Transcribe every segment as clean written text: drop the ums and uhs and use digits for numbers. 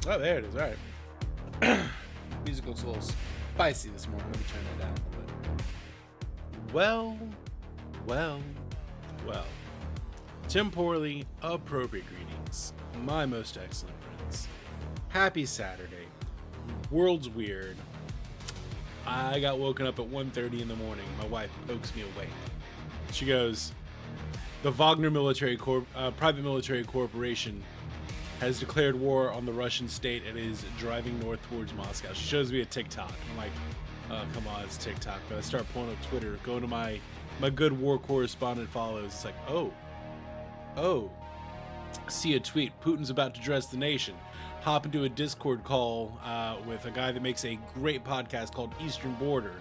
Oh, there it is. All right. Music looks a little spicy this morning. Let me turn that down a little bit. Well. Temporally appropriate greetings, my most excellent friends. Happy Saturday. World's weird. I got woken up at 1:30 in the morning. My wife pokes me awake. She goes, the Wagner private military corporation has declared war on the Russian state and is driving north towards Moscow. She shows me a TikTok. I'm like, oh, come on, it's TikTok. But I start pulling up Twitter, go to my good war correspondent follows. It's like, oh, see a tweet. Putin's about to dress the nation. Hop into a Discord call with a guy that makes a great podcast called Eastern Border.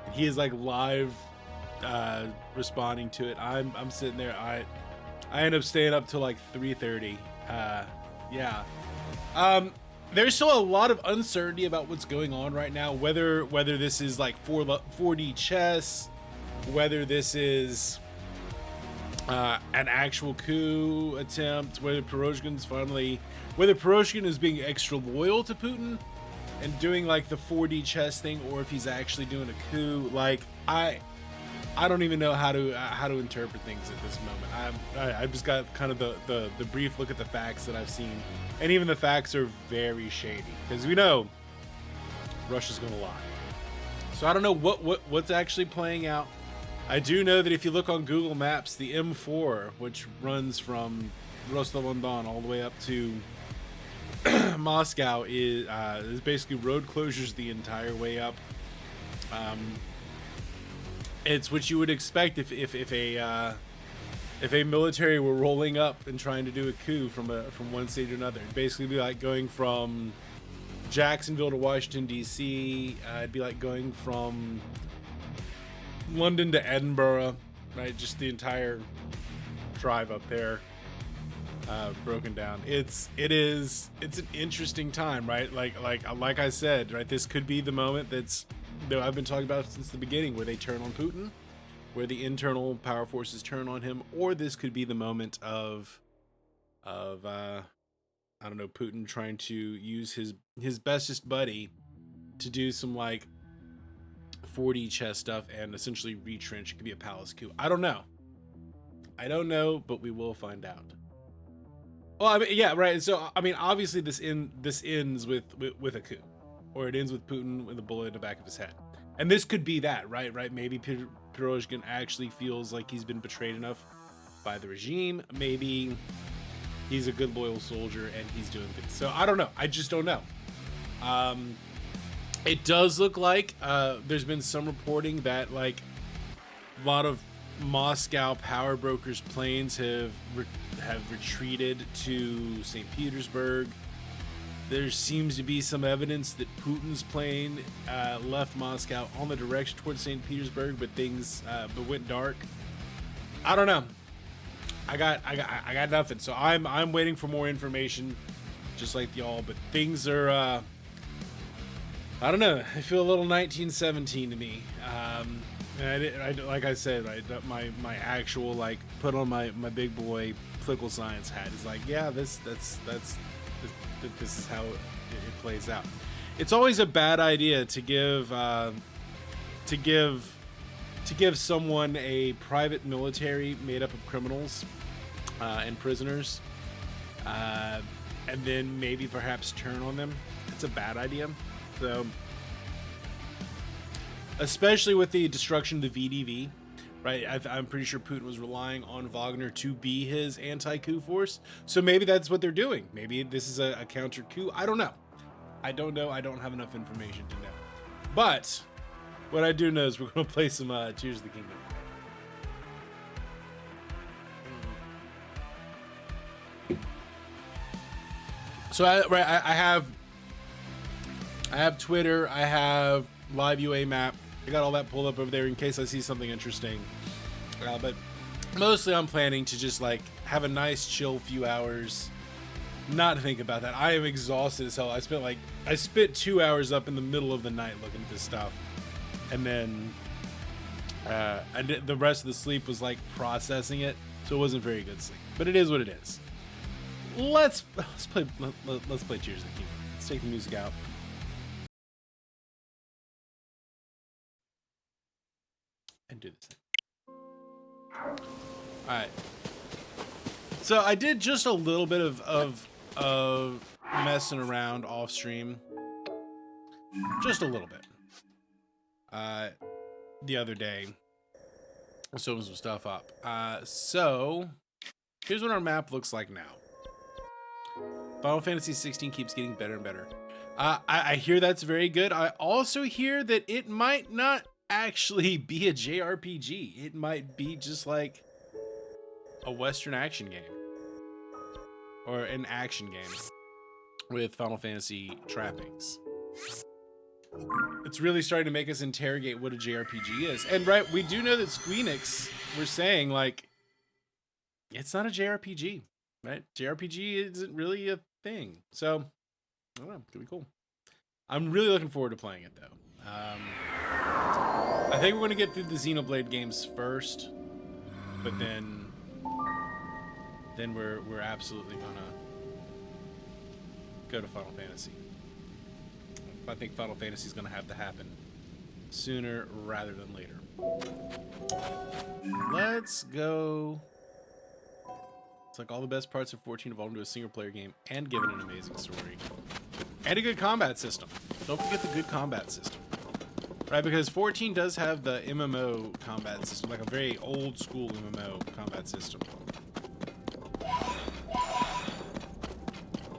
And he is like live responding to it. I'm sitting there. I end up staying up till like 3:30. Yeah. There's still a lot of uncertainty about what's going on right now. Whether this is like 4D chess, whether this is an actual coup attempt, whether Piroshkin is being extra loyal to Putin and doing like the 4D chess thing, or if he's actually doing a coup. Like I don't even know how to interpret things at this moment. I've just got kind of the brief look at the facts that I've seen, and even the facts are very shady because we know Russia's gonna lie. So I don't know what's actually playing out. I do know that if you look on Google Maps, the M4, which runs from Rostov-on-Don all the way up to Moscow, is basically road closures the entire way up. It's what you would expect if a military were rolling up and trying to do a coup from one state to another. It'd basically be like going from Jacksonville to Washington D.C. It'd be like going from London to Edinburgh, right? Just the entire drive up there, broken down. It's an interesting time, right? Like I said, right? This could be the moment that I've been talking about since the beginning, where they turn on Putin, where the internal power forces turn on him, or this could be the moment of I don't know, Putin trying to use his bestest buddy to do some like 4D chess stuff and essentially retrench. It could be a palace coup. I don't know, but we will find out. Well, I mean, yeah, right. So I mean, obviously this ends with a coup. Or it ends with Putin with a bullet in the back of his head. And this could be that, right? Maybe Piroshkin actually feels like he's been betrayed enough by the regime. Maybe he's a good, loyal soldier and he's doing good. So I don't know. I just don't know. It does look like there's been some reporting that like a lot of Moscow power brokers' planes have retreated to St. Petersburg. There seems to be some evidence that Putin's plane left Moscow on the direction towards St. Petersburg, but went dark. I don't know. I got nothing. So I'm waiting for more information, just like y'all. But things are I don't know. I feel a little 1917 to me. And like I said, right, my actual like put on my big boy political science hat is like, yeah, this is how it plays out. It's always a bad idea to give someone a private military made up of criminals and prisoners, and then maybe perhaps turn on them. It's a bad idea. So, especially with the destruction of the VDV, right? I'm pretty sure Putin was relying on Wagner to be his anti-coup force. So maybe that's what they're doing. Maybe this is a counter coup. I don't know. I don't have enough information to know. But what I do know is we're going to play some Tears of the Kingdom. So I have Twitter. I have Live UA map. I got all that pulled up over there in case I see something interesting. But mostly I'm planning to just like have a nice chill few hours, not think about that. I am exhausted as hell. I spent 2 hours up in the middle of the night looking at this stuff, and then the rest of the sleep was like processing it, so it wasn't very good sleep. But it is what it is. let's play Cheers the King. Let's take the music out. And do this thing. Alright. So I did just a little bit of messing around off stream. Just a little bit. The other day. I was setting some stuff up. So here's what our map looks like now. Final Fantasy 16 keeps getting better and better. I hear that's very good. I also hear that it might not actually be a JRPG. It might be just like a Western action game. Or an action game with Final Fantasy trappings. It's really starting to make us interrogate what a JRPG is. And right, we do know that Squeenix were saying, like, it's not a JRPG, right? JRPG isn't really a thing. So, I don't know, it could be cool. I'm really looking forward to playing it, though. I think we're going to get through the Xenoblade games first, but then we're absolutely going to go to Final Fantasy. I think Final Fantasy is going to have to happen sooner rather than later. Let's go. It's like all the best parts of 14 evolved into a single player game and given an amazing story. And a good combat system. Don't forget the good combat system. Right, because 14 does have the MMO combat system, like a very old school MMO combat system.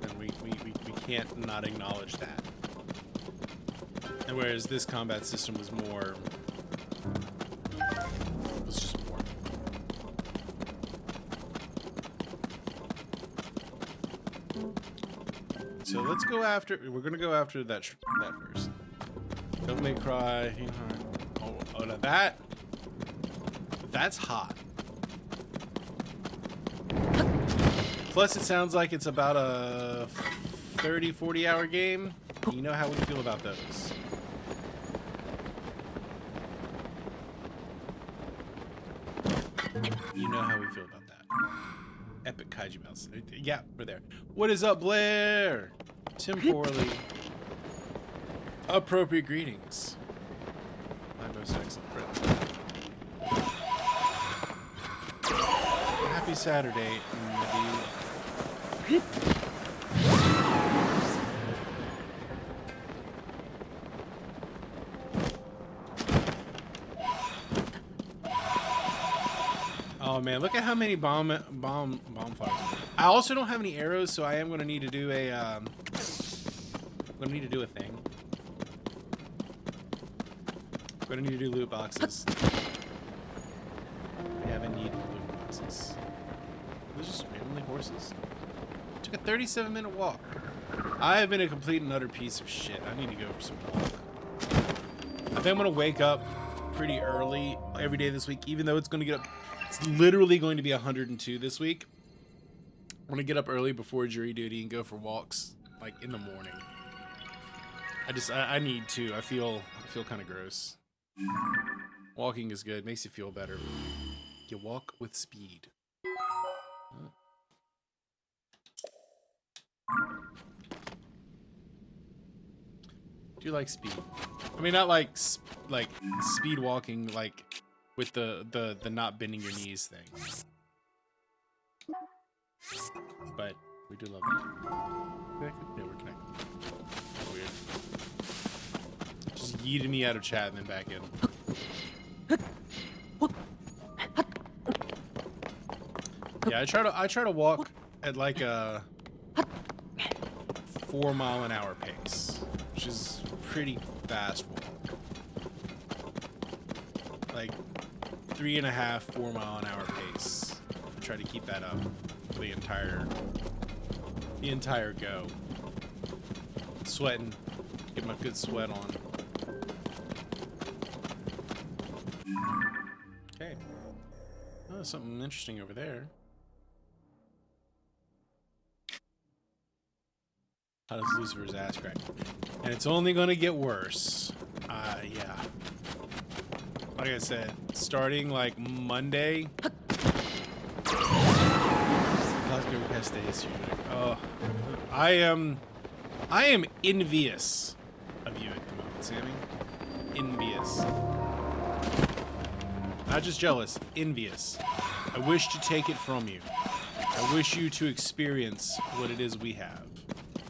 And we can't not acknowledge that. And whereas this combat system was more, it was just more. So let's go after, we're gonna go after that first. Don't make cry. Oh, now that's hot. Plus it sounds like it's about a 30-40 hour game. You know how we feel about those. You know how we feel about that. Epic kaiju mouse. Yeah, we're there. What is up, Blair? Temporally. Appropriate greetings. My most excellent friend. Happy Saturday, dude. Oh man, look at how many bomb fires. I also don't have any arrows, so I am gonna need to do a I'm gonna need to do a thing. I'm gonna need to do loot boxes. I have a need for loot boxes. Those just randomly horses. Took a 37-minute walk. I have been a complete and utter piece of shit. I need to go for some walk. I think I'm gonna wake up pretty early every day this week, even though it's gonna get up. It's literally going to be 102 this week. I'm gonna get up early before jury duty and go for walks, like in the morning. I need to. I feel kind of gross. Walking is good. Makes you feel better. You walk with speed. Do you like speed? I mean, not like speed walking, like with the not bending your knees thing. But we do love that. Yeah, we're connected. Weird. Just yeeted me out of chat and then back in. Yeah, I try to walk at like a 4-mile-an-hour pace, which is pretty fast walk. Like 3.5, 4-mile-an-hour pace. I try to keep that up for the entire go. Sweating, get my good sweat on. Okay. Oh, something interesting over there. How does Lucifer's ass crack? And it's only gonna get worse. Yeah. Like I said, starting like Monday, Glasgow cast the history. Oh, I am envious of you at the moment, Sammy. Envious. Not just jealous, envious. I wish to take it from you. I wish you to experience what it is we have.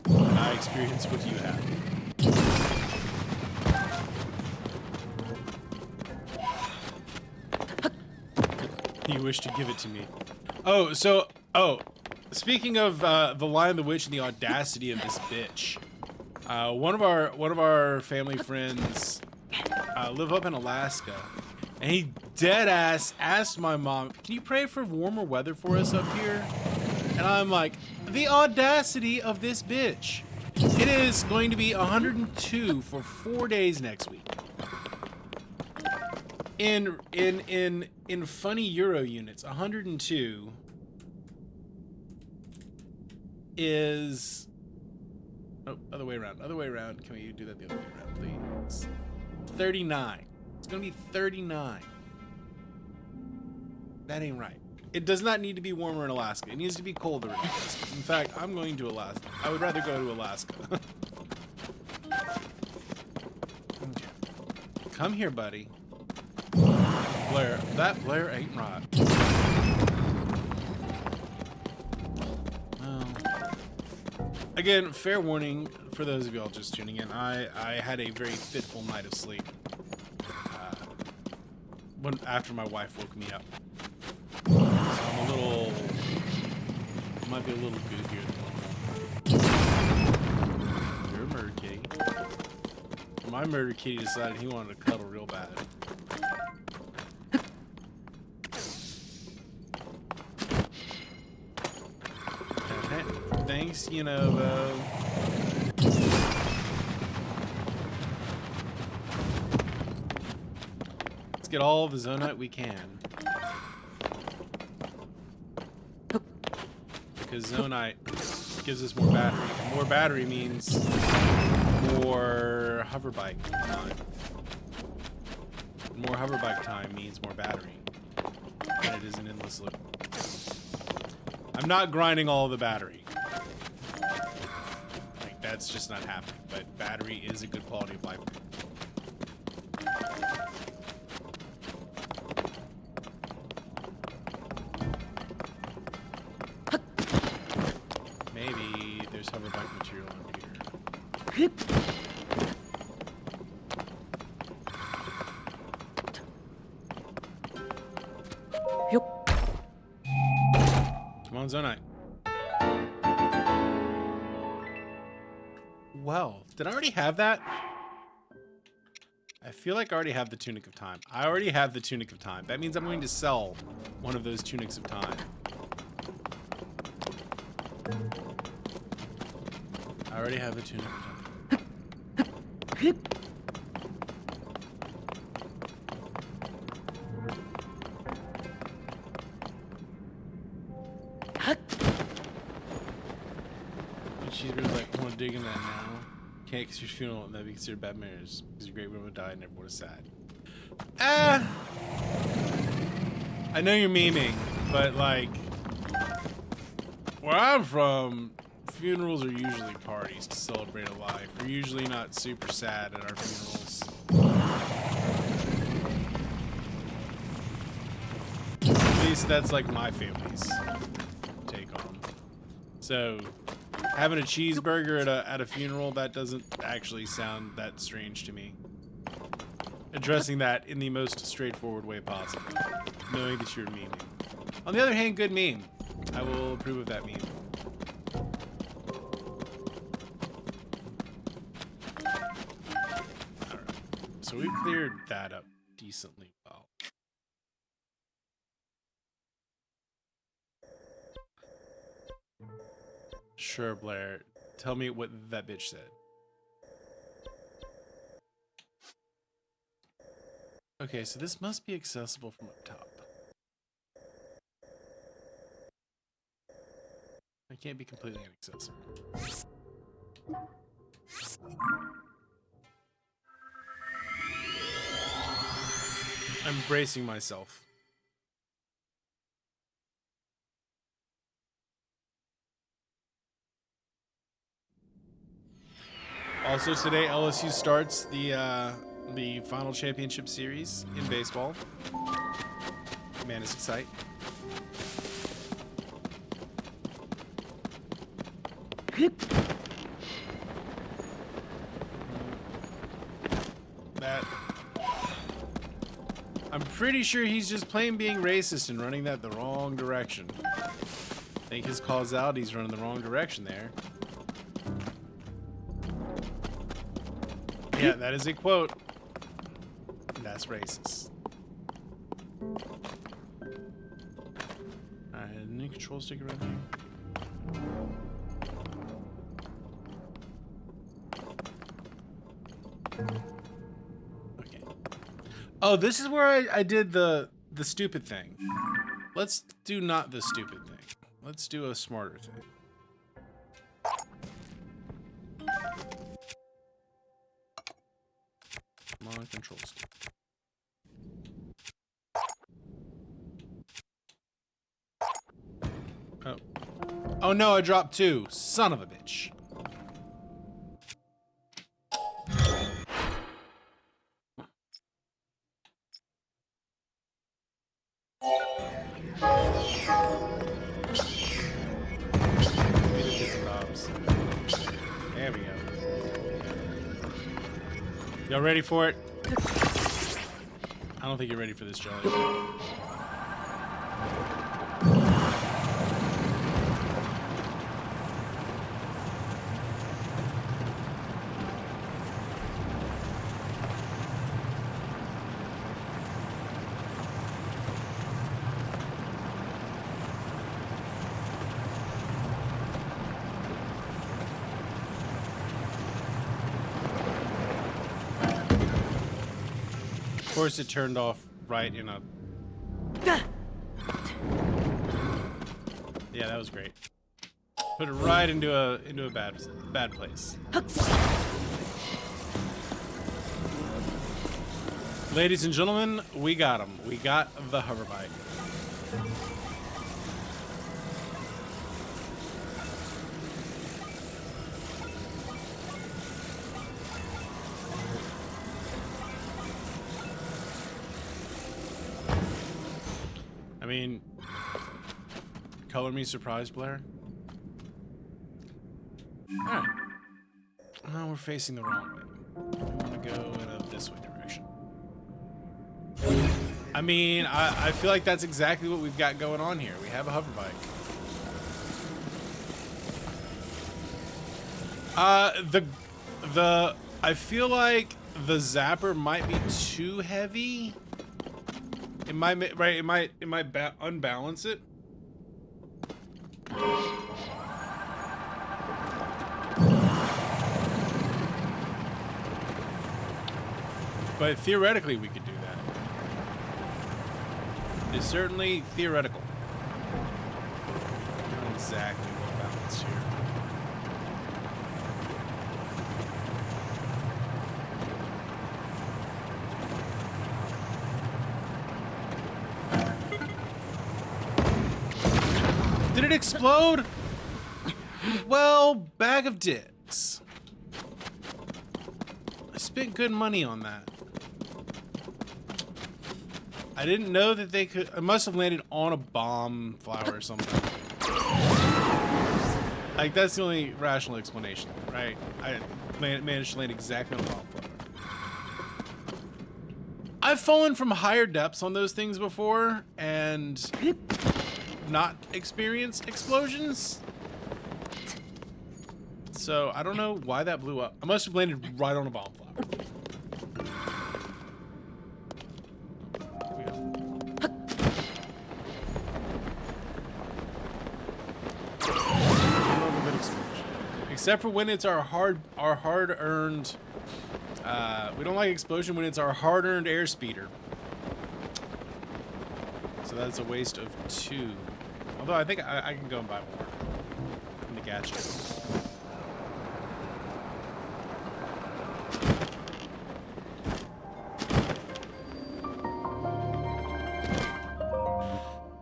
And I experience what you have. You wish to give it to me. Oh, so, speaking of the Lion, the Witch, and the audacity of this bitch, one of our family friends live up in Alaska, and he dead ass asked my mom, "Can you pray for warmer weather for us up here?" And I'm like, the audacity of this bitch. It is going to be 102 for 4 days next week. In funny Euro units, 102 is other way around. Other way around. Can we do that the other way around, please? 39. It's gonna be 39. That ain't right. It does not need to be warmer in Alaska. It needs to be colder in Alaska. In fact, I'm going to Alaska. I would rather go to Alaska. Okay. Come here, buddy. Blair. That Blair ain't right. Again, fair warning for those of y'all just tuning in. I had a very fitful night of sleep after my wife woke me up. So I'm a little, might be a little goofier than normal. You're a murder kitty. My murder kitty decided he wanted to cuddle real bad. Thanks, you know, let's get all the Zonite we can. Because Zonite gives us more battery. And more battery means more hoverbike time. More hoverbike time means more battery. And it is an endless loop. I'm not grinding all of the battery. That's just not happening, but battery is a good quality of life. Maybe there's hoverback material under here. Come on, Zonite. Well, did I already have that? I feel like I already have the Tunic of Time. I already have the Tunic of Time. That means I'm going to sell one of those Tunics of Time. I already have the Tunic of Time. Cheeseburger's like, I want to dig in that now. Can't because your funeral and that'd be considered bad manners. Because your great grandma died and everyone was sad. I know you're memeing, but like, where I'm from, funerals are usually parties to celebrate a life. We're usually not super sad at our funerals. At least that's like my family's take on. So, having a cheeseburger at a funeral, that doesn't actually sound that strange to me. Addressing that in the most straightforward way possible, knowing that you're memeing. On the other hand, good meme. I will approve of that meme. Alright, so we cleared that up decently well. Sure, Blair. Tell me what that bitch said. Okay, so this must be accessible from up top. I can't be completely inaccessible. I'm bracing myself. Also today, LSU starts the final championship series in baseball. Man, it's exciting. That I'm pretty sure he's just plain being racist and running that the wrong direction. I think his causality's running the wrong direction there. Yeah, that is a quote. That's racist. Alright, new control stick around here. Okay. Oh, this is where I did the stupid thing. Let's do not the stupid thing. Let's do a smarter thing. Come on, control stick. Oh. Oh no, I dropped 2. Son of a bitch. There we go. Y'all ready for it? I don't think you're ready for this, Jolly. Of course, it turned off right in a... Yeah, that was great. Put it right into a bad place. Ladies and gentlemen, we got him. We got the hover bike. I mean, color me surprised, Blair. Alright. Oh, we're facing the wrong way. We want to go in this way direction. I mean, I feel like that's exactly what we've got going on here. We have a hover bike. I feel like the zapper might be too heavy. It might, right? It might unbalance it. But theoretically, we could do that. It's certainly theoretical. Not exactly well balanced here. Did it explode? Well, bag of dicks. I spent good money on that. I didn't know that they could... I must have landed on a bomb flower or something. Like, that's the only rational explanation, right? I managed to land exactly on a bomb flower. I've fallen from higher depths on those things before, and... not experience explosions. So I don't know why that blew up. I must have landed right on a bomb flower. Here we go. Except for when it's our hard-earned. We don't like explosion when it's our hard-earned airspeeder. So that's a waste of 2. Although I think I can go and buy more from the gadget.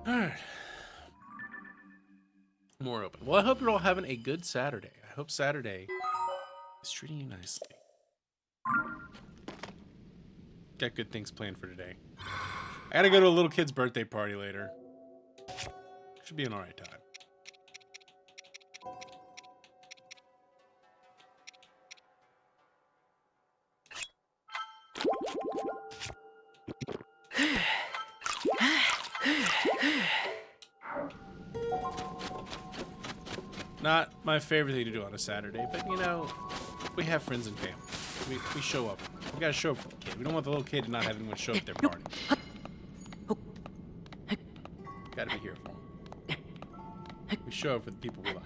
Alright. More open. Well, I hope you're all having a good Saturday. I hope Saturday It's treating you nicely. Got good things planned for today. I gotta go to a little kid's birthday party later. Should be an alright time. Not my favorite thing to do on a Saturday, but you know, we have friends and family. We show up. We gotta show up for the kid. We don't want the little kid to not have anyone show up at their party. Gotta be here for them. We show up for the people we like.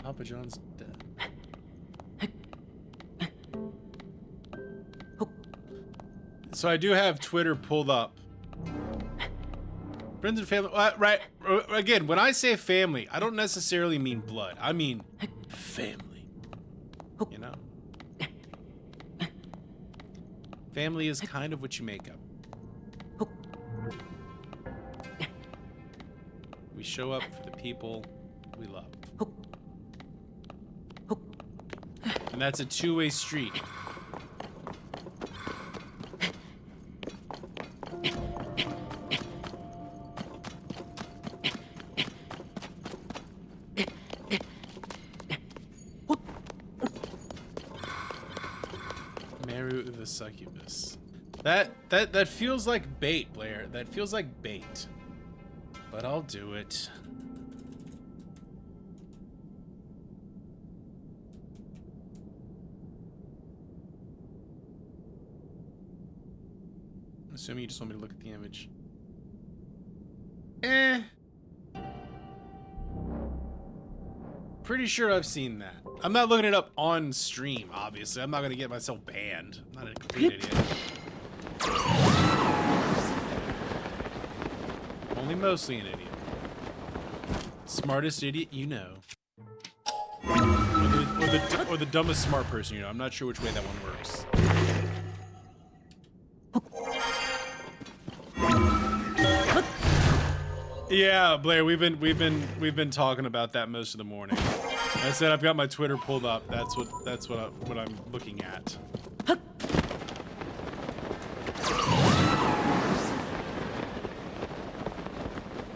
Papa John's dead. So I do have Twitter pulled up. Friends and family, right? Again, when I say family, I don't necessarily mean blood. I mean family. You know? Family is kind of what you make up. We show up for the people we love. And that's a two-way street. Meru the succubus. That feels like bait, Blair. That feels like bait. But I'll do it. Assuming you just want me to look at the image. Pretty sure I've seen that. I'm not looking it up on stream, obviously. I'm not gonna get myself banned. I'm not a complete idiot. Only mostly an idiot. Smartest idiot you know. Or the dumbest smart person you know. I'm not sure which way that one works. Yeah, Blair, we've been talking about that most of the morning. I said I've got my Twitter pulled up. That's what I'm looking at.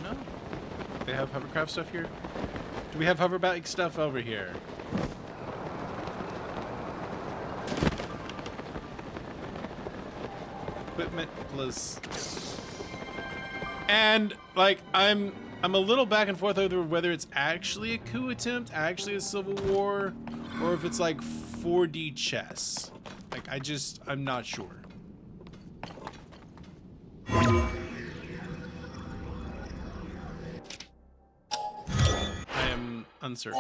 No, they have hovercraft stuff here. Do we have hoverback stuff over here? Equipment plus. And like I'm a little back and forth over whether it's actually a coup attempt, actually a civil war, or if it's like 4D chess. Like I'm not sure. I am uncertain.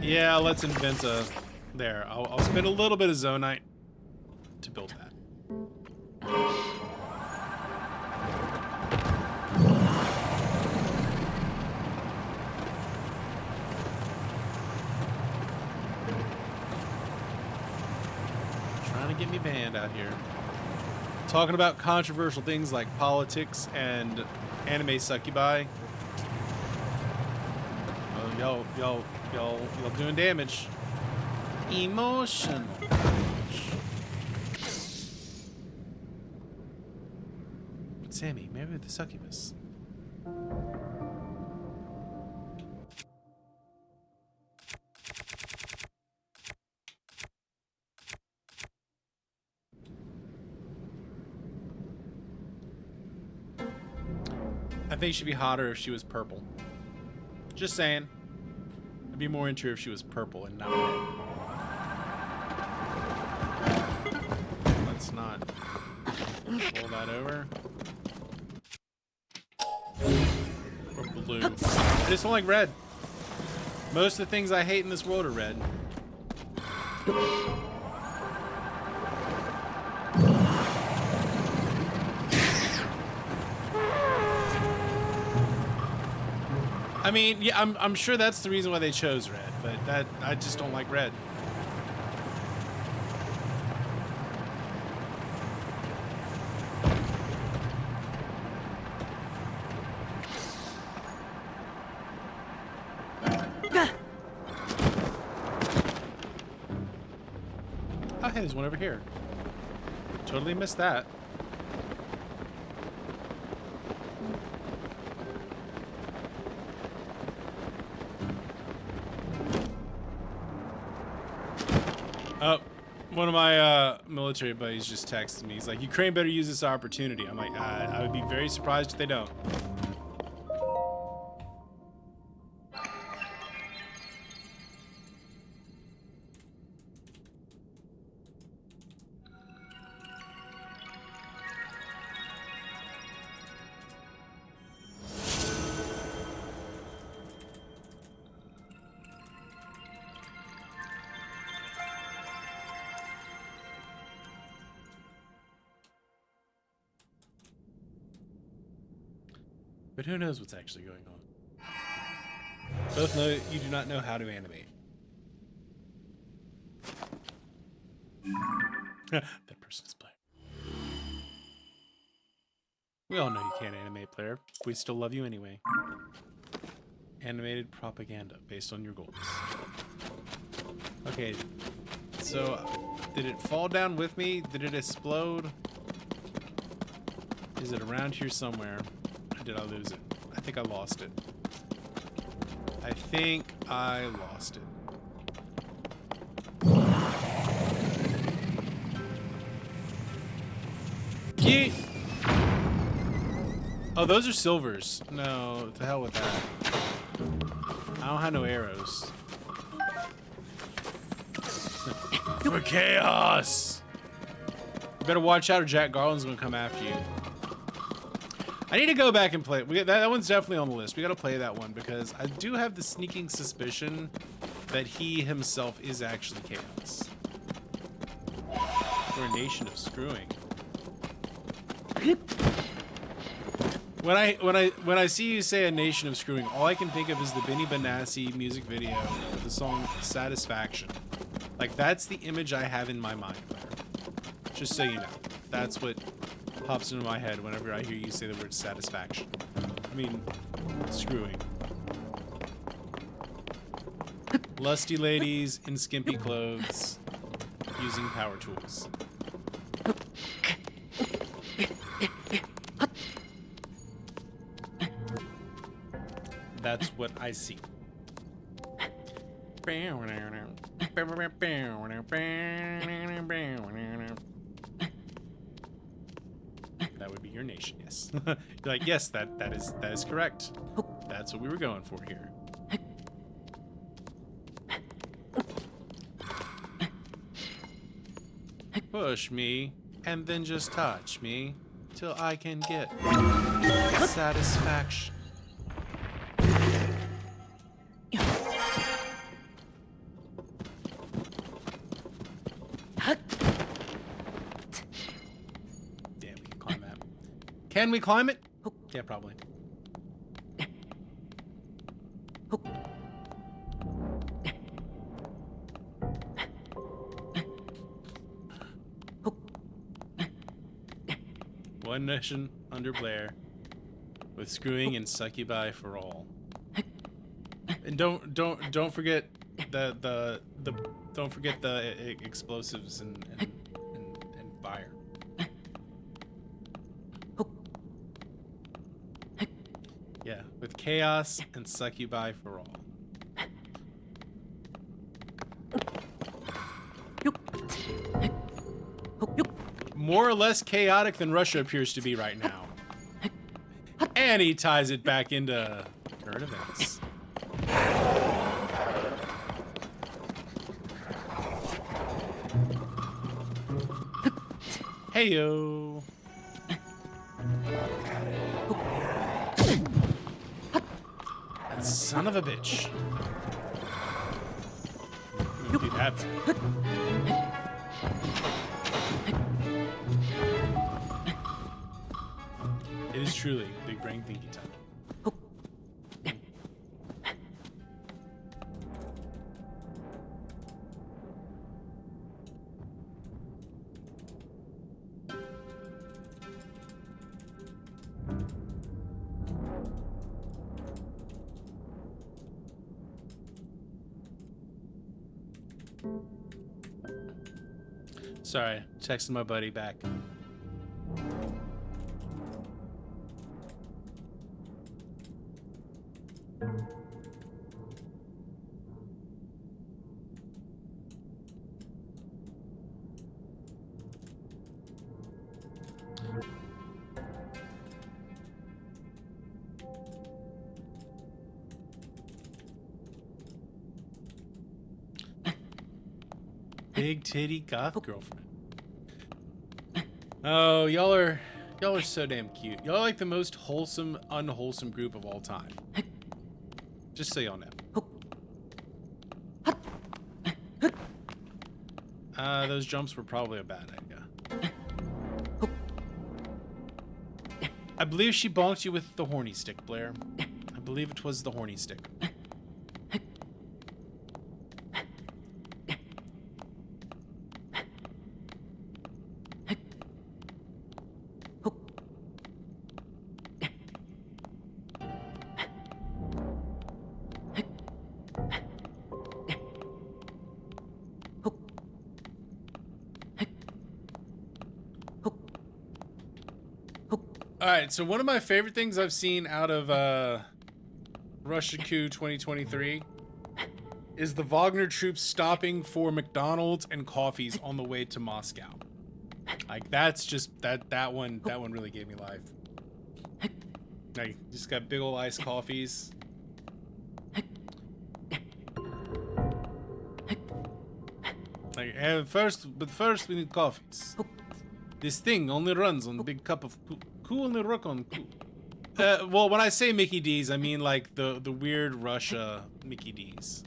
Yeah, let's invent a. There, I'll spend a little bit of Zonite to build that. Trying to get me banned out here. Talking about controversial things like politics and anime succubi. Oh, y'all doing damage. Emotional. But Sammy, maybe the succubus. I think she'd be hotter if she was purple. Just saying. I'd be more into her if she was purple and not red. Let's not roll that over. blue. I just don't like red. Most of the things I hate in this world are red. I mean, yeah, I'm sure that's the reason why they chose red, but that I just don't like red. Oh, hey, there's one over here. Totally missed that. Oh, one of my military buddies just texted me. He's like, Ukraine better use this opportunity. I'm like, I would be very surprised if they don't. But who knows what's actually going on? Both know you do not know how to animate. That person is player. We all know you can't animate, player. We still love you anyway. Animated propaganda based on your goals. Okay, so did it fall down with me? Did it explode? Is it around here somewhere? Or did I lose it? I think I lost it. I think I lost it. Yeet! Oh, those are silvers. No, to hell with that. I don't have no arrows. For chaos! You better watch out or Jack Garland's gonna come after you. I need to go back and play it. That one's definitely on the list. We gotta play that one because I do have the sneaking suspicion that he himself is actually chaos. We're a nation of screwing. When I see you say a nation of screwing, all I can think of is the Benny Benassi music video for the song Satisfaction. Like, that's the image I have in my mind, Claire. Just so you know. That's what pops into my head whenever I hear you say the word satisfaction. I mean, screwing. Lusty ladies in skimpy clothes using power tools. That's what I see. That would be your nation, yes. You're like, yes, that is correct. That's what we were going for here. Push me, and then just touch me, till I can get satisfaction. Damn, we can climb that. Can we climb it? Yeah, probably. One nation under Blair, with screwing and succubi for all. And don't forget the don't forget the explosives and fire. Yeah, with chaos and succubi for all. More or less chaotic than Russia appears to be right now. And he ties it back into current events. Heyo. son of a bitch. Do that. It is truly big brain thinky time. Sorry, texting my buddy back. Big titty goth girlfriend. Oh, y'all are so damn cute. Y'all are like the most wholesome, unwholesome group of all time. Just so y'all know. Those jumps were probably a bad idea. I believe she bonked you with the horny stick, Blair. I believe it was the horny stick. Alright, so one of my favorite things I've seen out of Russia Coup 2023 is the Wagner troops stopping for McDonald's and coffees on the way to Moscow. Like that's just that one really gave me life. Like just got big ol' iced coffees. Like first we need coffees. This thing only runs on a big cup of cool only rook on cool. Well, when I say Mickey D's, I mean like the weird Russia Mickey D's.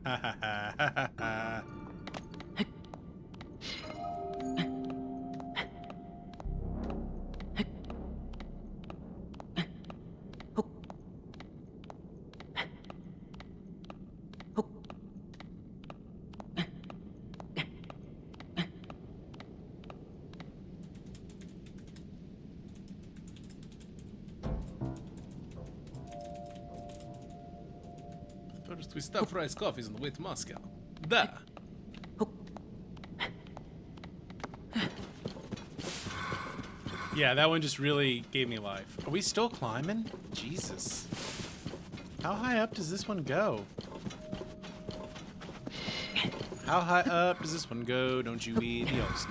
Ha ha ha ha ha. First, we stop for iced coffees on the way to Moscow. Da! Yeah, that one just really gave me life. Are we still climbing? Jesus. How high up does this one go? How high up does this one go? Don't you idiots?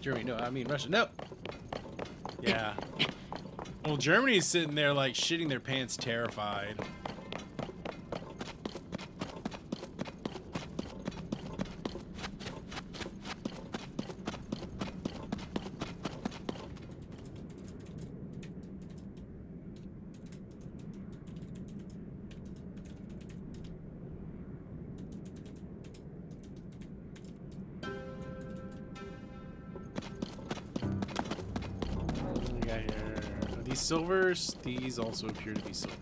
Germany, no, I mean Russia, no. Yeah. Well, Germany's sitting there like shitting their pants, terrified. Silvers, these also appear to be silver.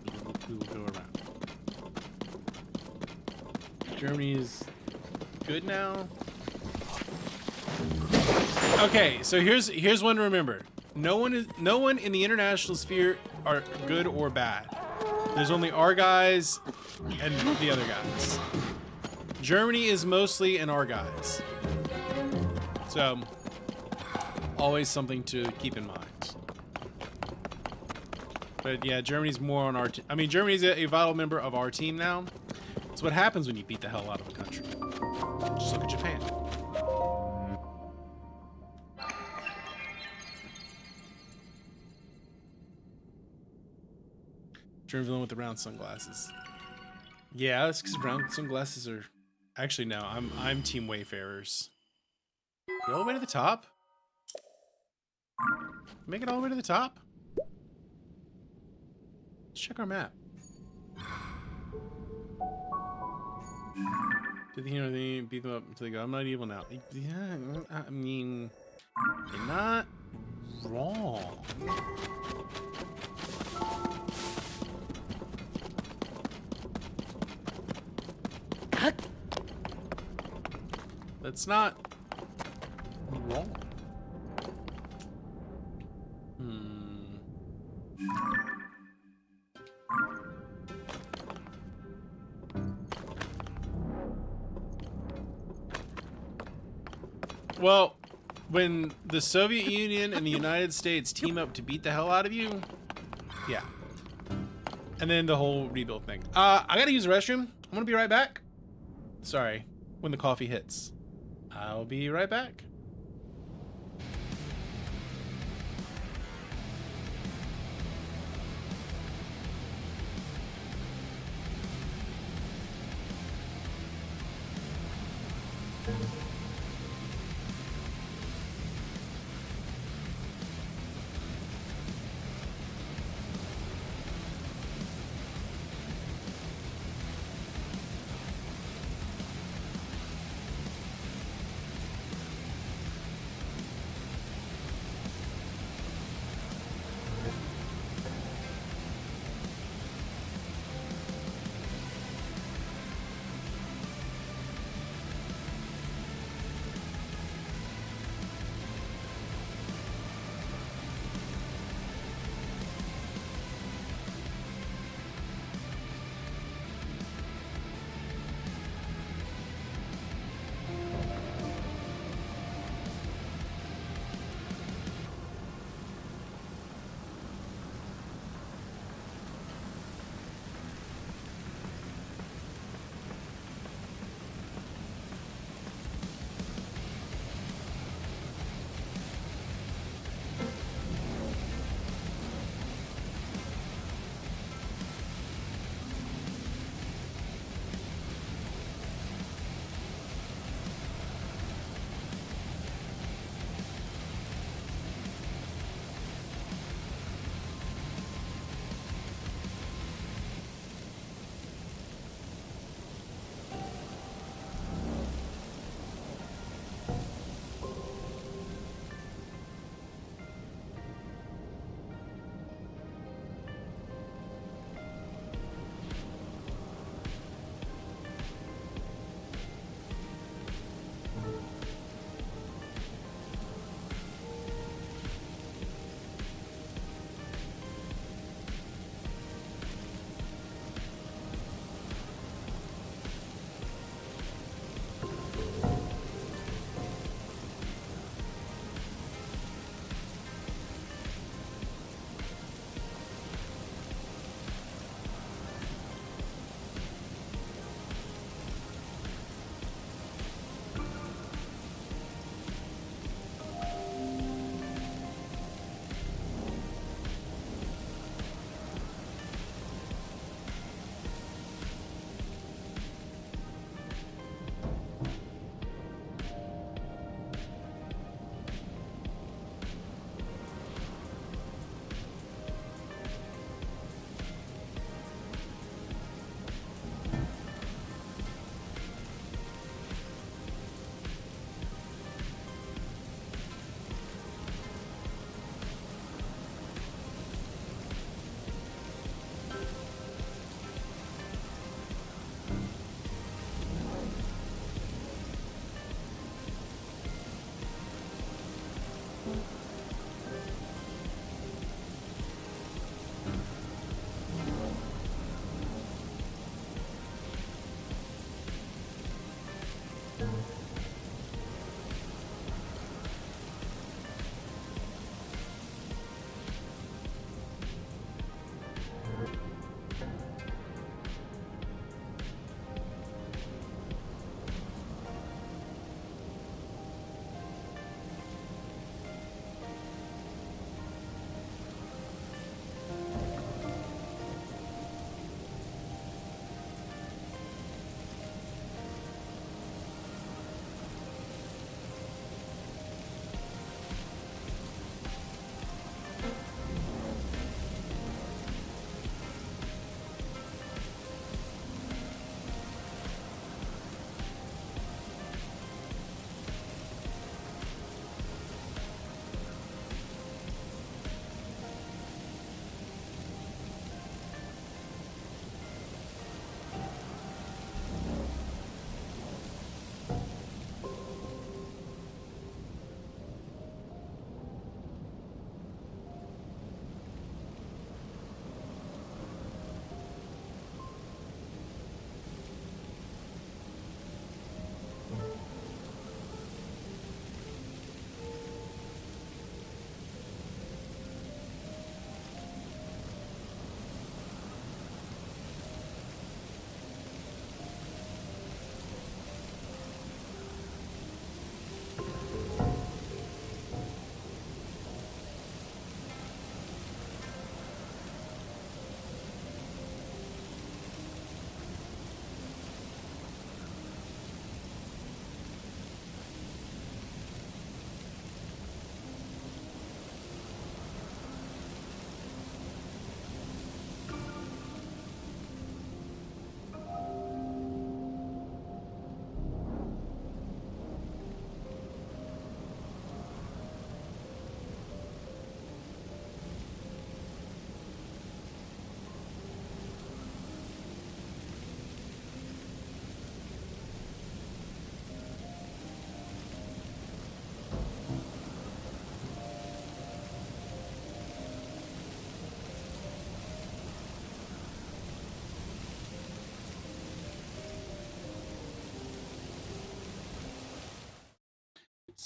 We will go around. Germany is good now. Okay, so here's one to remember. No one in the international sphere are good or bad. There's only our guys and the other guys. Germany is mostly in our guys. So always something to keep in mind. But yeah, Germany's more on our team. I mean, Germany's a vital member of our team now. It's what happens when you beat the hell out of a country. Just look at Japan. German villain with the round sunglasses. Yeah, that's because round sunglasses are... Actually, no. I'm Team Wayfarers. Go all the way to the top? Make it all the way to the top? Let's check our map. Did they beat them up until they go, I'm not evil now? Yeah, I mean, you're not wrong. That's not wrong. Well, when the Soviet Union and the United States team up to beat the hell out of you, yeah. And then the whole rebuild thing. I gotta use the restroom. I'm gonna be right back. Sorry, when the coffee hits. I'll be right back.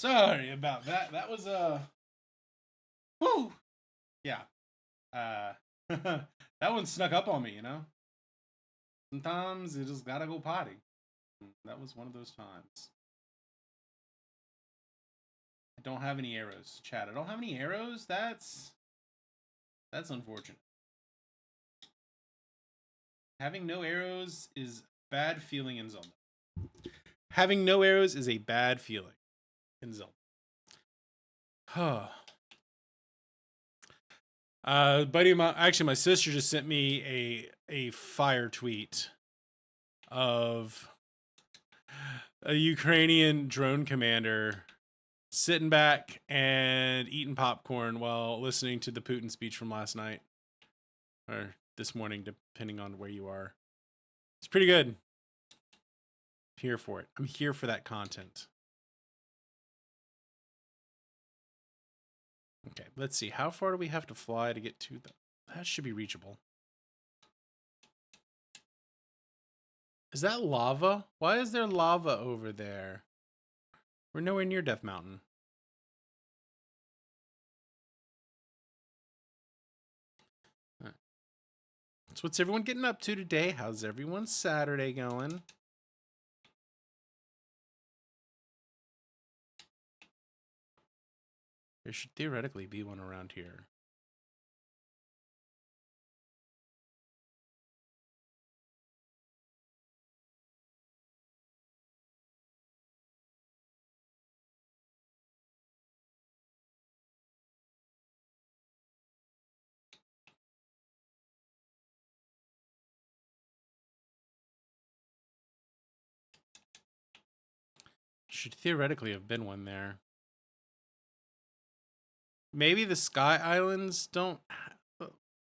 Sorry about that. That was whoo. Yeah. That one snuck up on me, you know? Sometimes you just gotta go potty. That was one of those times. I don't have any arrows, chat. I don't have any arrows? That's unfortunate. Having no arrows is a bad feeling in Zelda. Having no arrows is a bad feeling in Zelda. Buddy of mine, actually, my sister just sent me a fire tweet of a Ukrainian drone commander sitting back and eating popcorn while listening to the Putin speech from last night or this morning, depending on where you are. It's pretty good. I'm here for it. I'm here for that content. Okay, let's see. How far do we have to fly to get to the... That should be reachable. Is that lava? Why is there lava over there? We're nowhere near Death Mountain. Right. So what's everyone getting up to today? How's everyone's Saturday going? There should theoretically be one around here. Should theoretically have been one there. Maybe the Sky Islands don't...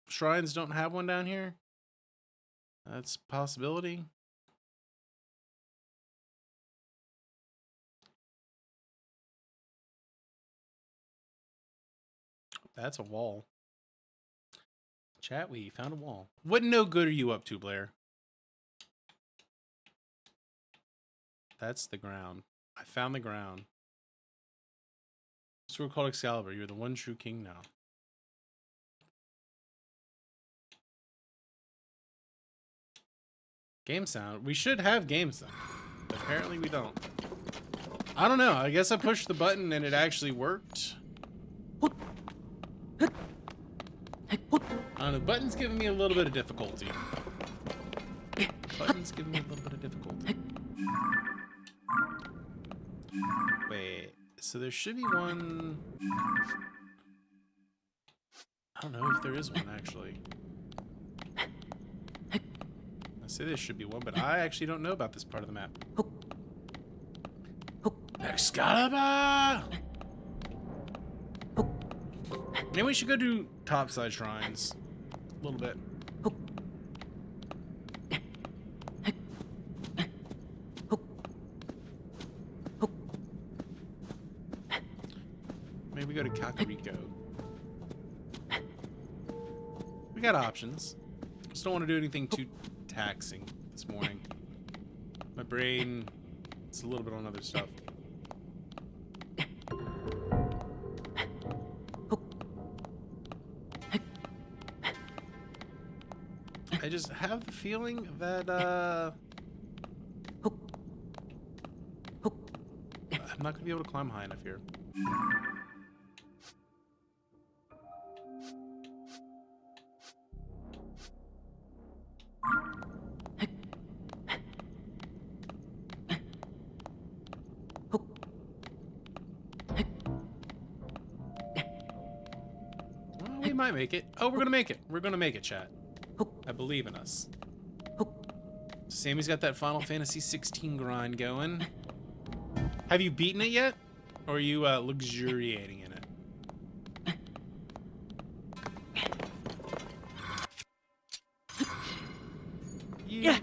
Shrines don't have one down here? That's a possibility. That's a wall. Chat, we found a wall. What no good are you up to, Blair? That's the ground. I found the ground. Sword called Excalibur. You're the one true king now. Game sound. We should have game sound. But apparently we don't. I don't know. I guess I pushed the button and it actually worked. I don't know. Button's giving me a little bit of difficulty. Button's giving me a little bit of difficulty. Wait. So there should be one... I don't know if there is one, actually. I say there should be one, but I actually don't know about this part of the map. Excalibur! Maybe we should go do topside shrines. A little bit. Maybe we go to Kakariko. We got options. Just don't want to do anything too taxing this morning. My brain is a little bit on other stuff. I just have the feeling that I'm not gonna be able to climb high enough here. Well, we might make it. Oh, we're gonna make it. We're gonna make it, chat. I believe in us. Sammy's got that Final Fantasy 16 grind going. Have you beaten it yet? Or are you luxuriating in it? Yeah.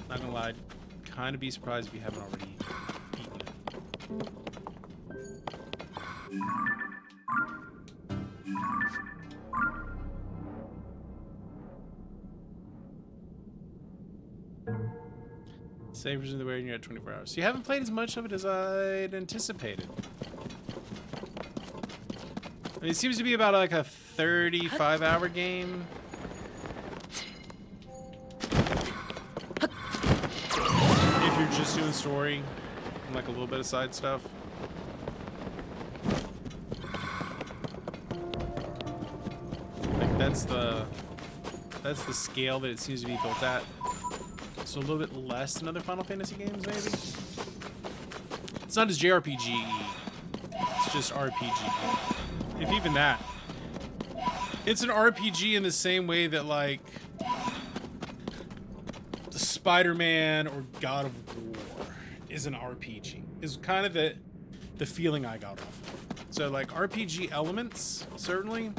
Not gonna lie, kind of be surprised if you haven't already beaten it. Savers in the way, and you had 24 hours. So you haven't played as much of it as I'd anticipated. I mean, it seems to be about like a 35-hour game. If you're just doing story and like a little bit of side stuff. Like that's the scale that it seems to be built at. So a little bit less than other Final Fantasy games, maybe. It's not as JRPG. It's just RPG. If even that. It's an RPG in the same way that like the Spider-Man or God of War is an RPG. Is kind of the feeling I got off of. So like RPG elements, certainly,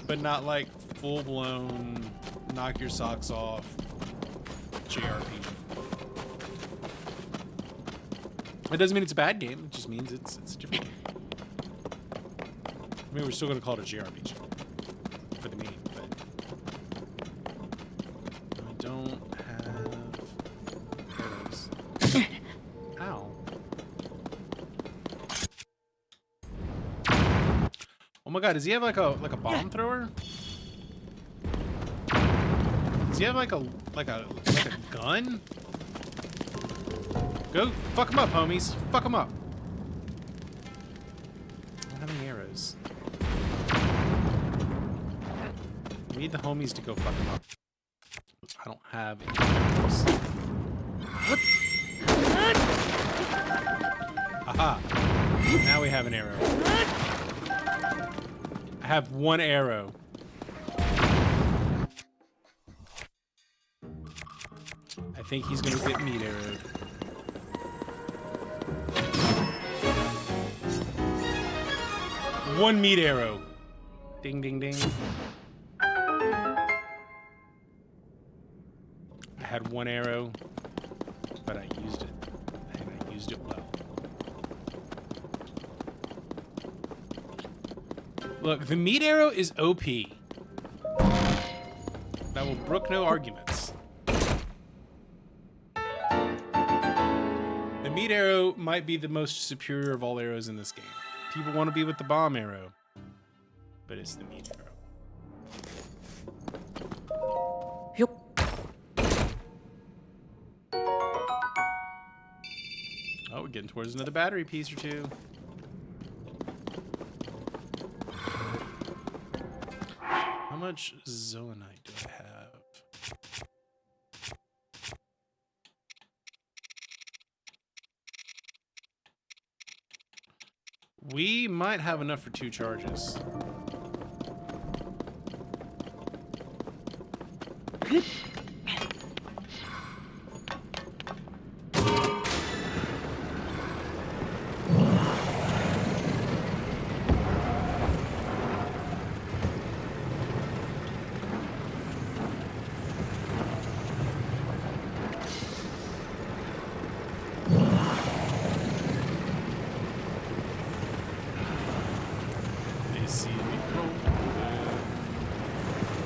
but not like full-blown knock your socks off JRPG. It doesn't mean it's a bad game. It just means it's a different game. I mean, we're still going to call it a JRPG for the meme, but I don't have arrows. Ow. Oh my god, does he have like a bomb thrower? Does he have like a gun? Go fuck him up, homies. Fuck him up. I don't have any arrows. We need the homies to go fuck him up. I don't have any arrows. What? Aha. Now we have an arrow. I have one arrow. I think he's gonna get meat arrowed. One meat arrow. Ding, ding, ding. I had one arrow, but I used it, and I used it well. Look, the meat arrow is OP. That will brook no arguments. The meat arrow might be the most superior of all arrows in this game. People want to be with the bomb arrow, but it's the meat arrow. Yep. Oh, we're getting towards another battery piece or two. How much zoanite do I have? We might have enough for 2 charges.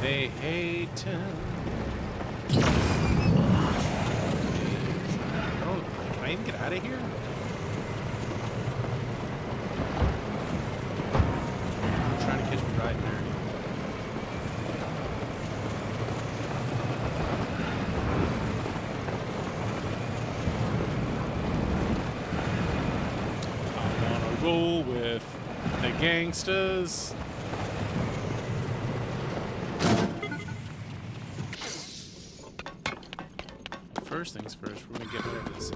They hate him. Can I even get out of here? I'm trying to catch me riding there. I wanna roll with the gangsters. First things first, we're gonna get rid of this.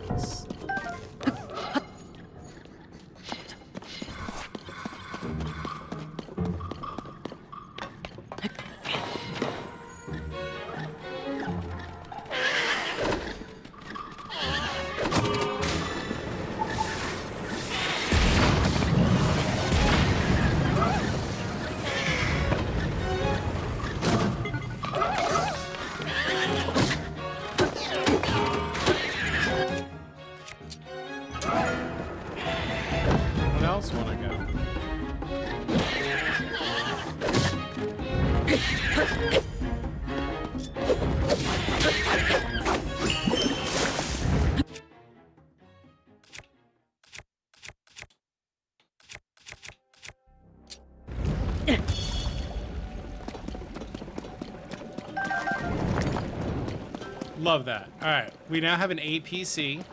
Love that. All right, we now have an APC.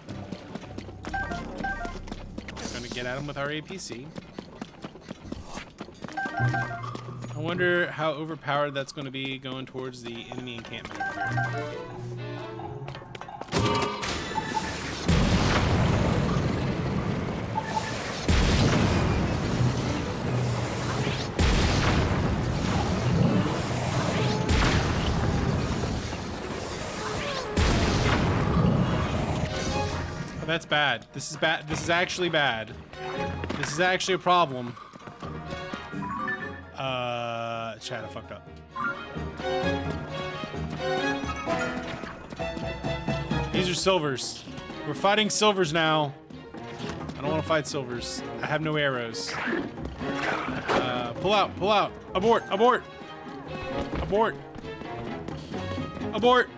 We're gonna get at him with our APC. I wonder how overpowered that's going to be going towards the enemy encampment over here. Oh, that's bad. This is bad. This is actually bad. This is actually a problem. Chat, I fucked up. These are silvers. We're fighting silvers now. I don't want to fight silvers. I have no arrows. Pull out, pull out. Abort, abort. Abort. Abort.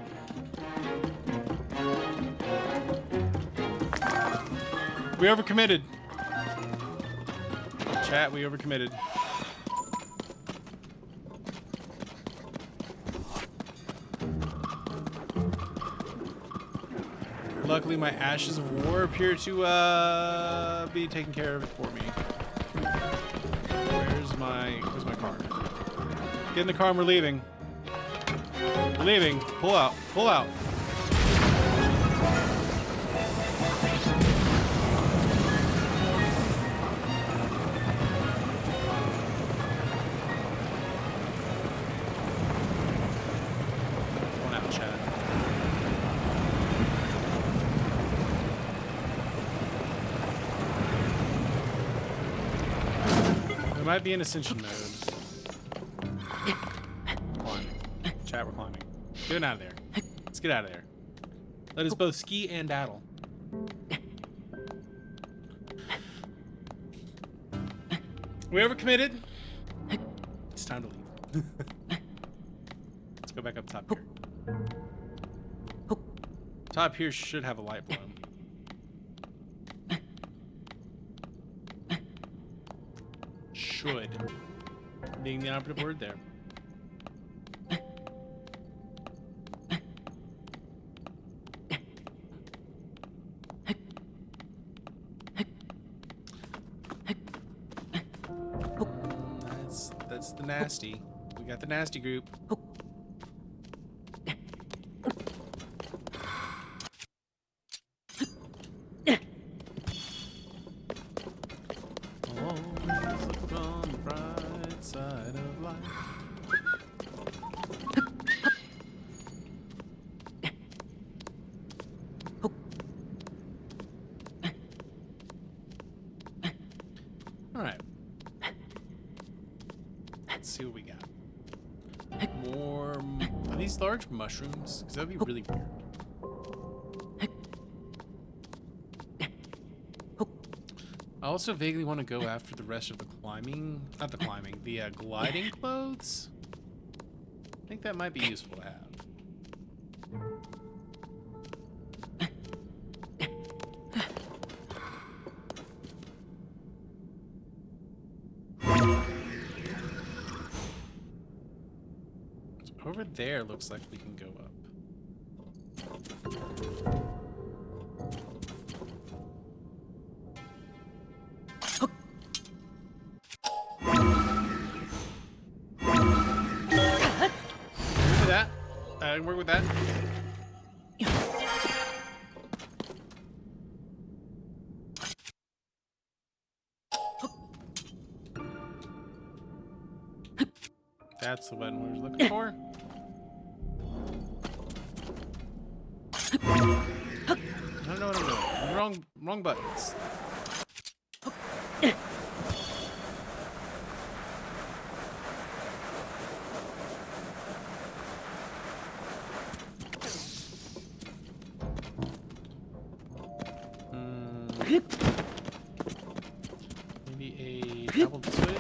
We overcommitted. Chat, we overcommitted. Luckily, my ashes of war appear to be taking care of it for me. Where's my car? Get in the car and we're leaving. We're leaving. Pull out. Pull out. Going out, chat. We might be in ascension mode. Climbing. Chat, we're climbing. Get out of there. Let's get out of there. Let us both ski and daddle. We overcommitted. It's time to leave. Let's go back up top here. Top here should have a light below. Should. Being the operative word there. That's the nasty. We got the nasty group. Alright. Let's see what we got. More... Are these large mushrooms? Because that would be really weird. I also vaguely want to go after the rest of the climbing... Not the climbing, the gliding clothes. I think that might be useful to have. Over there looks like we can go up. Work with that. I can work with that. That's the button we were looking for. I don't know what I'm doing. Wrong buttons. Maybe a double this way.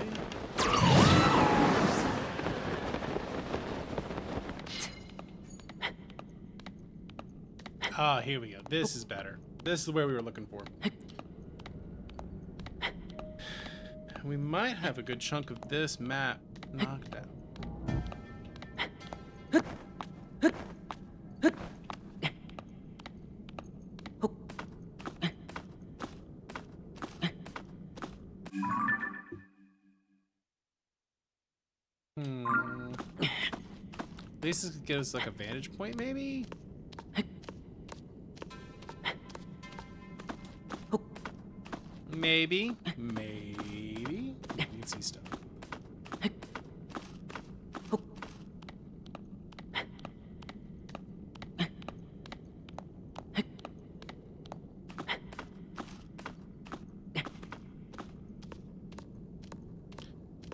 Ah, here we go. This is better. This is where we were looking for. We might have a good chunk of this map knocked out. At least this could give us like a vantage point, maybe? Maybe. Maybe. You can see stuff.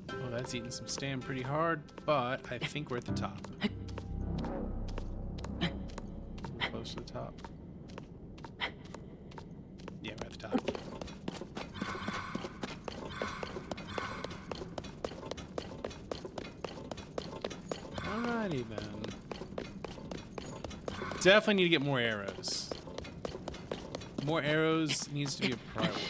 Oh, that's eating some stam pretty hard, but I think we're at the top. Close to the top. Yeah, we're at the top. Alrighty then. Definitely need to get more arrows. More arrows needs to be a priority.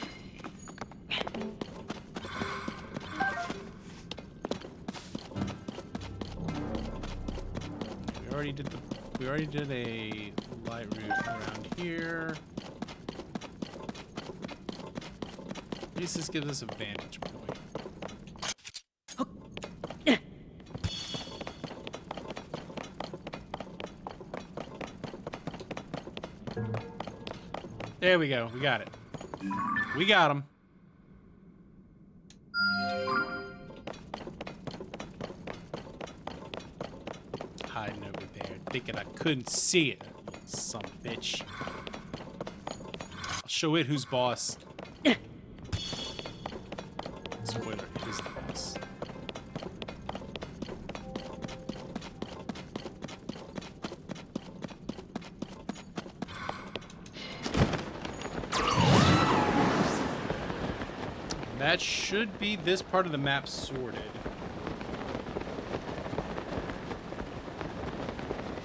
We already did a light route around here. At least this gives us a vantage point. There we go. We got it. We got him. Hiding over there, thinking I couldn't see it. Some bitch. I'll show it who's boss. Spoiler, it is the boss. That should be this part of the map sorted.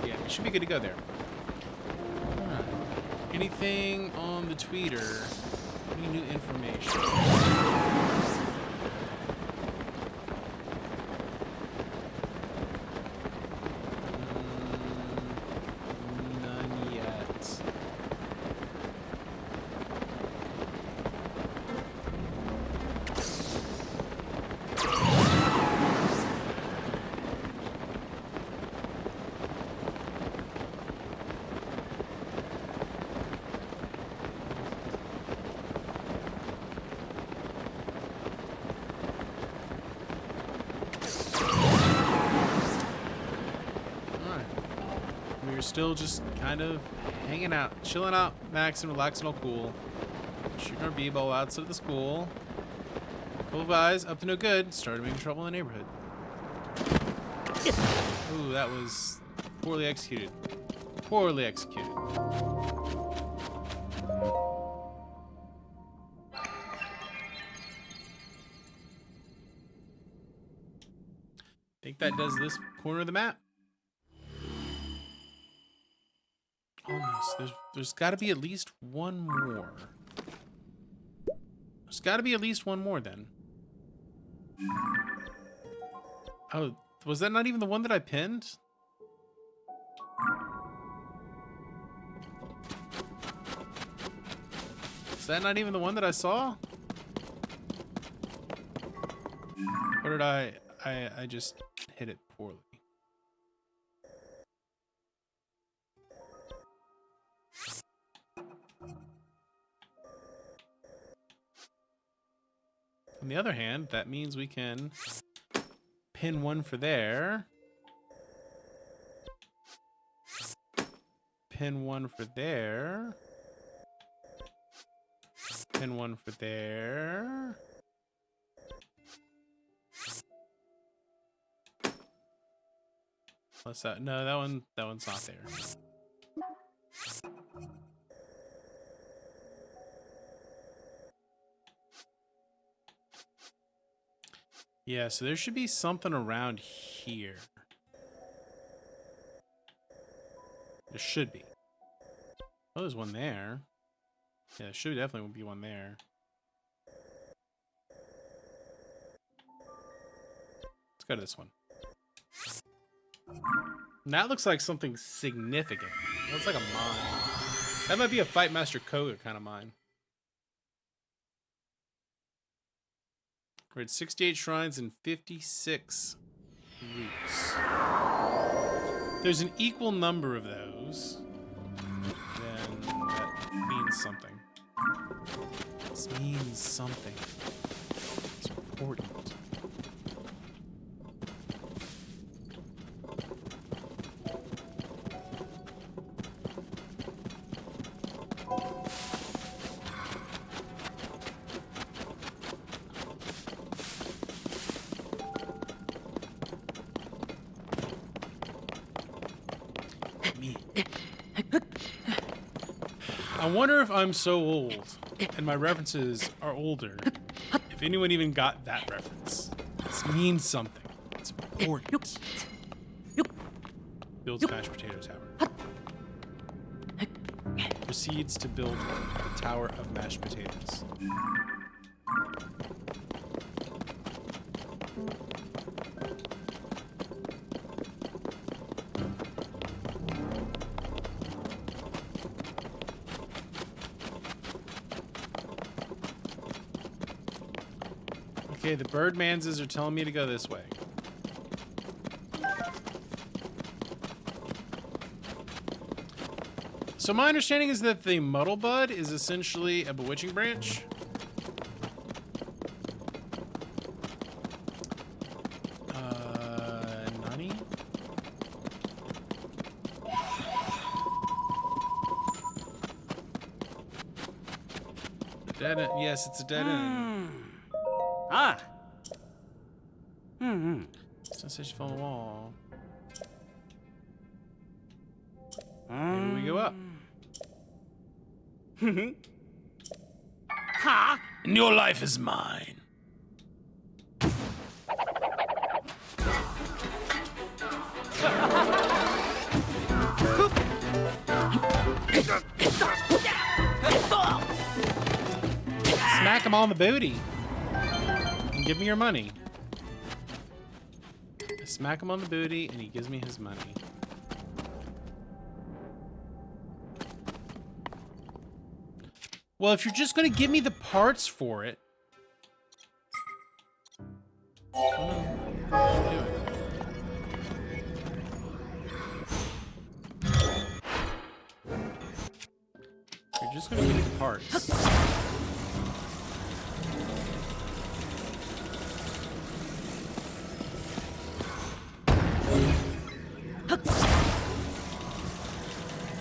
Yeah, we should be good to go there. Alright. Anything on the tweeter? Any new information? None yet. We're still just kind of hanging out, chilling out, maxing, relaxing, all cool. Shooting our b-ball outside of the school. Couple of guys up to no good. Started making trouble in the neighborhood. Ooh, that was poorly executed. Poorly executed. Think that does this corner of the map. Almost. There's got to be at least one more. There's got to be at least one more then. Oh, was that not even the one that I pinned? Is that not even the one that I saw? Or did I just hit it poorly? On the other hand, that means we can pin one for there. Pin one for there. Pin one for there. What's that? No, that one's not there. Yeah, so there should be something around here. There should be. Oh, there's one there. Yeah, there should definitely be one there. Let's go to this one. And that looks like something significant. That's like a mine. That might be a Fight Master Koga kind of mine. We're at 68 shrines and 56 roots. There's an equal number of those. Then that means something. This means something. It's important. I wonder if I'm so old and my references are older. If anyone even got that reference. This means something. It's important. Builds mashed potato tower. Proceeds to build the tower of mashed potatoes. Okay, the birdmanses are telling me to go this way. So my understanding is that the muddlebud is essentially a bewitching branch. Nani? Dead end. Yes, it's a dead end. Ah. Sensation from the wall. Maybe we go up. Ha! And your life is mine. Smack him on the booty. And give me your money. I smack him on the booty and he gives me his money. Well, if you're just gonna give me the parts for it, do it. You're just gonna give me the parts.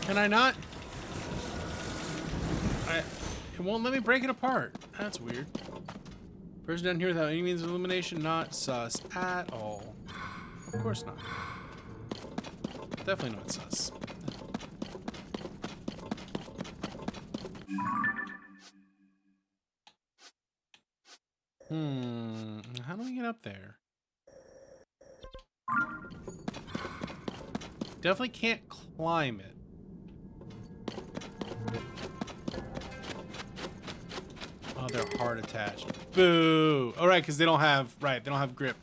Can I not? It won't let me break it apart. That's weird. Person down here without any means of illumination, not sus at all. Of course not. Definitely not sus. How do we get up there? Definitely can't climb it. Oh, they're hard attached. Boo! All right, because they don't have they don't have grip.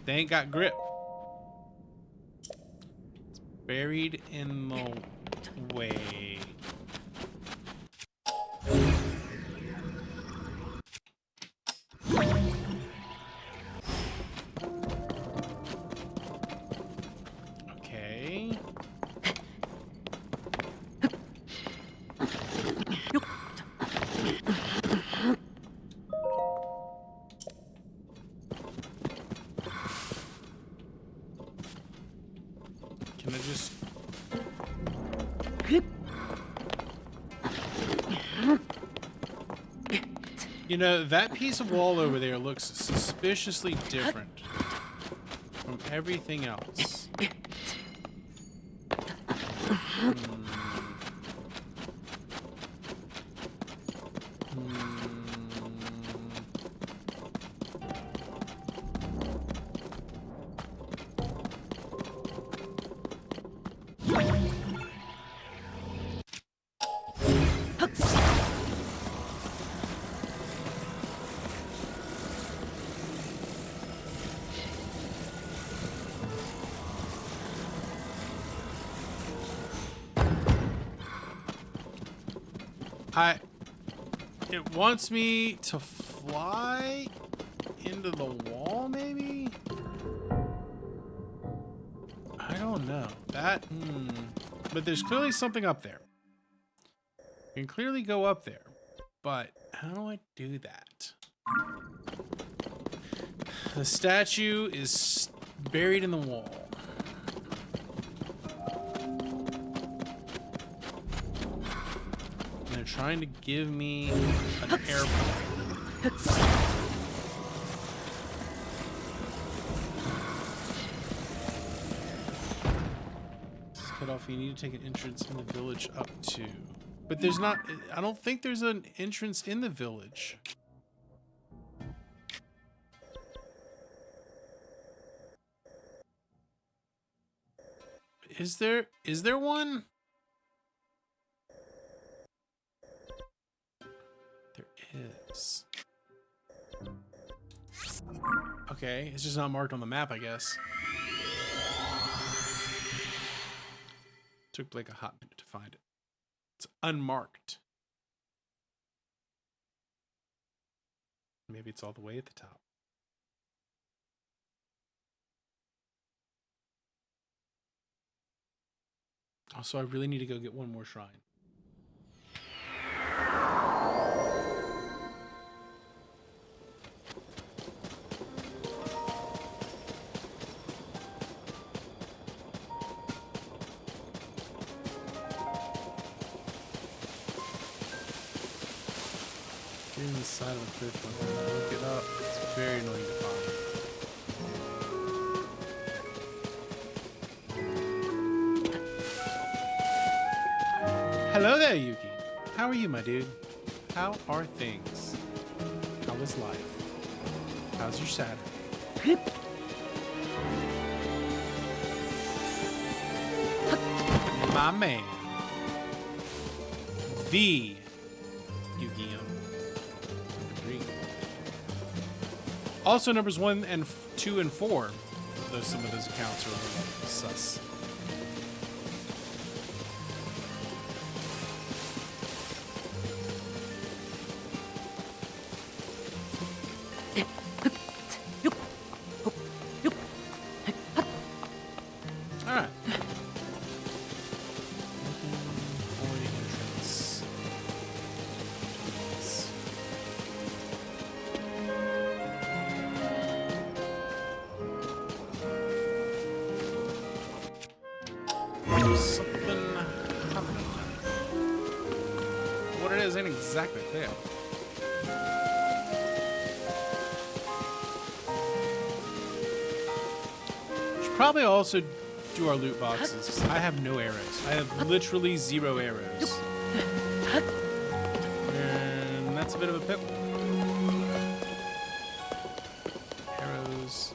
They ain't got grip. It's buried in the way. Okay. Can I just... You know, that piece of wall over there looks suspiciously different from everything else. It wants me to fly into the wall, maybe? don't know. That, But there's clearly something up there. You can clearly go up there. But how do I do that? The statue is buried in the wall. And they're trying to give me an airport. Cut off. You need to take an entrance in the village up to. But there's not. I don't think there's an entrance in the village. Is there? Is there one? There is. Okay, it's just not marked on the map, I guess. Took Blake a hot minute to find it. It's unmarked. Maybe it's all the way at the top. Also, I really need to go get one more shrine. In the side of the cliff, when I look it up, it's very annoying to find. Hello there, Yuki. How are you, my dude? How are things? How is life? How's your Saturday? My man. The Yu-Gi-Oh! Also, numbers 1 and 2 and 4. Though some of those accounts are a little sus. All right. What it is ain't exactly clear. Should probably also do our loot boxes. I have no arrows. I have literally 0 arrows. And that's a bit of a pickle. Arrows.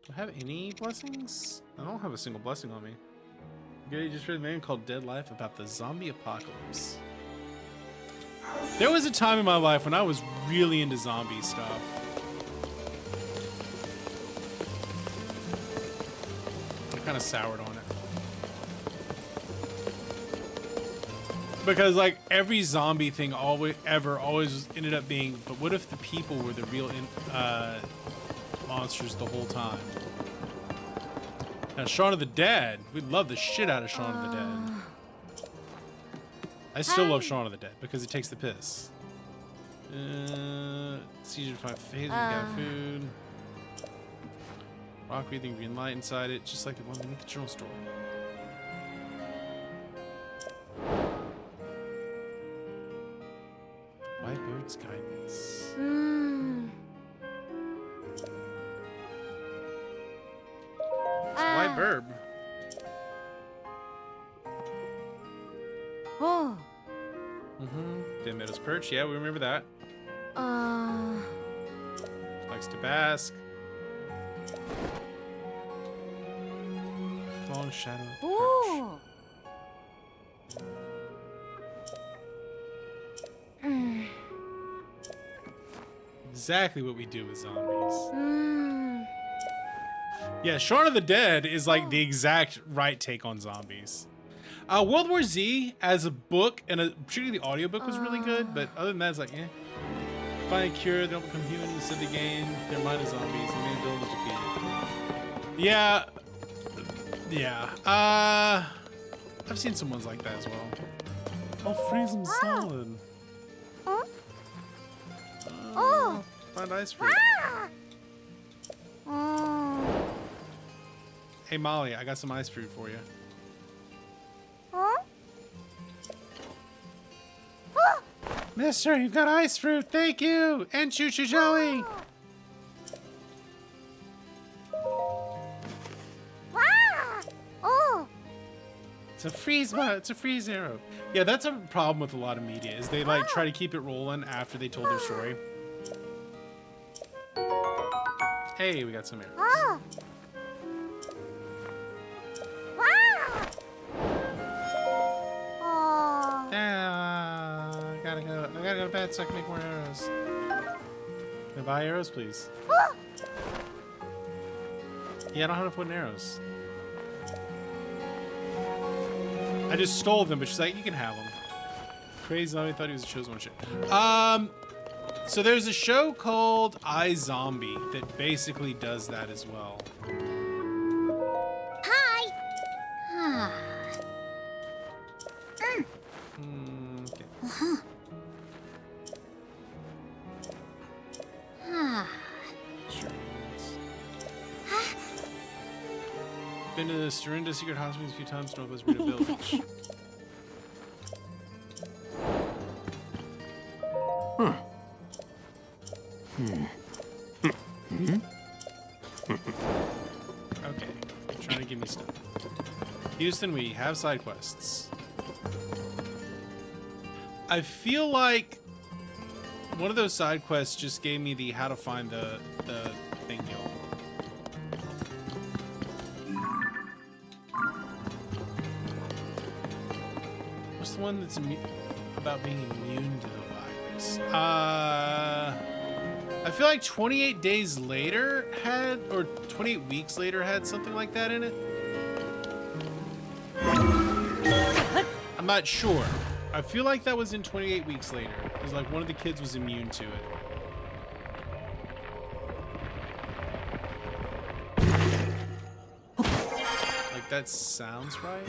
Do I have any blessings? I don't have a single blessing on me. You just read a man called Dead Life about the zombie apocalypse. There was a time in my life when I was really into zombie stuff. I kind of soured on it. Because like every zombie thing always ended up being, but what if the people were the real monsters the whole time? Now, Shaun of the Dead. We love the shit out of Shaun of the Dead. I still love Shaun of the Dead because it takes the piss. Seizure 5 phases, we got food. Rock breathing green light inside it, just like the one beneath the journal story. White Bird's guidance. White Bird. Oh. Dim Meadows Perch. Yeah, we remember that. Likes to bask. Long shadow of the Ooh. perch. Exactly what we do with zombies. Yeah, Shaun of the Dead is like the exact right take on zombies. World War Z as a book, and particularly the audiobook was really good, but other than that, it's like, eh. Find a cure, they don't become human instead of the game. Their mind is zombies, the main villain is defeated. Yeah. Yeah. I've seen some ones like that as well. I'll freeze them solid. Find ice fruit. Hey Molly, I got some ice fruit for you. Mister, you've got ice fruit, thank you! And choo-choo jelly! It's a freeze arrow. Yeah, that's a problem with a lot of media, is they like try to keep it rolling after they told their story. Hey, we got some arrows. I gotta go to bed so I can make more arrows. Can I buy arrows, please? Yeah, I don't have enough wooden arrows. I just stole them, but she's like, you can have them. Crazy zombie thought he was a chosen one shit. So there's a show called iZombie that basically does that as well. Hi. Okay. Been to the Storinda Secret Hospitals a few times, northwest Rita Village. Okay, you're trying to give me stuff. Houston, we have side quests. I feel like one of those side quests just gave me the how to find the thing deal. What's the one that's about being immune to the virus? I feel like 28 days later had, or 28 weeks later had something like that in it. I'm not sure. I feel like that was in 28 weeks later. It was like one of the kids was immune to it. Like that sounds right.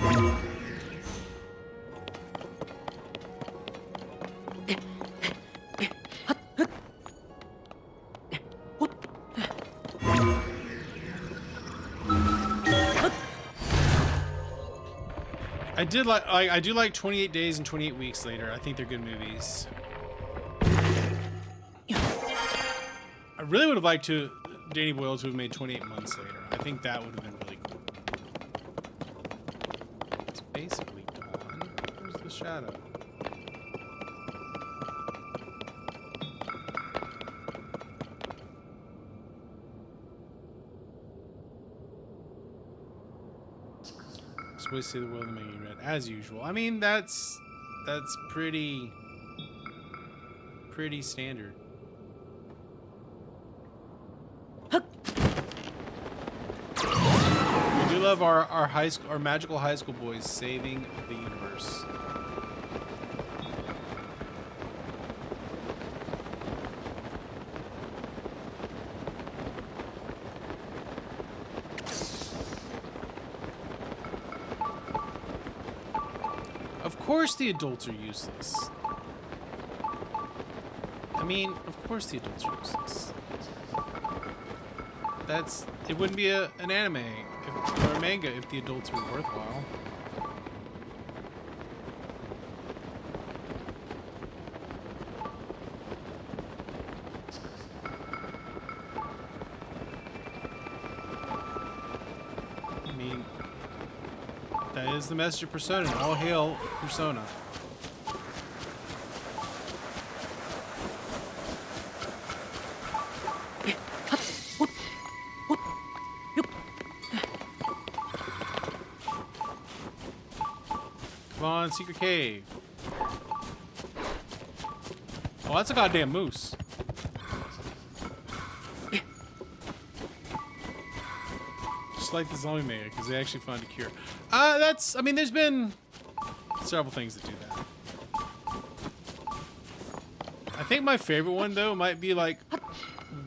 I do like 28 Days and 28 Weeks Later. I think they're good movies. I really would have liked Danny Boyle to have made 28 Months Later. I think that would have been really cool. It's basically dawn. Where's the shadow? Way to see the world and making red as usual. I mean, that's pretty standard. We do love our magical high school boys saving the universe. Of course the adults are useless. I mean, of course the adults are useless. It wouldn't be an anime or a manga if the adults were worthwhile. I mean, that is the message of Persona. All hail Persona. Come on, secret cave. Oh, that's a goddamn moose. Just like the zombie mayor, because they actually found a cure. I mean, there's been several things that do that. I think my favorite one though might be like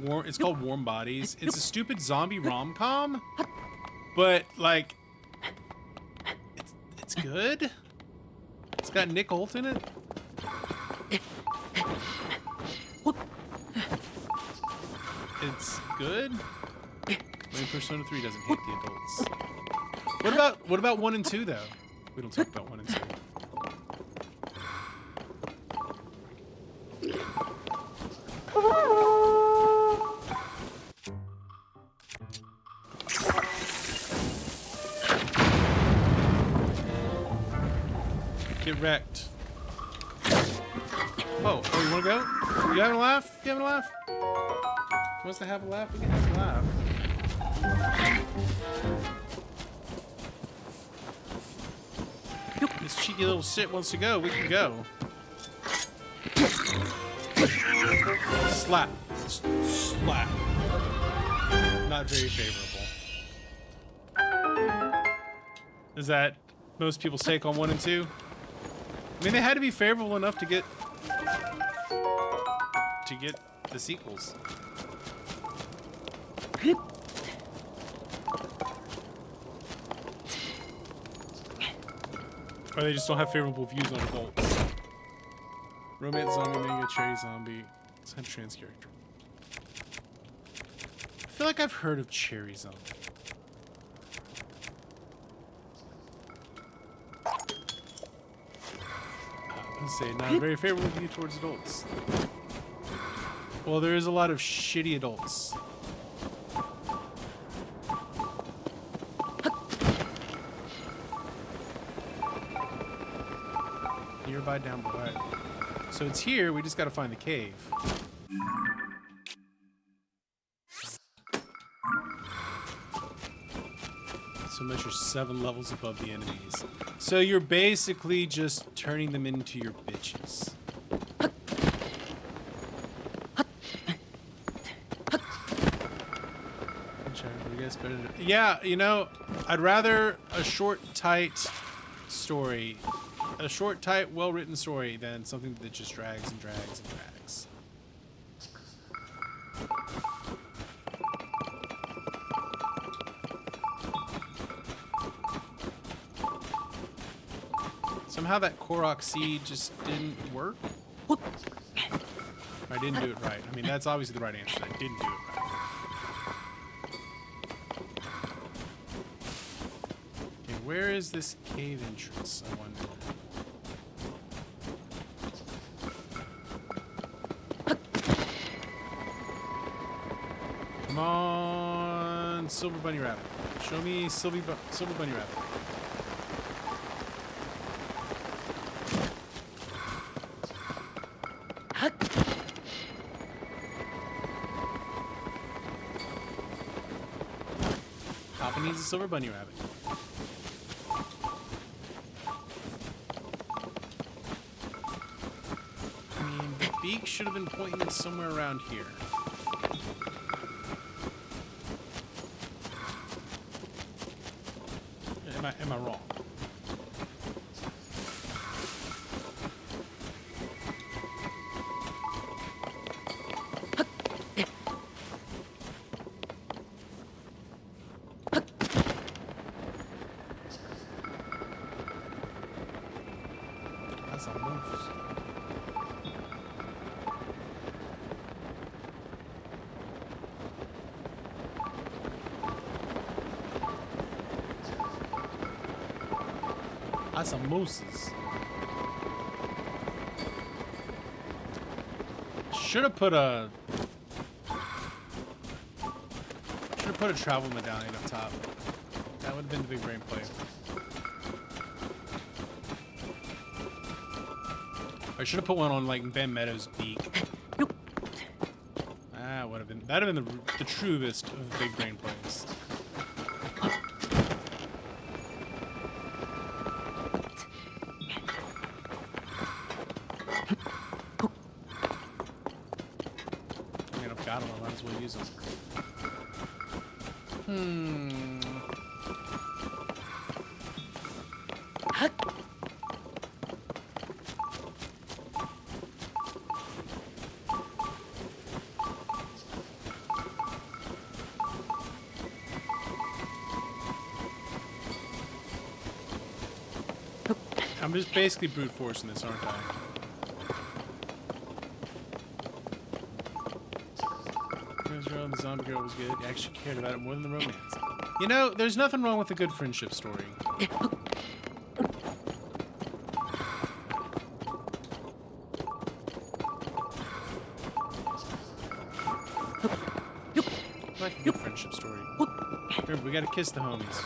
it's called Warm Bodies. It's a stupid zombie rom-com, but like it's good. It's got Nick Holt in it. It's good. I mean, Persona 3 doesn't hate the adults. What about 1 and 2 though? We don't talk about 1 and 2. Get wrecked. Oh, you wanna go? You having a laugh? You having a laugh? Wants to have a laugh? We can have a laugh. This cheeky little shit wants to go. We can go. Slap. Slap. Not very favorable. Is that most people's take on 1 and 2? I mean, they had to be favorable enough to get the sequels. Or they just don't have favorable views on adults. Romance zombie, manga, cherry zombie. It's a trans character. I feel like I've heard of cherry zombie. Let's say not a very favorable view towards adults. Well, there is a lot of shitty adults. Nearby down below. So it's here, we just gotta find the cave. So much you're 7 levels above the enemies. So you're basically just turning them into your bitches. Yeah, you know, I'd rather a short, tight story. A short, tight, well-written story than something that just drags and drags and drags. Somehow that Korok seed just didn't work. I didn't do it right. I mean, that's obviously the right answer. I didn't do it right. Okay, where is this cave entrance, I wonder? Come on, Silver Bunny Rabbit. Show me Silver Bunny Rabbit. Papa needs a Silver Bunny Rabbit. I mean, the beak should have been pointing somewhere around here. Am I wrong? That's a moose. That's some mooses. Should have put a travel medallion up top. That would have been the big brain play. I should have put one on like Ben Meadows' beak. That would have been the truest of big brain plays. Got him, I might as well use him. I'm just basically brute forcing this, aren't I? The zombie girl was good. I actually cared about it more than the romance. You know, there's nothing wrong with a good friendship story. Like a good friendship story. Remember, we gotta kiss the homies.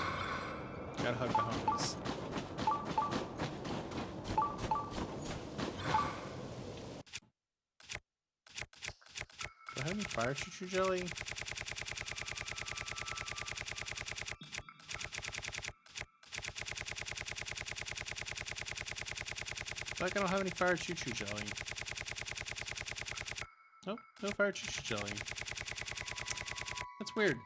Gotta hug the homies. Do I have any fire choo-choo jelly? Like I don't have any fire choo-choo jelly. Nope, no fire choo-choo jelly. That's weird.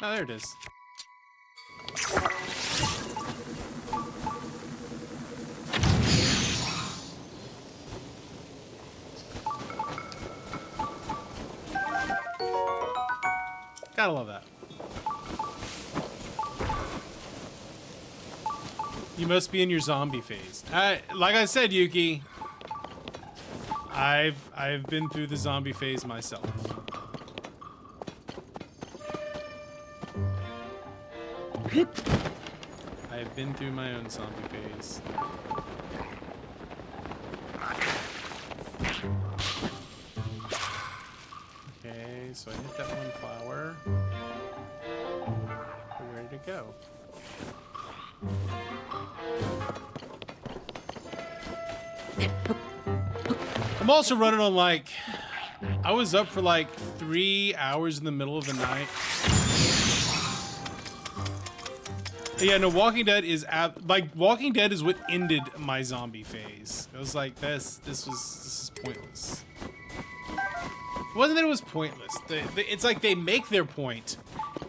Oh, there it is. Gotta love that. You must be in your zombie phase. Like I said, Yuki, I've been through the zombie phase myself. I've been through my own zombie phase. Okay, so I hit that one flower. Where did it go? I'm also running on like, I was up for like 3 hours in the middle of the night. Yeah, no, Walking Dead is Walking Dead is what ended my zombie phase. I was like, this is pointless. It wasn't that it was pointless. It's like they make their point,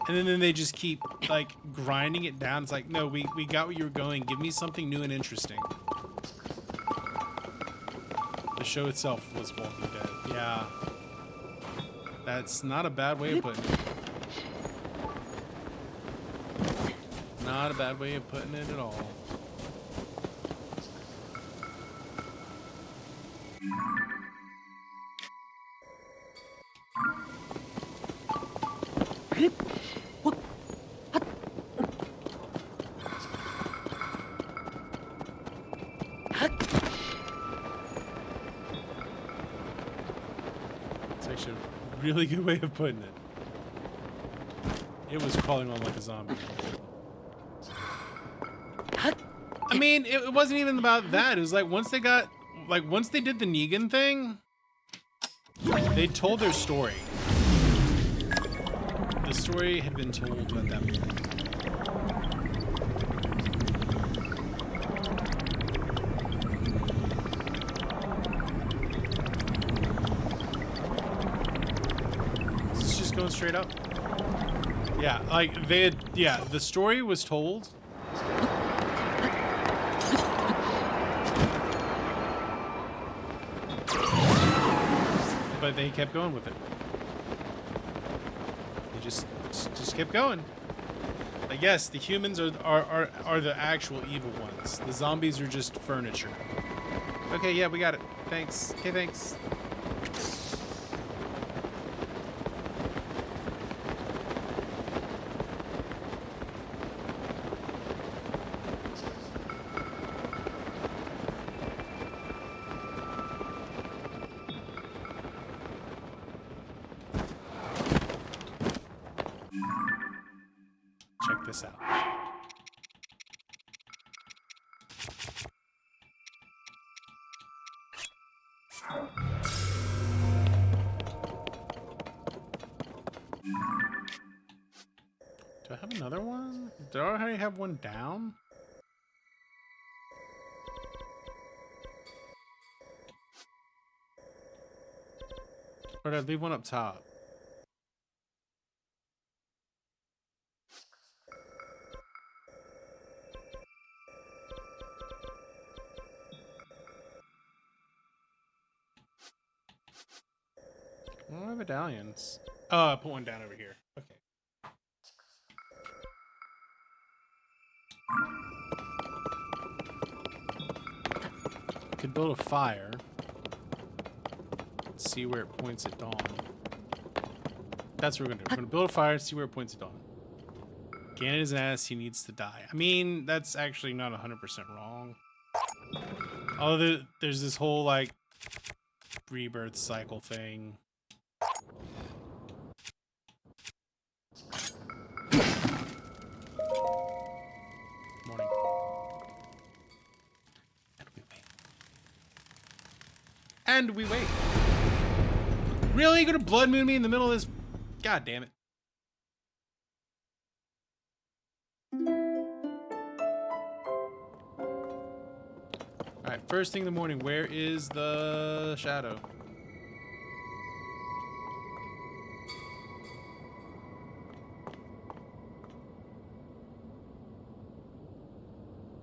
and then they just keep like grinding it down. It's like, no, we got where you were going. Give me something new and interesting. The show itself was Walking Dead. Yeah, that's not a bad way of putting it. Not a bad way of putting it at all. It's actually a really good way of putting it. It was crawling on like a zombie. I mean, it wasn't even about that. It was like once they did the Negan thing, they told their story. The story had been told at that point. Is this just going straight up? Yeah, like the story was told. But they kept going with it. They just kept going. Like, yes, the humans are the actual evil ones. The zombies are just furniture. Okay, yeah, we got it. Thanks. Okay, thanks. Check this out. Do I have another one? Did I already have one down? Or did I leave one up top? Oh, my medallions. Oh, I put one down over here. Okay. Could build a fire. See where it points at dawn. That's what we're gonna do. We're gonna build a fire and see where it points at dawn. Ganon is an ass, he needs to die. I mean, that's actually not 100% wrong. Although there's this whole, like, rebirth cycle thing. Morning. And we wait. And we wait. Really? You gonna blood moon me in the middle of this? God damn it. Alright, first thing in the morning, where is the shadow?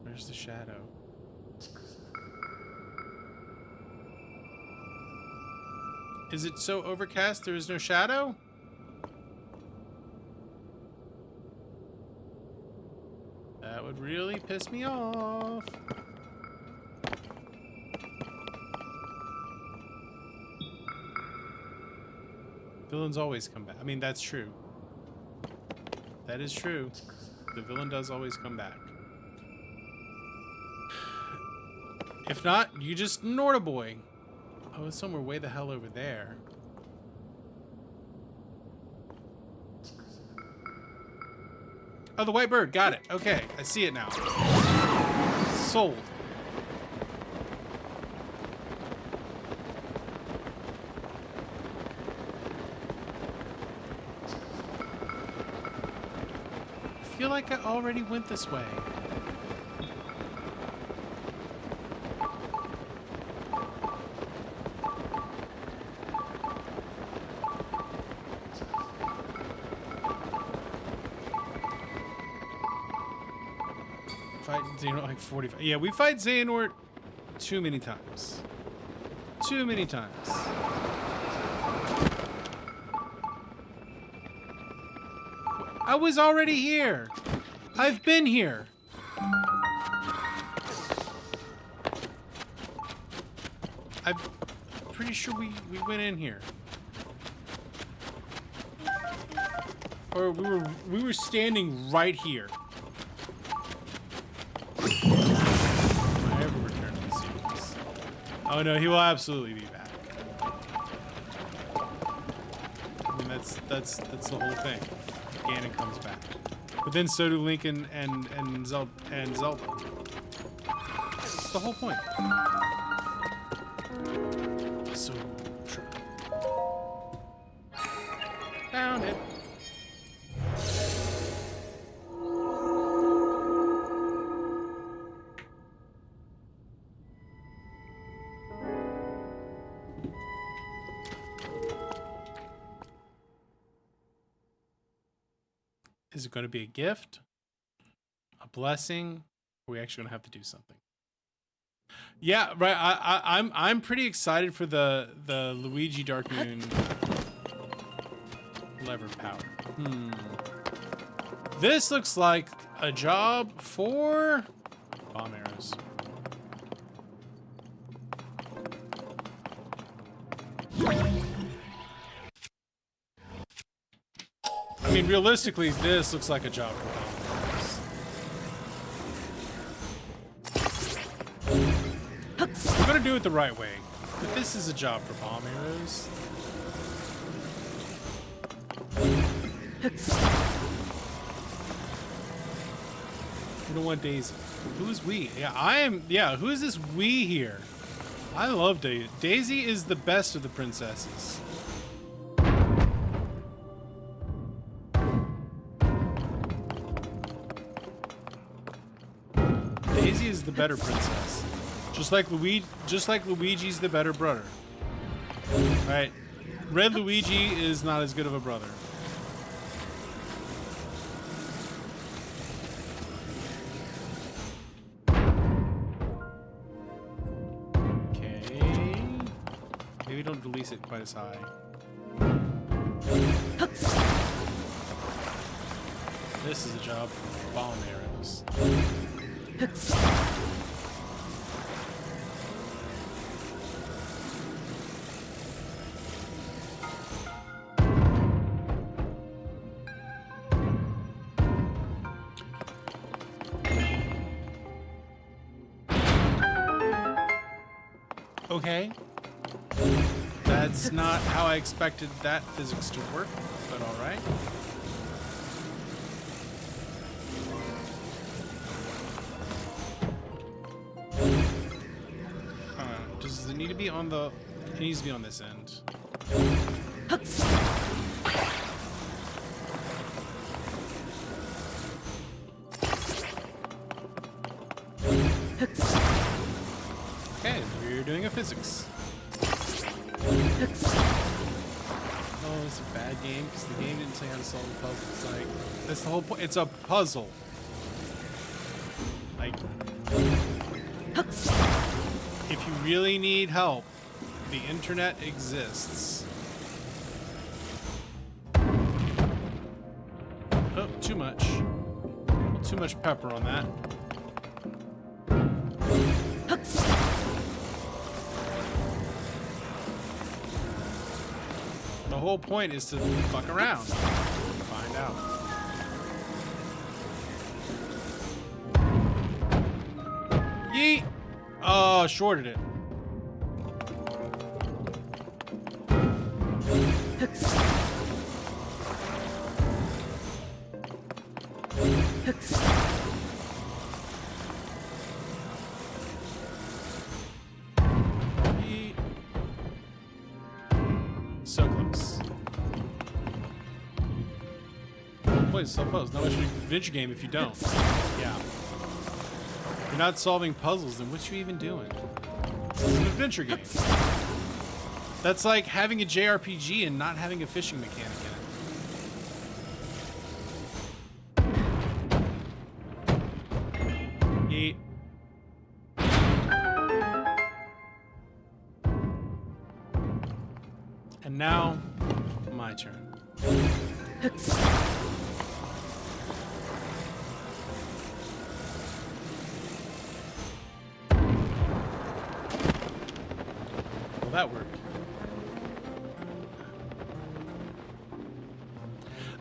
Where's the shadow? Is it so overcast there is no shadow? That would really piss me off. Villains always come back. I mean, that's true. That is true. The villain does always come back. If not, you just Norda boy. Oh, it's somewhere way the hell over there. Oh, the white bird. Got it. Okay, I see it now. Sold. I feel like I already went this way. Fight Xehanort like 45. Yeah, we fight Xehanort too many times. Too many times. I was already here. I've been here. I'm pretty sure we went in here. Or we were standing right here. I ever return to the series. Oh no, he will absolutely be back. I mean that's the whole thing. Ganon comes back. But then so do Link and Zelda. That's the whole point. So true. Found it. Is it going to be a gift? A blessing? Or are we actually going to have to do something? Yeah, right. I'm pretty excited for the Luigi Dark Moon lever power. This looks like a job for bomb arrows. I mean, realistically, this looks like a job for bomb arrows. I'm gonna do it the right way, but this is a job for bomb arrows. We don't want Daisy. Who is we? Yeah, I am. Yeah, who is this we here? I love Daisy. Daisy is the best of the princesses. Daisy is the better princess. Just like Luigi's the better brother. Right? Red Luigi is not as good of a brother. Okay. Maybe don't release it quite as high. This is a job for bomb arrows. Okay. That's not how I expected that physics to work, but alright. Does it need to be on the... It needs to be on this end. Okay, we're doing a physics. Oh, it's a bad game because the game didn't say how to solve the puzzle. It's like, that's the whole point. It's a puzzle. Like, if you really need help, the internet exists. Oh, too much. Too much pepper on that. The whole point is to fuck around. Find out. Yeet! Oh, shorted it. Yeet. So close. Wait, so close. Not much of an adventure game if you don't. Yeah. If you're not solving puzzles, then what you even doing? This is an adventure game. That's like having a JRPG and not having a fishing mechanic in it. Yeet. And now, my turn. Well, that worked.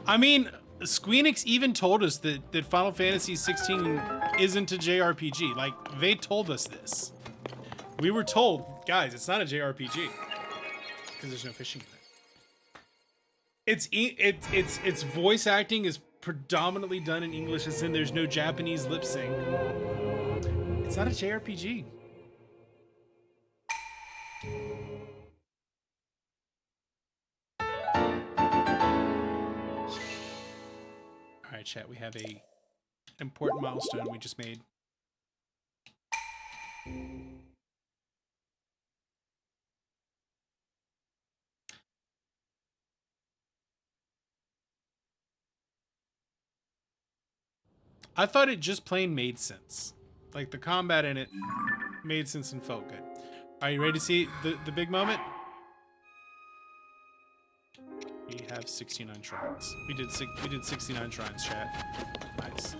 I mean, Squeenix even told us that Final Fantasy 16 isn't a JRPG. Like, they told us this. We were told, guys, it's not a JRPG because there's no fishing in it. Its voice acting is predominantly done in English, as in there's no Japanese lip sync. It's not a JRPG. All right, chat. We have a important milestone we just made. I thought it just plain made sense. Like, the combat in it made sense and felt good. Are you ready to see the big moment? We have 69 shrines. We did 69 shrines, chat. Nice.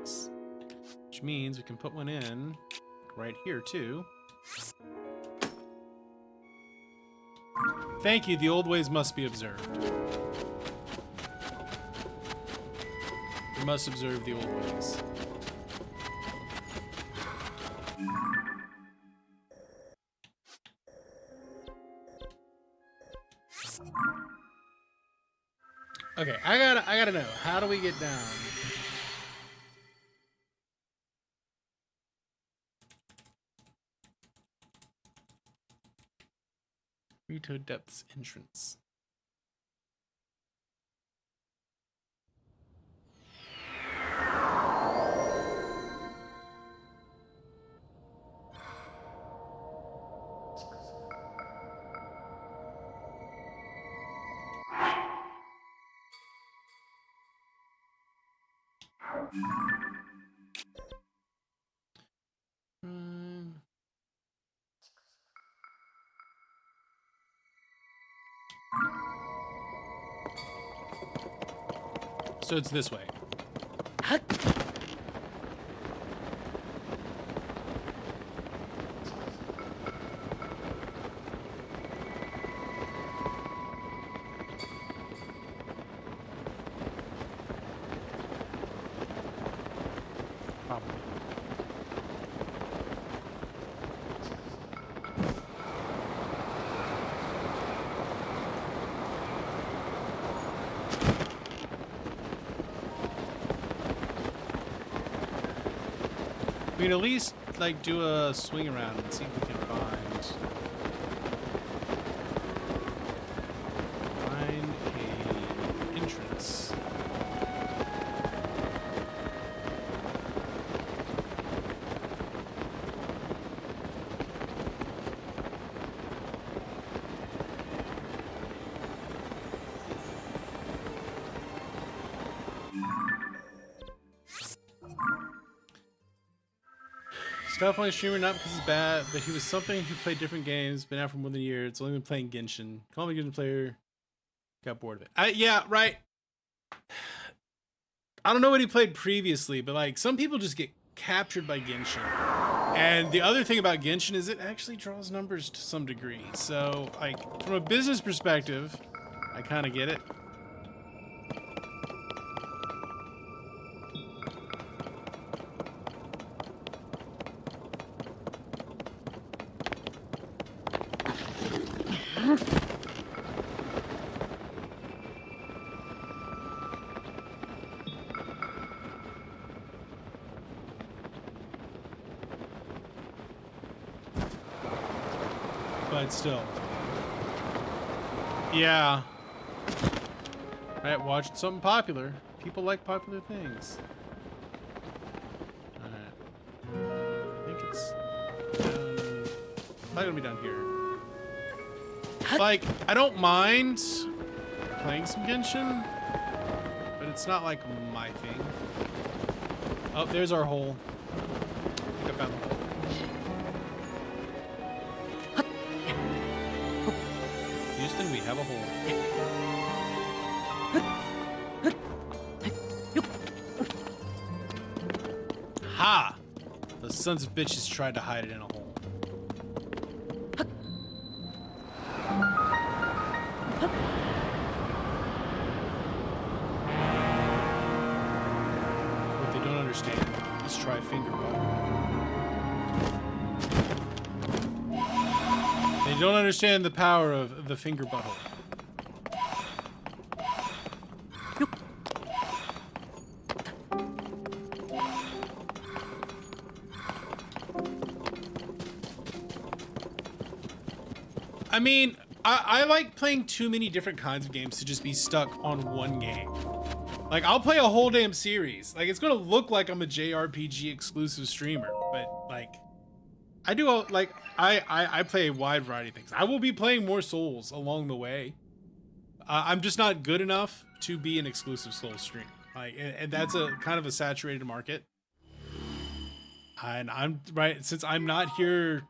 Nice. Which means we can put one in right here too. Thank you, the old ways must be observed. We must observe the old ways. Okay, I gotta know, how do we get down? TotK Depths entrance. So it's this way. Probably. We can at least like do a swing around and see if we can find a entrance. Stuff on his streamer, not because he's bad, but he was something who played different games, been out for more than a year. It's only been playing Genshin. Call me a Genshin player. Got bored of it. Yeah, right. I don't know what he played previously, but like some people just get captured by Genshin. And the other thing about Genshin is it actually draws numbers to some degree. So like from a business perspective, I kind of get it. But still. Yeah. Right, watching something popular. People like popular things. Alright. I think it's down... probably gonna be down here. Like, I don't mind playing some Genshin, but it's not like my thing. Oh, there's our hole. I think I found the hole. Houston, we have a hole. Ha! Those sons of bitches tried to hide it in a hole. What they don't understand is try finger button. They don't understand the power of the finger butthole. I mean, I like playing too many different kinds of games to just be stuck on one game. Like, I'll play a whole damn series. Like, it's gonna look like I'm a JRPG exclusive streamer, but like, I do like I play a wide variety of things. I will be playing more Souls along the way. I'm just not good enough to be an exclusive Souls stream. Like, and that's a kind of a saturated market. And I'm right since I'm not here.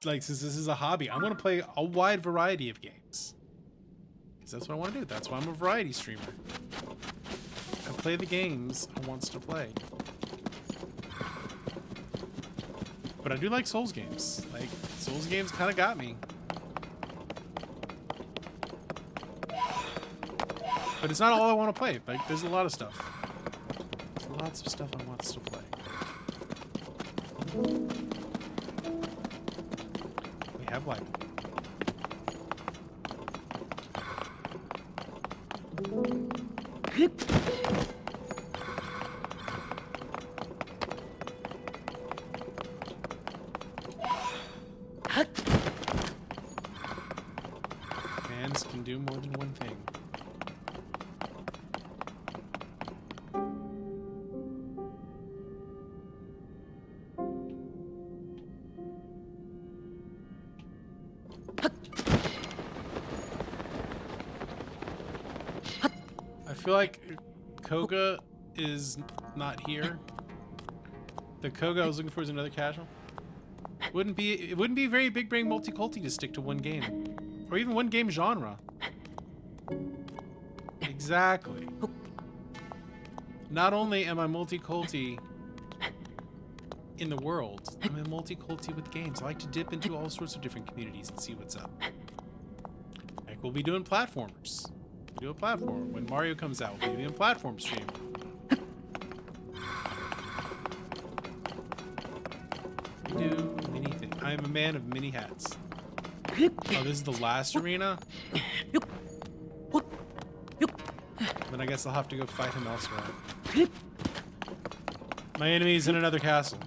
Like, since this is a hobby, I want to play a wide variety of games. Because that's what I want to do. That's why I'm a variety streamer. I play the games I wants to play. But I do like Souls games. Like, Souls games kind of got me. But it's not all I want to play. Like, there's a lot of stuff. There's lots of stuff I wants to play. Have like hands can do more than one thing. I feel like Koga is not here. The Koga I was looking for is another casual. It wouldn't be very big brain multi-culty to stick to one game. Or even one game genre. Exactly. Not only am I multi-culti in the world, I'm a multi-culti with games. I like to dip into all sorts of different communities and see what's up. Like, we'll be doing platformers. We'll do a platform. When Mario comes out, we'll be doing a platform stream. We do many things. I am a man of many hats. Oh, this is the last arena? Then I guess I'll have to go fight him elsewhere. My enemy's in another castle.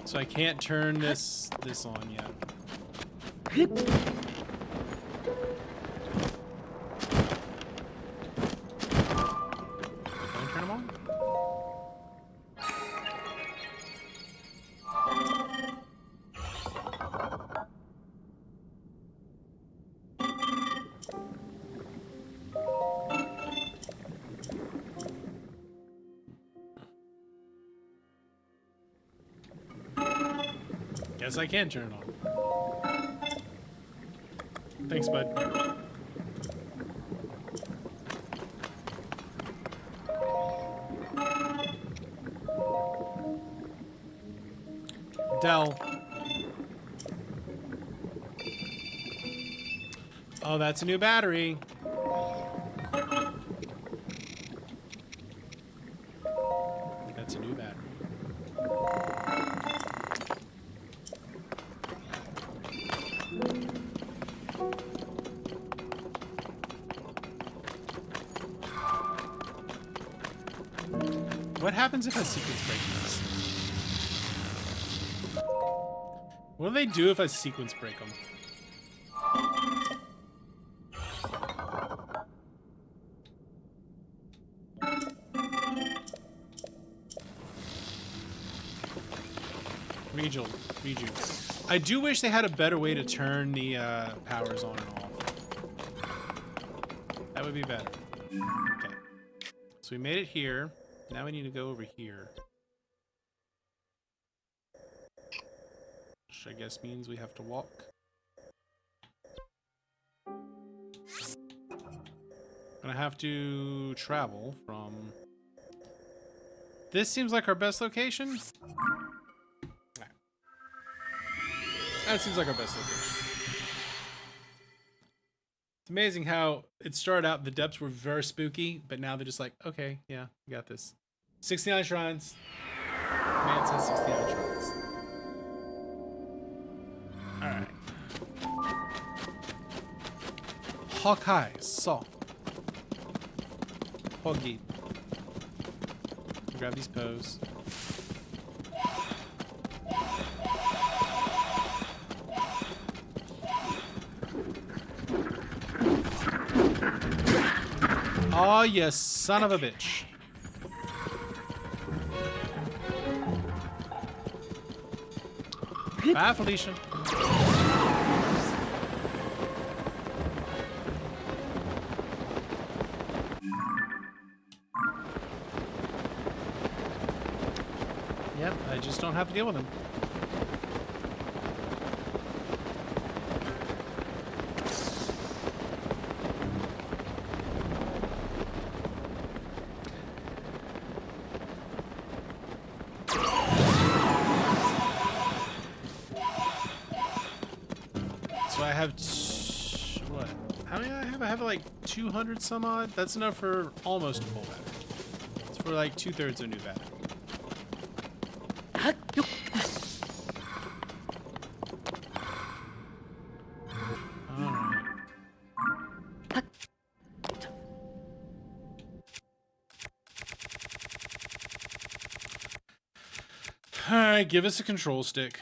So I can't turn this on yet. Can I turn him on? Guess I can turn it on. Thanks, bud. Dell. Oh, that's a new battery. That's a new battery. What happens if a sequence breaks? What do they do if I sequence break them? Reju. I do wish they had a better way to turn the powers on and off. That would be better. Okay. So we made it here. Now we need to go over here. Which I guess means we have to walk. And I have to travel from... This seems like our best location. That seems like our best location. It's amazing how it started out, the depths were very spooky, but now they're just like, okay, yeah, we got this. 69 shrines. Man says 69 shrines. Alright. Hawkeye, saw. Hoggy. Grab these poes. Oh, you son of a bitch. Bye, Felicia. Yep, I just don't have to deal with them. So I have what? How many do I have? I have like 200 some odd. That's enough for almost a full battery. It's for like 2/3 of a new battery. Alright, give us a control stick.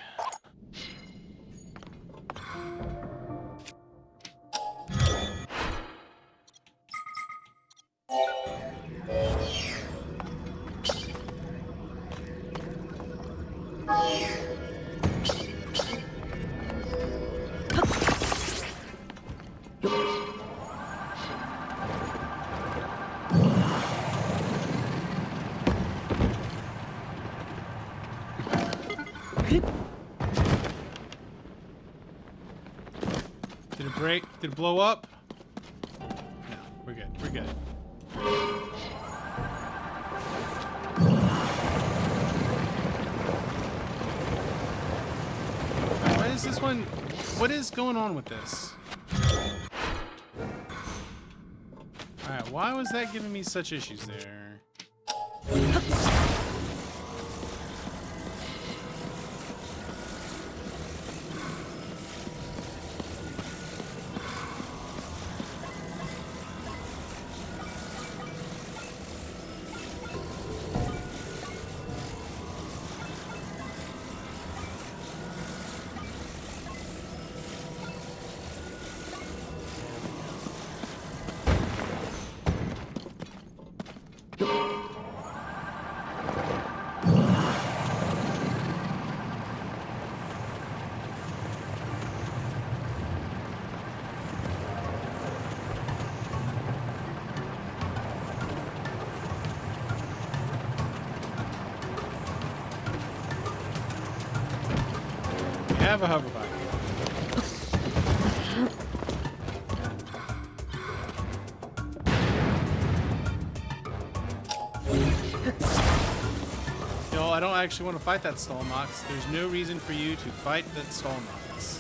Did it break? Did it blow up? No. good. We're good. Why is this one? What is going on with this? Alright, why was that giving me such issues there? Have a hover bike. Yo, I don't actually want to fight that Stallmox. There's no reason for you to fight that Stallmox.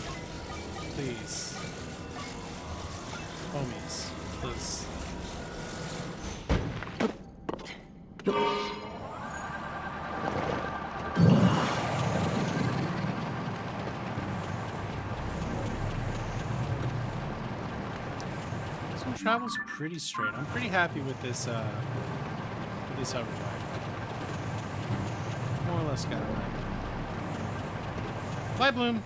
Please. Homies, please. Travels pretty straight. I'm pretty happy with this hover bike. More or less got it right. Light bloom.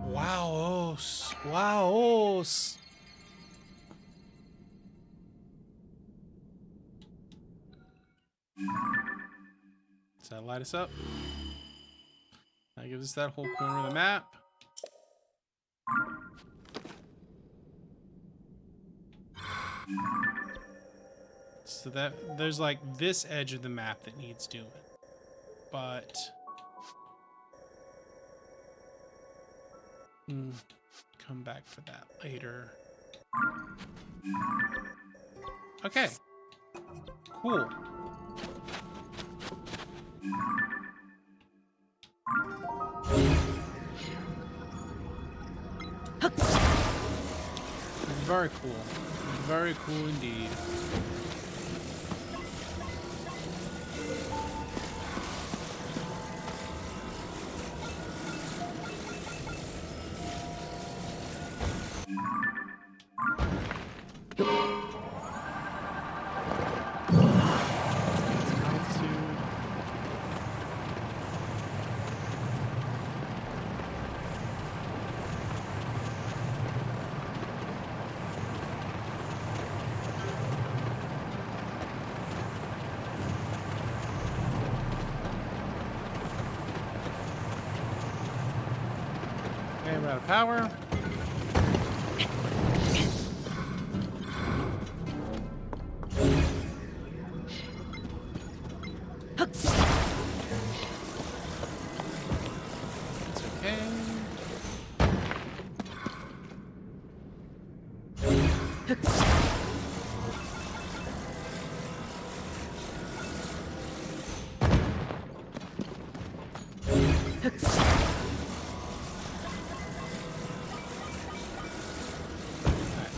Wow-os. Wow-os. Does that light us up? That gives us that whole corner of the map. So that there's like this edge of the map that needs doing. But come back for that later. Okay. Cool. Very cool. Very cool indeed. Okay, we're out of power. It's okay.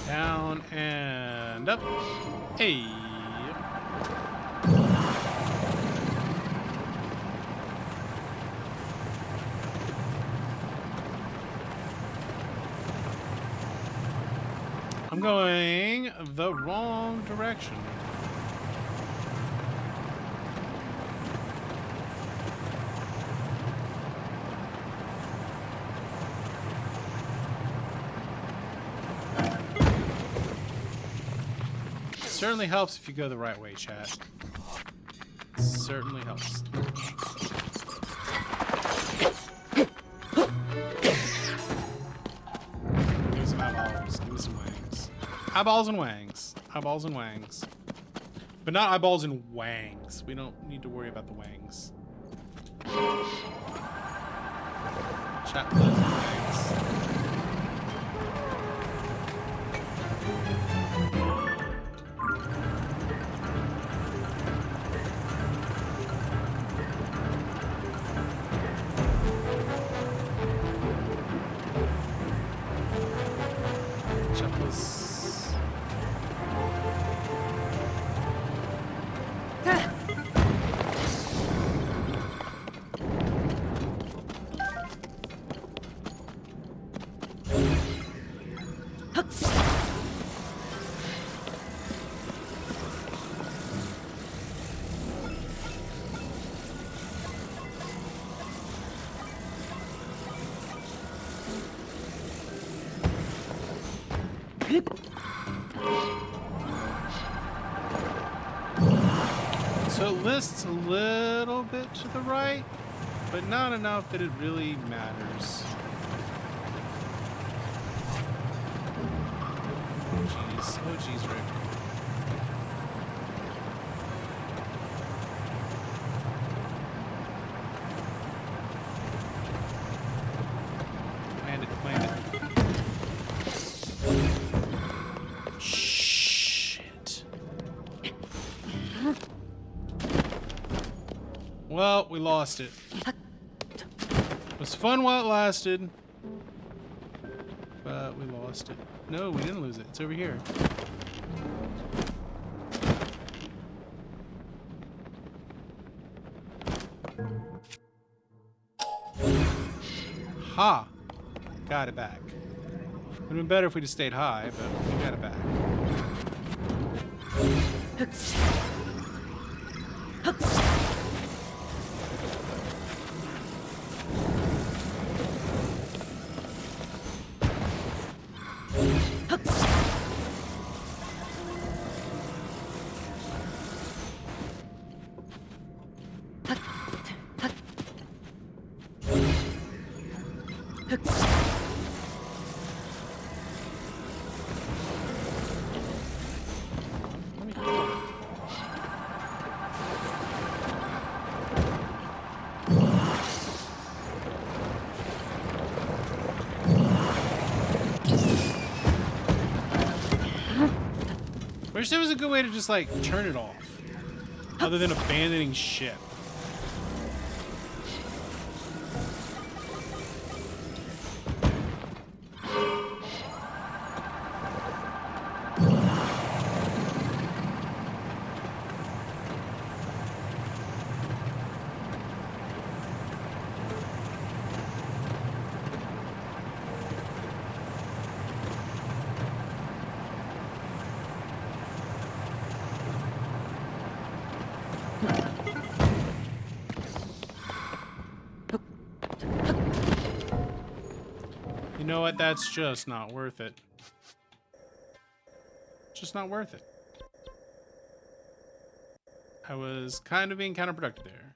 Down and up. Hey. I'm going the wrong direction. Certainly helps if you go the right way, chat. Certainly helps. Give me some eyeballs. Give me some wangs. Eyeballs and wangs. Eyeballs and wangs. But not eyeballs and wangs. We don't need to worry about the wangs. Chat loves wangs. So it lists a little bit to the right, but not enough that it really matters. Jeez. Oh, jeez, Rick. Land it, land it. Shit. Well, we lost it. It was fun while it lasted, but we lost it. No, we didn't lose it. It's over here. Ha! Got it back. Would have been better if we just stayed high, but we got it back. I wish there was a good way to just, like, turn it off. Other than abandoning ship. You know what? That's just not worth it. Just not worth it. I was kind of being counterproductive there.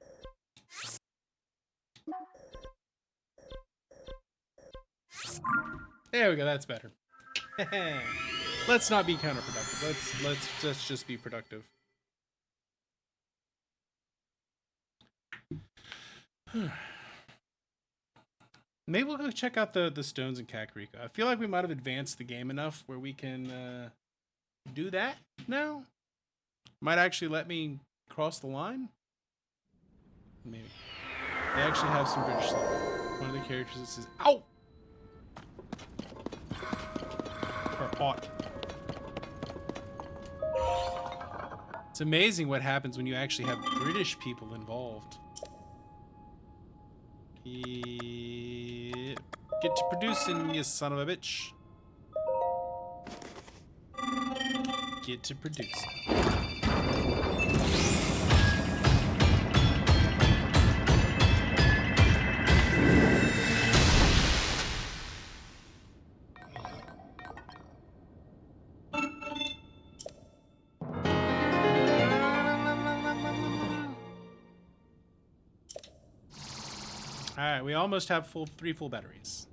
There we go. That's better. Let's not be counterproductive. Let's just be productive. Maybe we'll go check out the stones in Kakariko. I feel like we might have advanced the game enough where we can do that now. Might actually let me cross the line. Maybe. They actually have some British slang. One of the characters that says, "Ow!" Or "ought." It's amazing what happens when you actually have British people involved. Get to producing, you son of a bitch. Get to producing. Alright, we almost have three full batteries.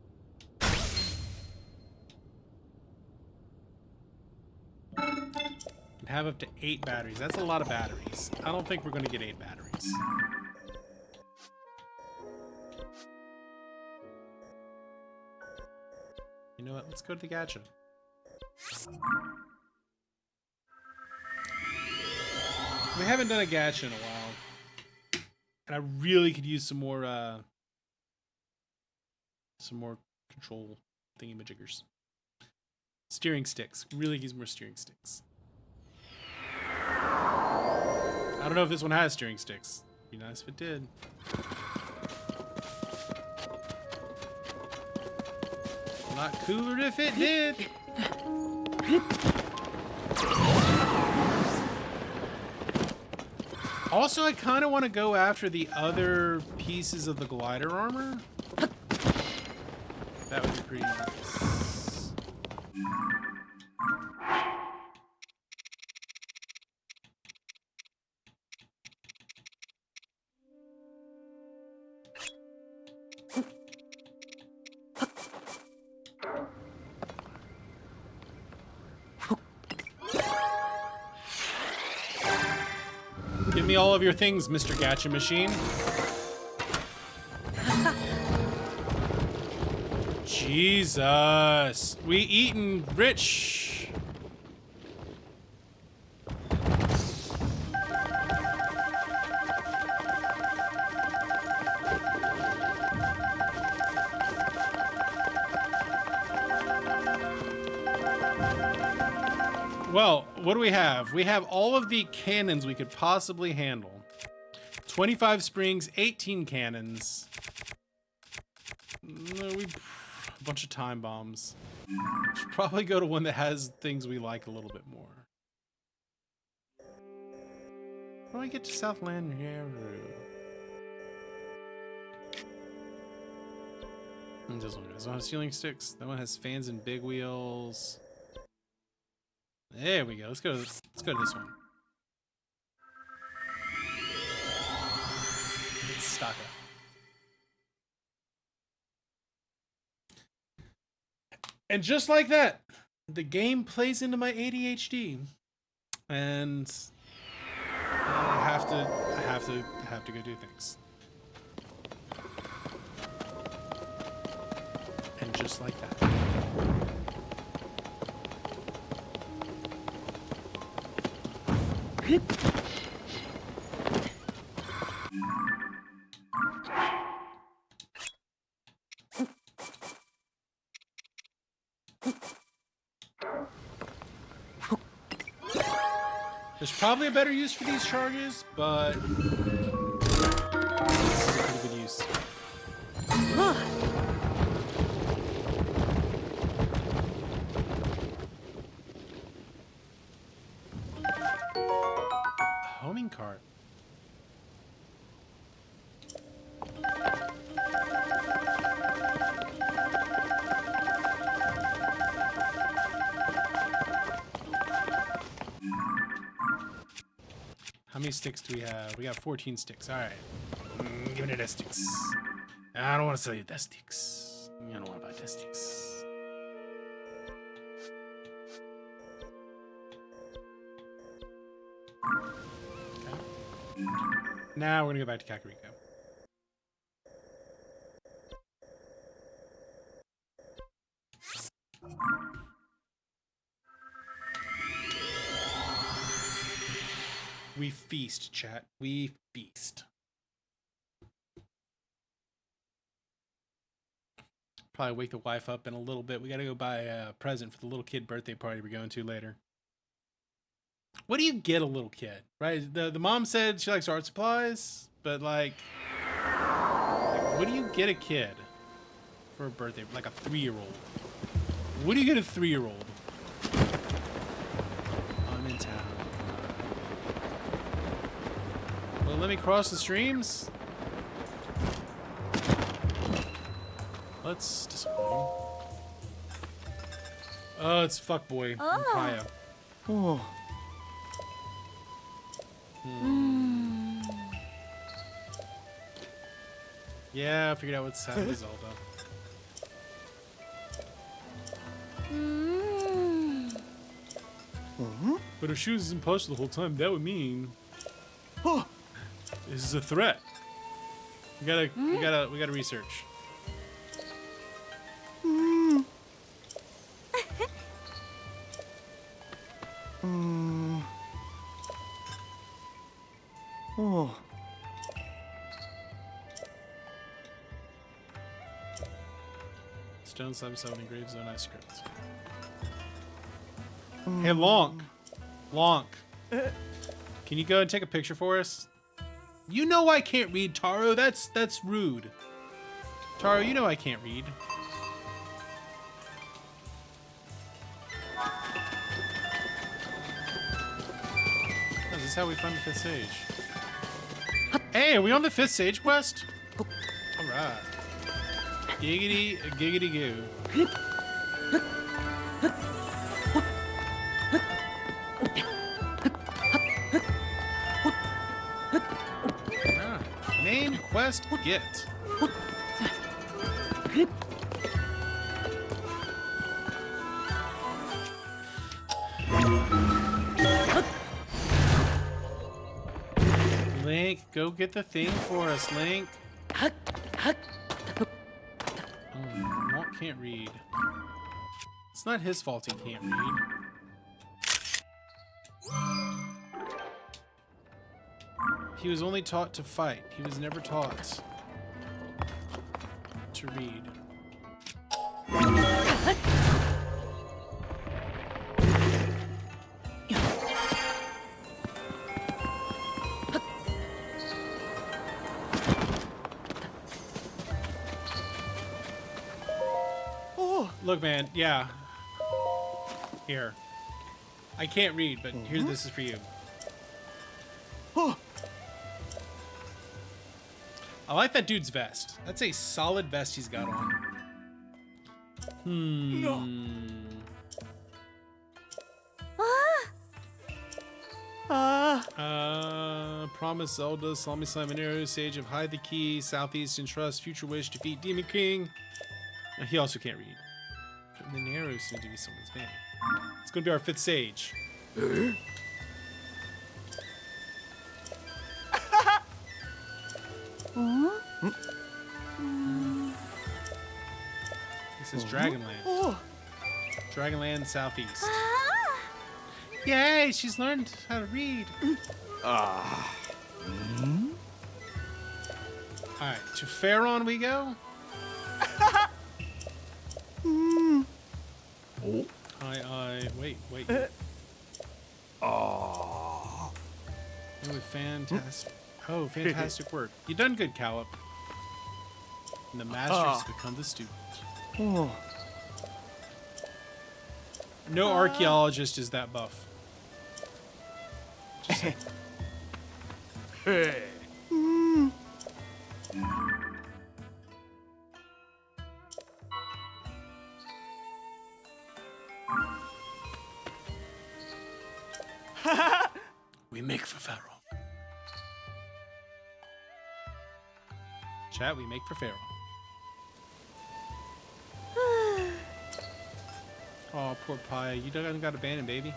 can have up to 8 batteries. That's a lot of batteries. I don't think we're going to get 8 batteries. You know what? Let's go to the gacha. We haven't done a gacha in a while. And I really could use some more control thingy-majiggers. Steering sticks. Really use more steering sticks. I don't know if this one has steering sticks. Be nice if it did. Not cooler if it did. Also, I kind of want to go after the other pieces of the glider armor. That would be pretty nice. Give me all of your things, Mr. Gacha Machine. Jesus. We eatin' rich. Well, what do we have? We have all of the cannons we could possibly handle. 25 springs, 18 cannons. A bunch of time bombs. Should probably go to one that has things we like a little bit more. How do I get to Southland? This one has ceiling sticks. That one has fans and big wheels. There we go. Let's go to this one. Let's stock up. And just like that, the game plays into my ADHD, and I have to go do things. And just like that. There's probably a better use for these charges, but this is a pretty good use. A homing cart. How many sticks do we have? We got 14 sticks. All right. Give me the sticks. I don't want to sell you the sticks. I don't want to buy the sticks. Okay. Now we're going to go back to Kakariko. We feast, chat. We feast. Probably wake the wife up in a little bit. We gotta go buy a present for the little kid birthday party we're going to later. What do you get a little kid, right? The mom said she likes art supplies, but like what do you get a kid for a birthday? Like a 3-year-old. What do you get a 3-year-old? I'm in town. Well, let me cross the streams. Let's disappoint. Oh, it's fuckboy. Kaya. Oh. Yeah, I figured out what's happening with Zelda. But if she was imposter the whole time, that would mean this is a threat. We gotta research. Oh. Stone slab 7 engraved zone ice script. Hey, Lonk. Lonk. Can you go and take a picture for us? You know I can't read, Taro. That's rude. Taro, you know I can't read. Oh, this is how we find the 5th sage. Hey, are we on the 5th sage quest? Alright. Giggity, giggity goo. Main quest get. Link, go get the thing for us, Link. Oh, Walt can't read. It's not his fault he can't read. He was only taught to fight. He was never taught to read. Oh, look, man. Yeah. Here. I can't read, but here, this is for you. Oh. I like that dude's vest. That's a solid vest he's got on. Promise Zelda, Salami Simon Arrow, Sage of Hide the Key, Southeast and Trust, Future Wish, Defeat Demon King. He also can't read. The Narrow seems to be someone's name. It's gonna be our 5th sage. This is Dragonland. Dragonland Southeast. Yay, she's learned how to read. Alright, to Pharaon we go. Wait. Oh, fantastic. Oh, fantastic work. You done good, Callop. And the master has become the student. No archaeologist is that buff. Just saying. Hey. We make for Pharaoh. Chat, we make for Pharaoh. Oh, poor Pie. You done got abandoned, baby.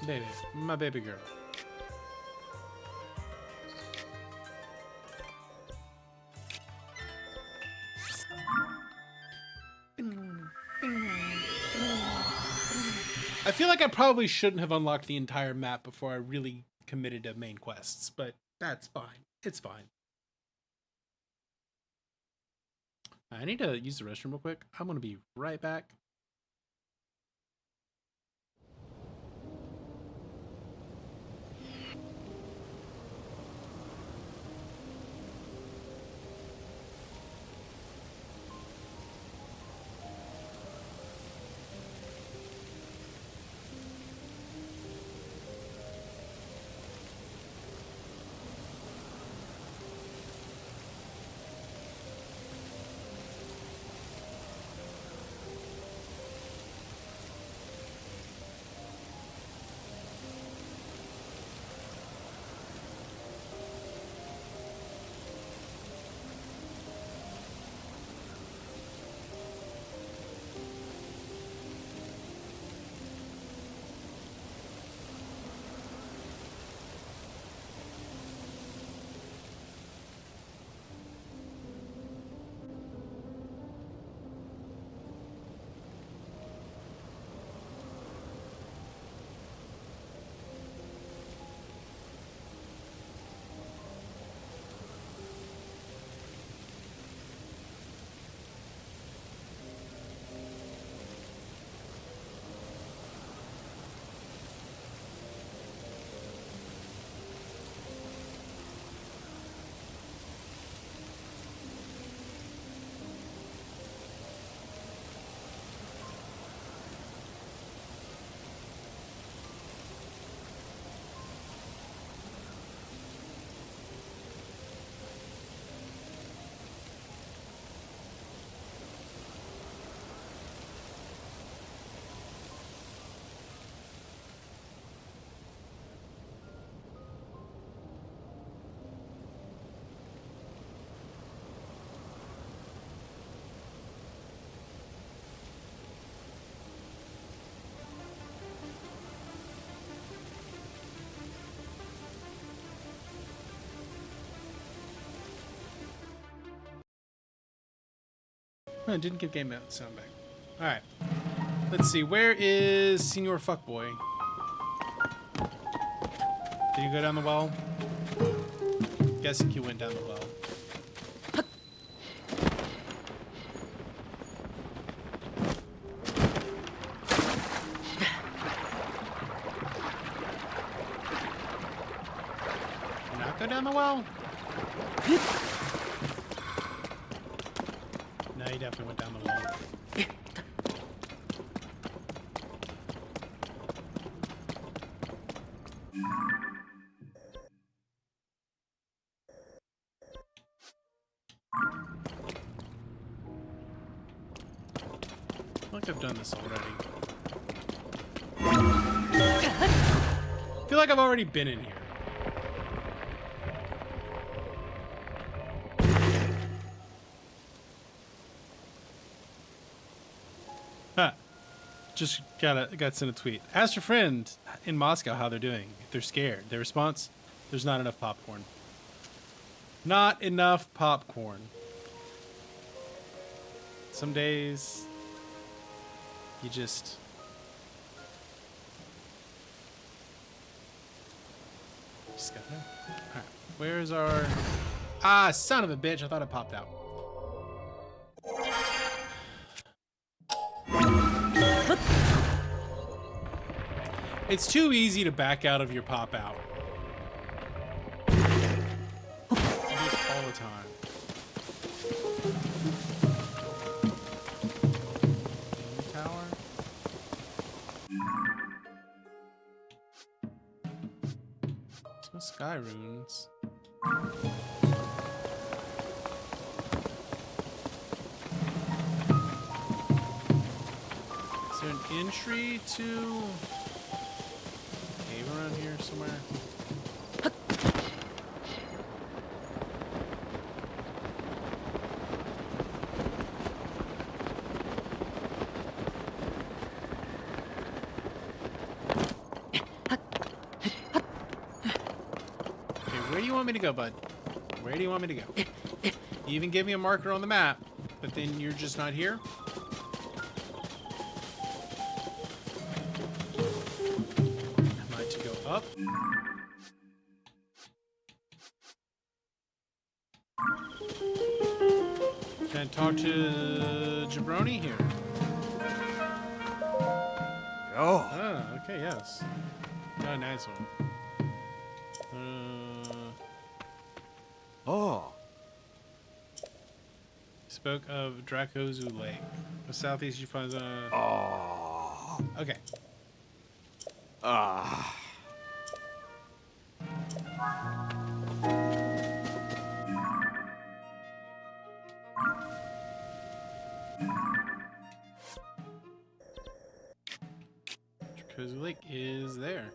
Baby, my baby girl. I feel like I probably shouldn't have unlocked the entire map before I really committed to main quests, but that's fine. It's fine. I need to use the restroom real quick. I'm going to be right back. Oh, it didn't give game sound back. All right. Let's see. Where is Senior Fuckboy? Did you go down the well? Guessing you went down the well. Did not go down the well? No, you definitely went down the well. I feel like I've done this already. I feel like I've already been in here. Huh. Just got sent a tweet. Ask your friend in Moscow how they're doing. If they're scared. Their response, there's not enough popcorn. Not enough popcorn. Some days you just gotta know. Alright. Where's our son of a bitch, I thought it popped out. It's too easy to back out of your pop out. All the time. Tower. No sky runes. Is there an entry to cave around here somewhere? Where do you want me to go, bud? Where do you want me to go? You even give me a marker on the map, but then you're just not here? Am I to go up? Can I talk to Jabroni here? Oh. Ah, okay, yes. Got a nice one. Oh. Spoke of Dracozu Lake. The southeast you find Oh. Okay. Ah. Dracozu Lake is there.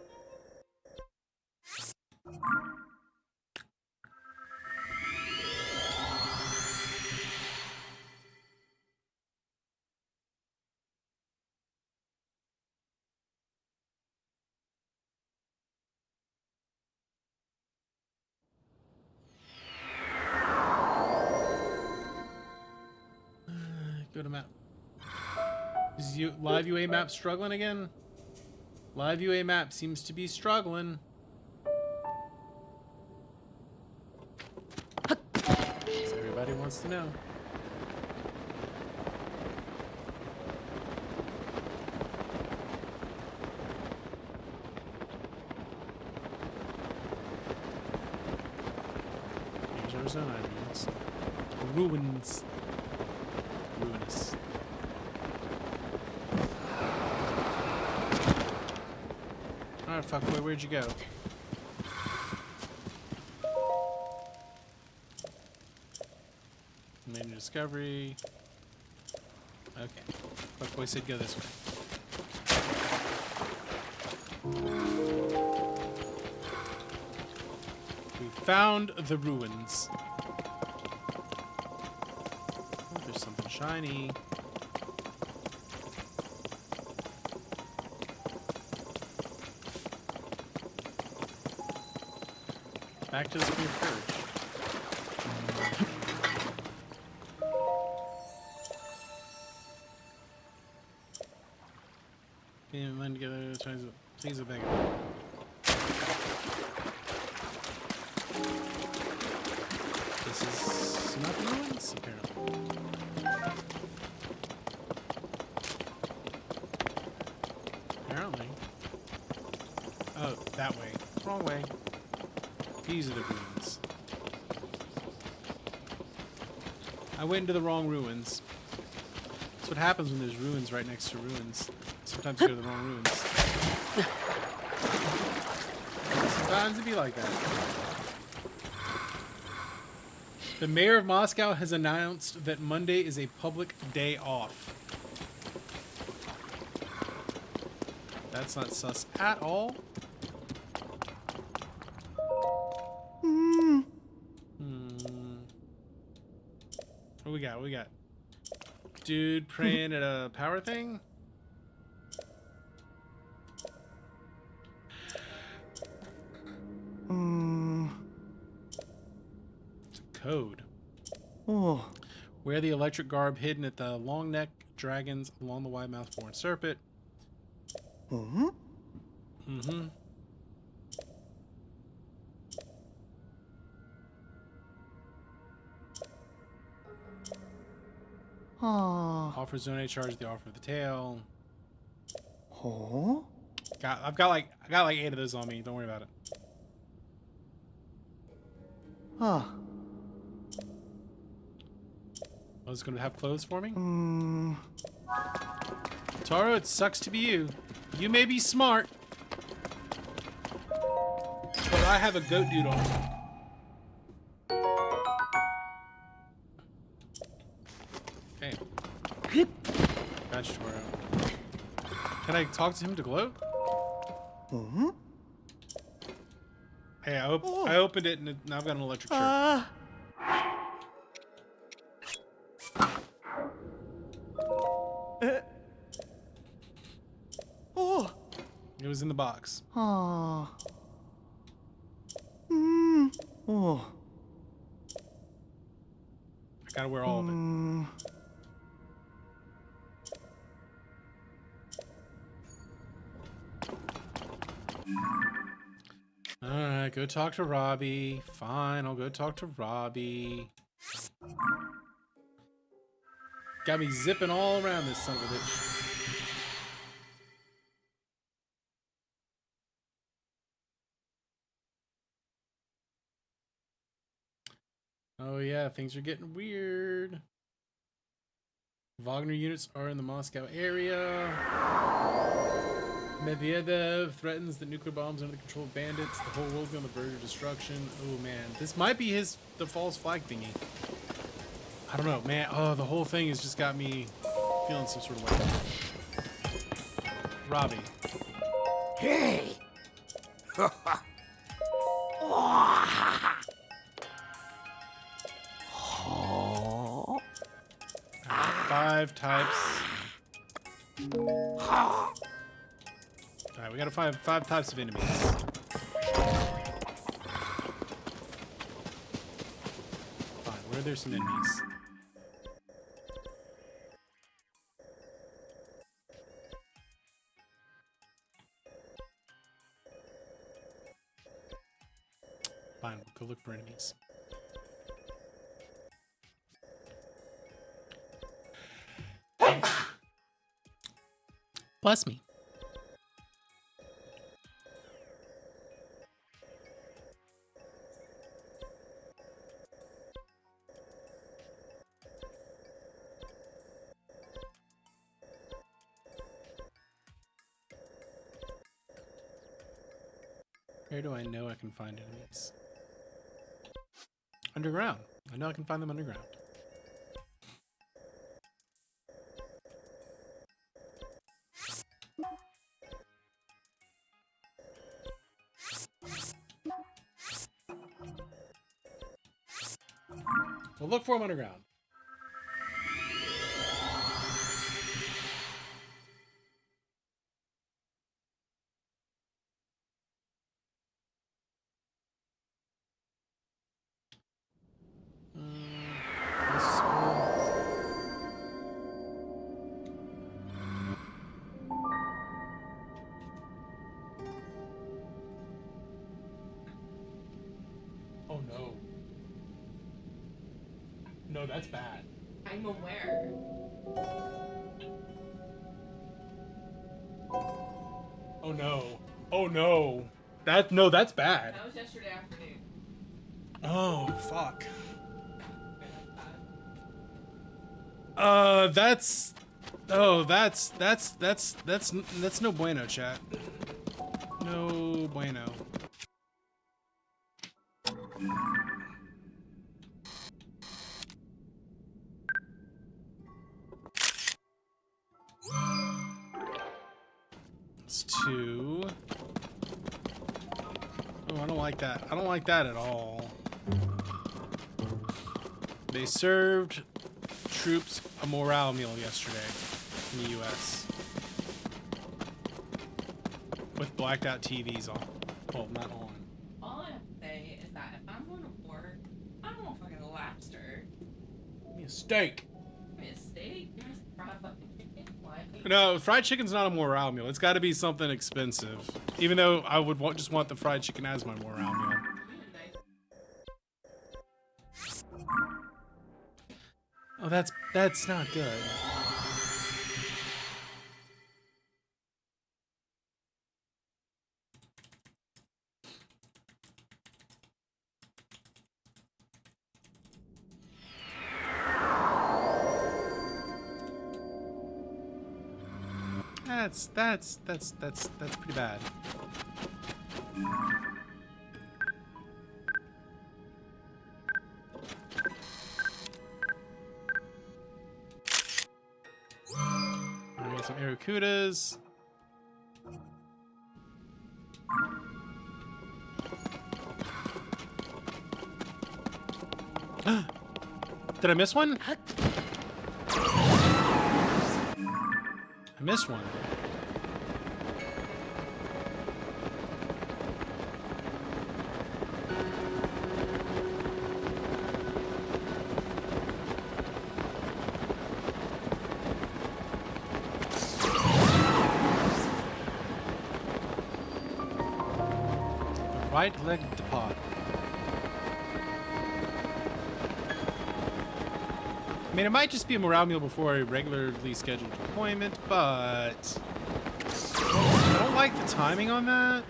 Go to map. Is live UA map struggling again? Live UA map seems to be struggling. Everybody wants to know. Here's Arizona ruins. Ruins. Ruinous. Alright, fuckboy, where'd you go? Made a discovery. Okay. Fuckboy said go this way. We found the ruins. Oh, there's something shiny. Back to the Spring Purge. And then together, please obey. This is not the ruins, apparently. Apparently. Oh, that way. Wrong way. These are the ruins. I went into the wrong ruins. That's what happens when there's ruins right next to ruins. Sometimes you go to the wrong ruins. Sometimes it be like that. The mayor of Moscow has announced that Monday is a public day off. That's not sus at all. What we got? What we got? Dude praying at a power thing? It's a code. Oh. Wear the electric garb hidden at the long neck dragons along the wide mouth foreign serpent. Mm-hmm. Mm-hmm. Ah. Offer zone A charge the offer of the tail. Oh. I got like 8 of those on me. Don't worry about it. Ah. I was gonna have clothes for me. Hmm. Taro, it sucks to be you. You may be smart, but I have a goat dude on me. Okay. Gotcha, Taro. Can I talk to him to gloat? Mm-hmm. Hey, I opened it and now I've got an electric shirt. Oh. It was in the box. Ah. Oh. I gotta wear all of it. Alright, go talk to Robbie. Fine, I'll go talk to Robbie. Got me zipping all around this son of a bitch. Oh yeah, things are getting weird. Wagner units are in the Moscow area. Medvedev threatens that nuclear bombs are under the control of bandits. The whole world will be on the verge of destruction. Oh man, this might be the false flag thingy. I don't know, man. Oh, the whole thing has just got me feeling some sort of way. Robbie. Hey! 5 types. Alright, we gotta find 5 types of enemies. Fine, where are there some enemies? Fine, we'll go look for enemies. Bless me. Where do I know I can find enemies? Underground. I know I can find them underground. We'll look for them underground. no, that's bad. I'm aware. Oh no. Oh no. That's bad. That was yesterday afternoon. Oh, fuck. That's... Oh, that's no bueno, chat. No bueno. It's 2. Oh, I don't like that. I don't like that at all. They served troops a morale meal yesterday in the U.S. with blacked out TVs on. Well, not on. All I have to say is that if I'm going to war, I don't want fucking lobster. Give me a steak. Give me a steak. Give me some fried fucking chicken. Like, No, fried chicken's not a morale meal. It's got to be something expensive. Even though I would just want the fried chicken as my morale meal. Oh, that's not good. That's pretty bad. I got some Aracudas. Did I miss one? I missed one. Right leg depart. I mean, it might just be a morale meal before a regularly scheduled deployment, but I don't like the timing on that.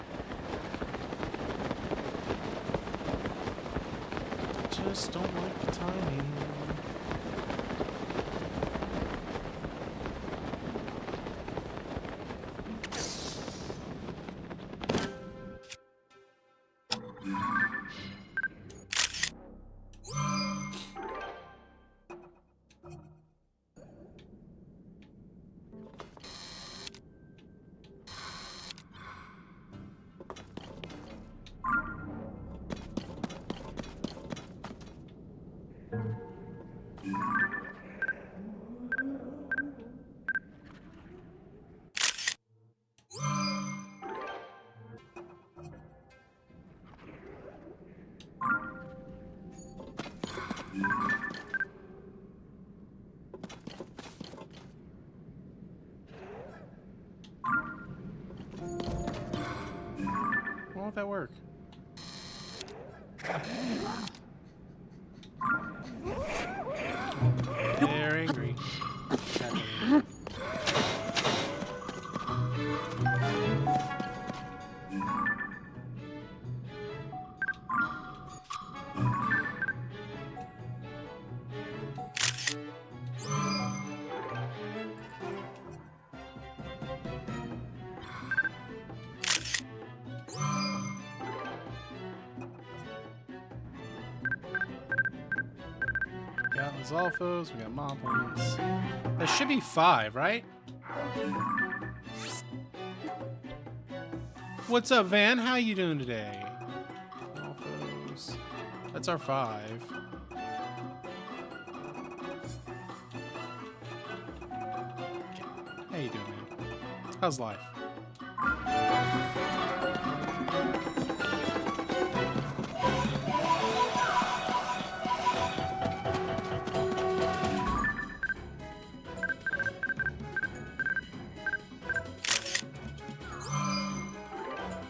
I just don't like the timing. Why won't that work? They're angry. We got Lizalfos, we got Moblins. That should be 5, right? What's up, Van? How you doing today? Lizalfos. That's our 5. Okay. How you doing, man? How's life?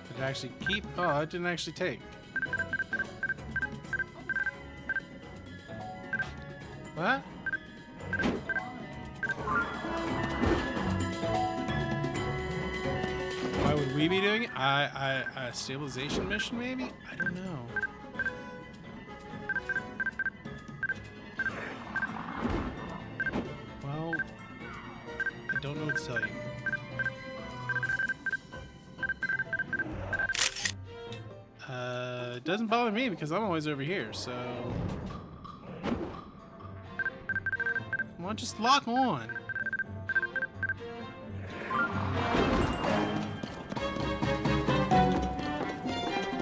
Did it actually keep? Oh, it didn't actually take. Well, What? Why would we be doing it? A stabilization mission, maybe? I don't know. Well, I don't know what to tell you. It doesn't bother me because I'm always over here, so... Come on, just lock on.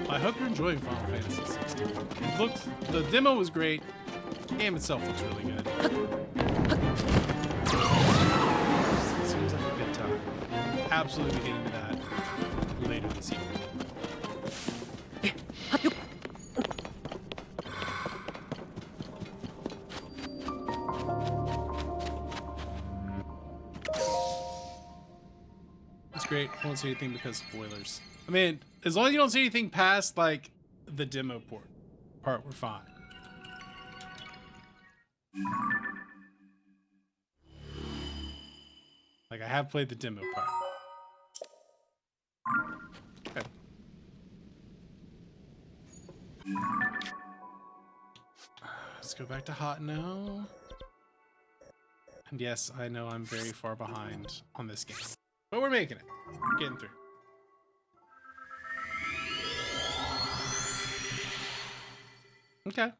I hope you're enjoying Final Fantasy XVI. It looks... The demo was great. The game itself looks really good. Seems like a good time. Absolutely getting into that later this evening. It's great. I won't say anything because spoilers. I mean, as long as you don't see anything past, like, the demo part, we're fine. Like, I have played the demo part. Okay. Let's go back to hot now. And yes, I know I'm very far behind on this game. But we're making it. We're getting through. Okay.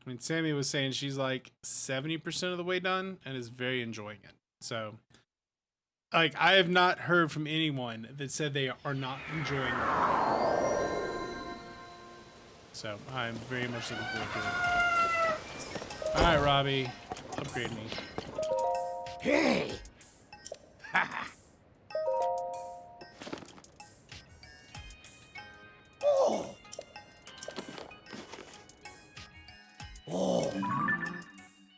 I mean, Sammy was saying she's like 70% of the way done and is very enjoying it. So, like, I have not heard from anyone that said they are not enjoying it. So, I'm very much looking forward to it. Alright, Robbie. Upgrade me. Hey! Oh! Oh!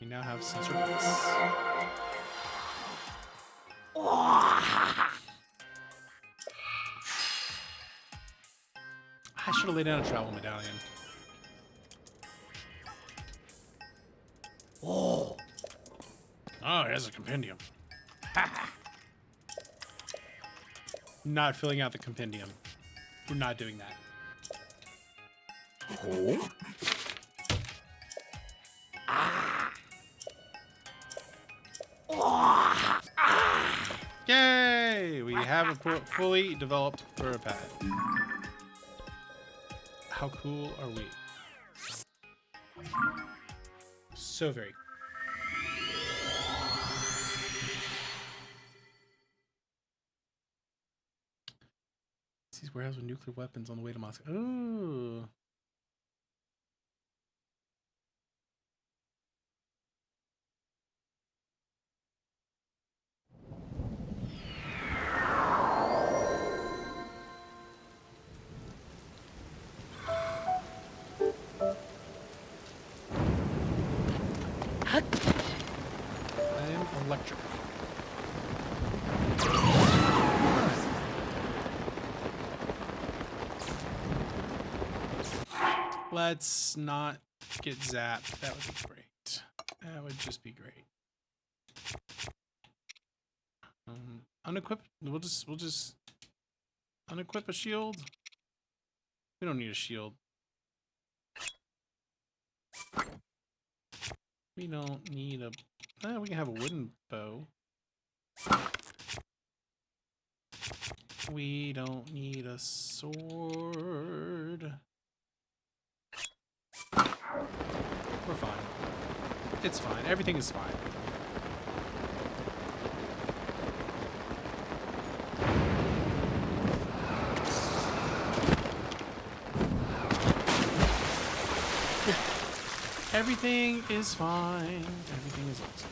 We now have sensor books. I should have laid down a travel medallion. Oh! Oh, here's a compendium. Not filling out the compendium. We're not doing that. Oh? Yay! We have a fully developed burrow pad. How cool are we? So very cool. These warehouse with nuclear weapons on the way to Moscow. Ooh. I am electric. Let's not get zapped. That would be great. That would just be great. Unequip. We'll just unequip a shield. We don't need a shield. We don't need a... we can have a wooden bow. We don't need a sword. We're fine. It's fine. Everything is fine. Everything is fine. Everything is awesome.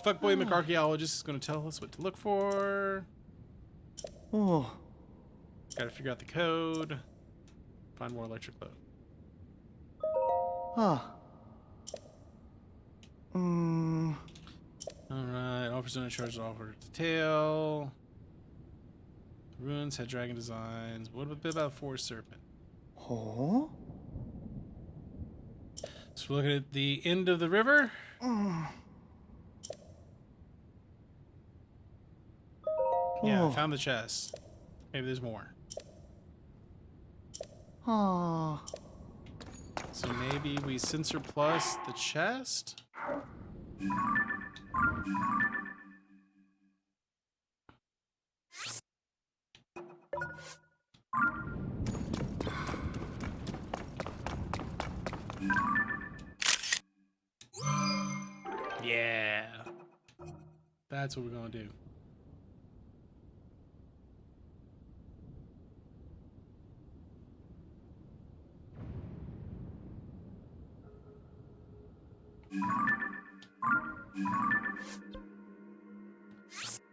Fuckboy McArchaeologist is going to tell us what to look for. Oh. Gotta figure out the code. Find more electric load. Ah. Alright, offers no charge offer to tail. Ruins had dragon designs. What about Forest Serpent? Oh. So we're looking at the end of the river. Yeah, I found the chest. Maybe there's more. Oh. So maybe we sensor plus the chest? Yeah. That's what we're gonna do.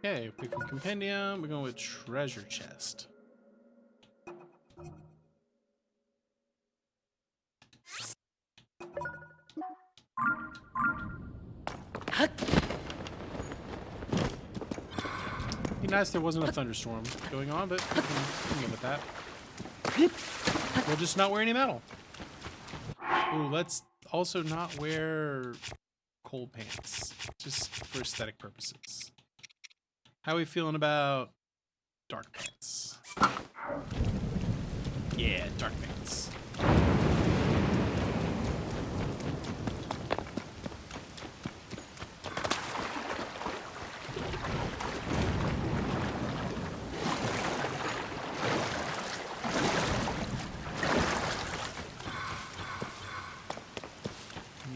Okay, pick from compendium. We're going with treasure chest. Be nice if there wasn't a thunderstorm going on, but we can live with that. We'll just not wear any metal. Ooh, let's also not wear cold pants, just for aesthetic purposes. How are we feeling about dark pants? Yeah, dark pants.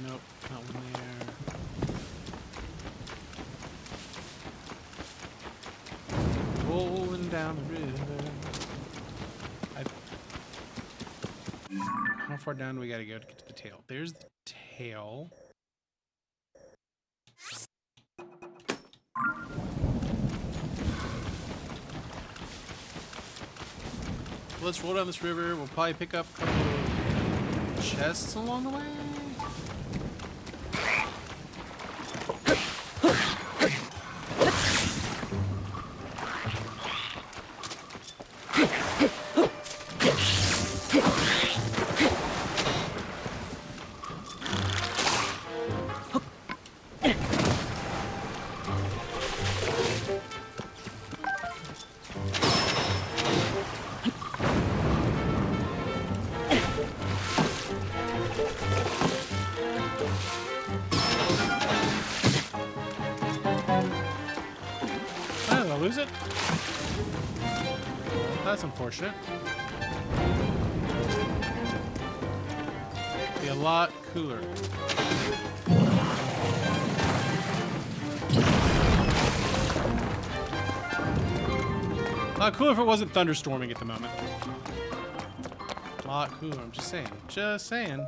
Nope, not one there. Rolling down the river. How far down do we gotta go to get to the tail? There's the tail. Let's roll down this river. We'll probably pick up a couple of chests along the way. Lose it? That's unfortunate. Be a lot cooler. A lot cooler if it wasn't thunderstorming at the moment. A lot cooler, I'm just saying. Just saying.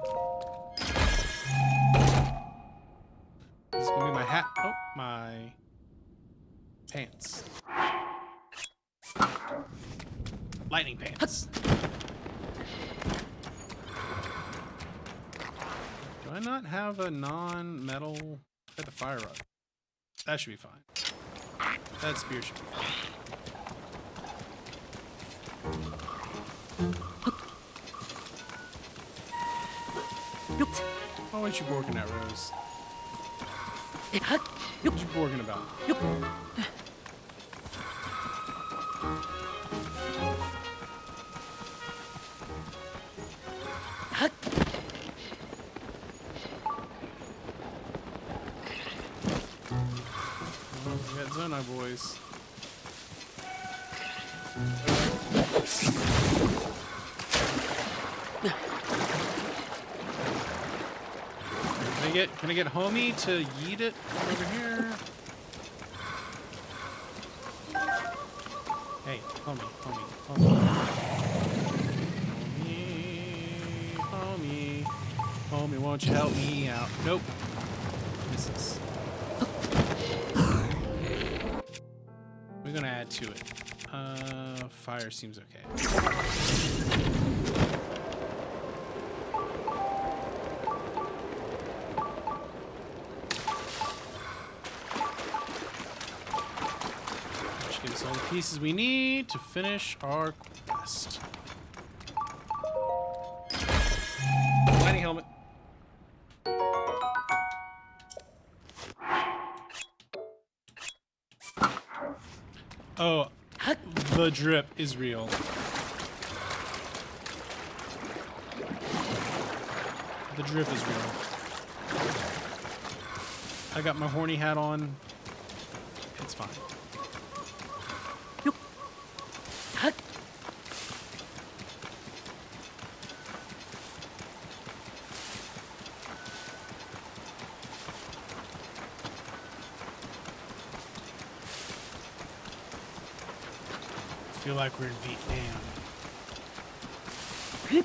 This is gonna be my hat. Oh, my pants. Lightning pants. Do I not have a non-metal? At the fire rod. That should be fine. That spear should be fine. Oh, what you working at, Rose? What you working about? Oh, we got Zonai boys. Can I get homie to yeet it over here? Hey, homie. Homie, won't you help me out? Nope. Misses. We're gonna add to it. Fire seems okay. Give us all the pieces we need to finish our quest. Mining helmet. Oh, the drip is real. The drip is real. I got my horny hat on. It's fine. I feel like we're in Vietnam. In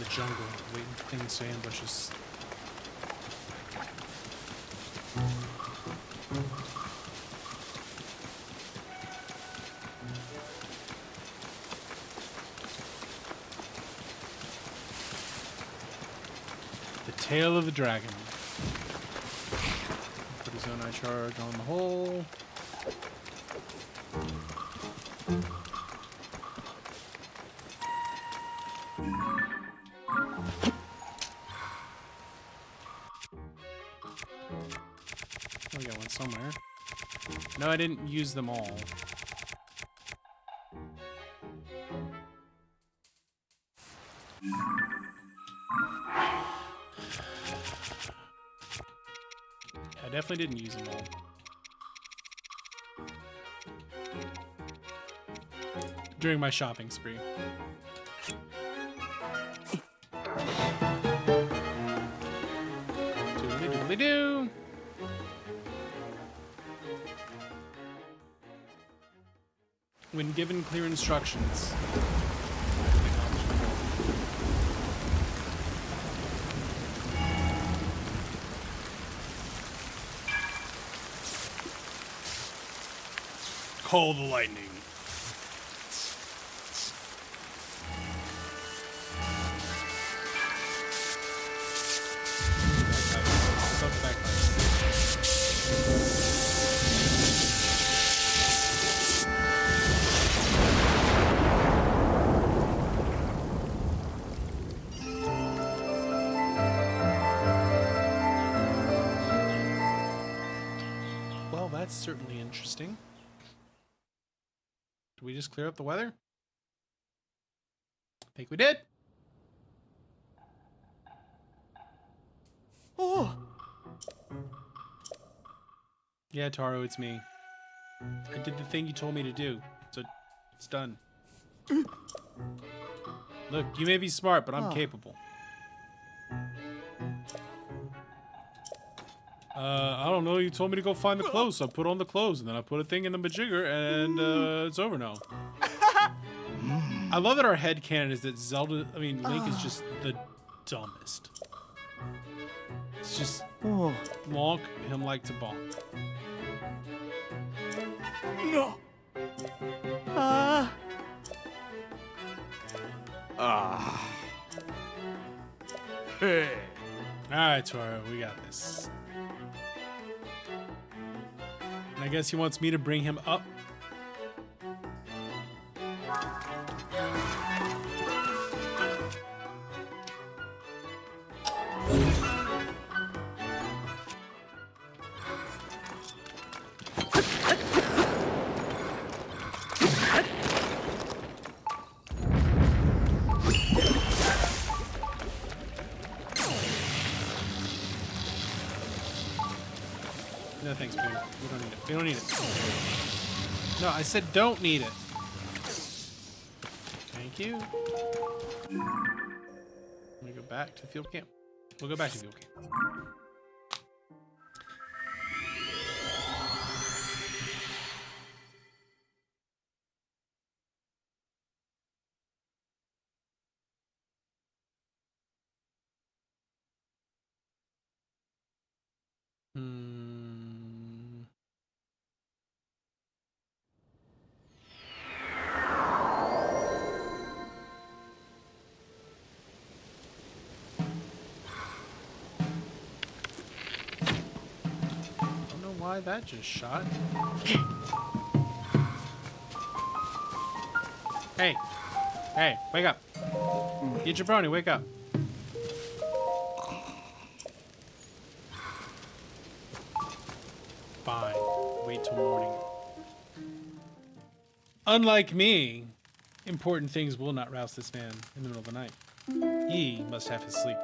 the jungle, waiting for things to ambush us. The tail of the dragon. Put his own eye charge on the hole. We got one somewhere. No, I didn't use them all. I definitely didn't use them all. During my shopping spree. Doodly doodly doo. When given clear instructions. Call the lightning. Well, that's certainly interesting. Did we just clear up the weather? I think we did. Oh. Yeah, Taro, it's me. I did the thing you told me to do, so it's done. Look, you may be smart, but I'm capable. I don't know, you told me to go find the clothes, so I put on the clothes, and then I put a thing in the majigger, and it's over now. I love that our headcanon is that Link is just the dumbest. It's just lonk him like to bonk. No. Hey. Alright, Toro, we got this. And I guess he wants me to bring him up. No thanks, baby. We don't need it. We don't need it. No, I said don't need it. Thank you. Let me go back to field camp. We'll go back to field camp. why that just shot. Hey. Hey, wake up. Get your brony, wake up. Fine. Wait till morning. Unlike me, important things will not rouse this man in the middle of the night. He must have his sleep.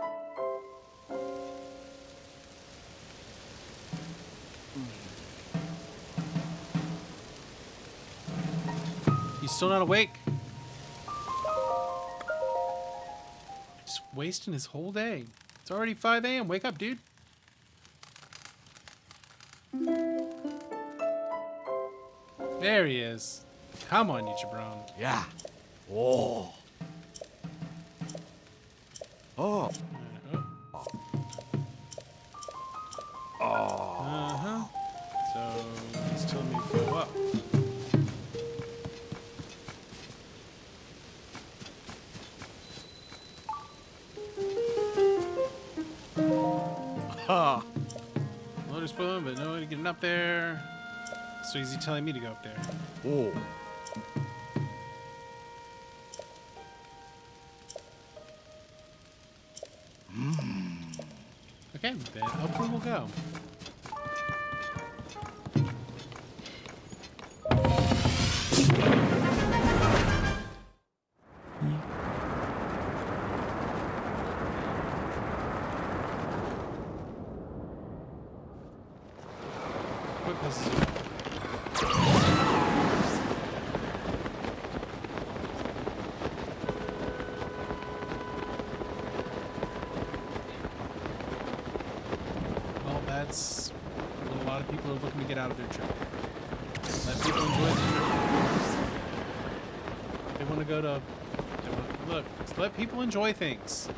He's still not awake. Just wasting his whole day. It's already 5 a.m. Wake up, dude. There he is. Come on, Yojabron. Yeah. Oh. Oh. Uh-huh. So he's telling me to go up. Ha. Lotus spoon, but no way to getting up there. So is he telling me to go up there? Oh. Okay, then up we will go. What was Well, that's what a lot of people are looking to get out of their trip. Let people enjoy the trip. They want to go to... Look, let people enjoy things.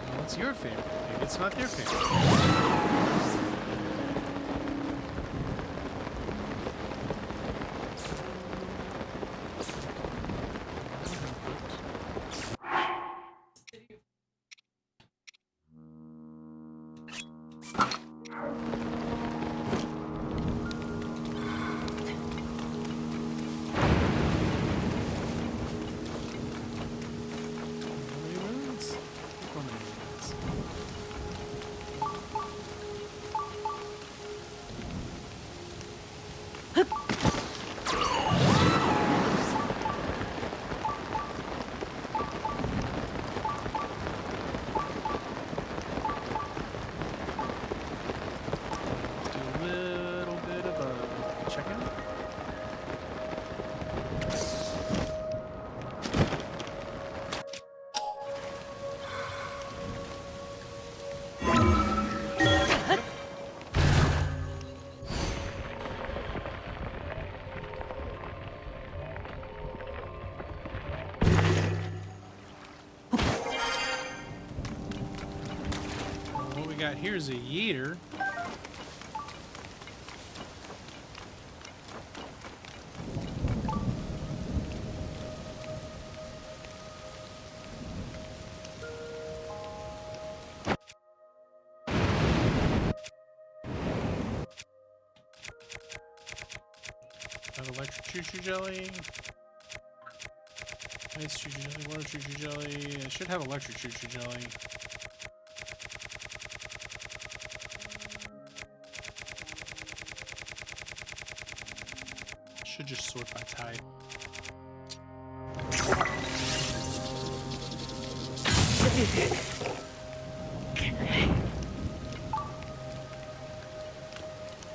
Well, it's your favorite. Maybe it's not their favorite. What we got here is a yeeter. Got electric choo-choo jelly. Ice choo-choo jelly, water choo-choo jelly. I should have electric choo-choo jelly. Should just sort by type.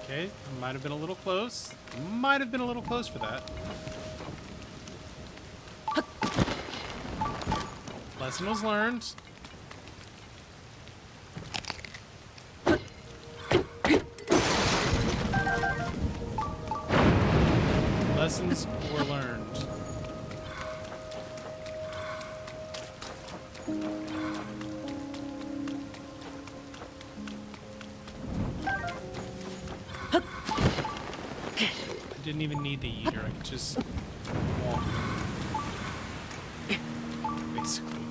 Okay, might have been a little close. Might have been a little close for that. Lesson was learned. Lessons were learned. I didn't even need the eater. I could just walk. Basically.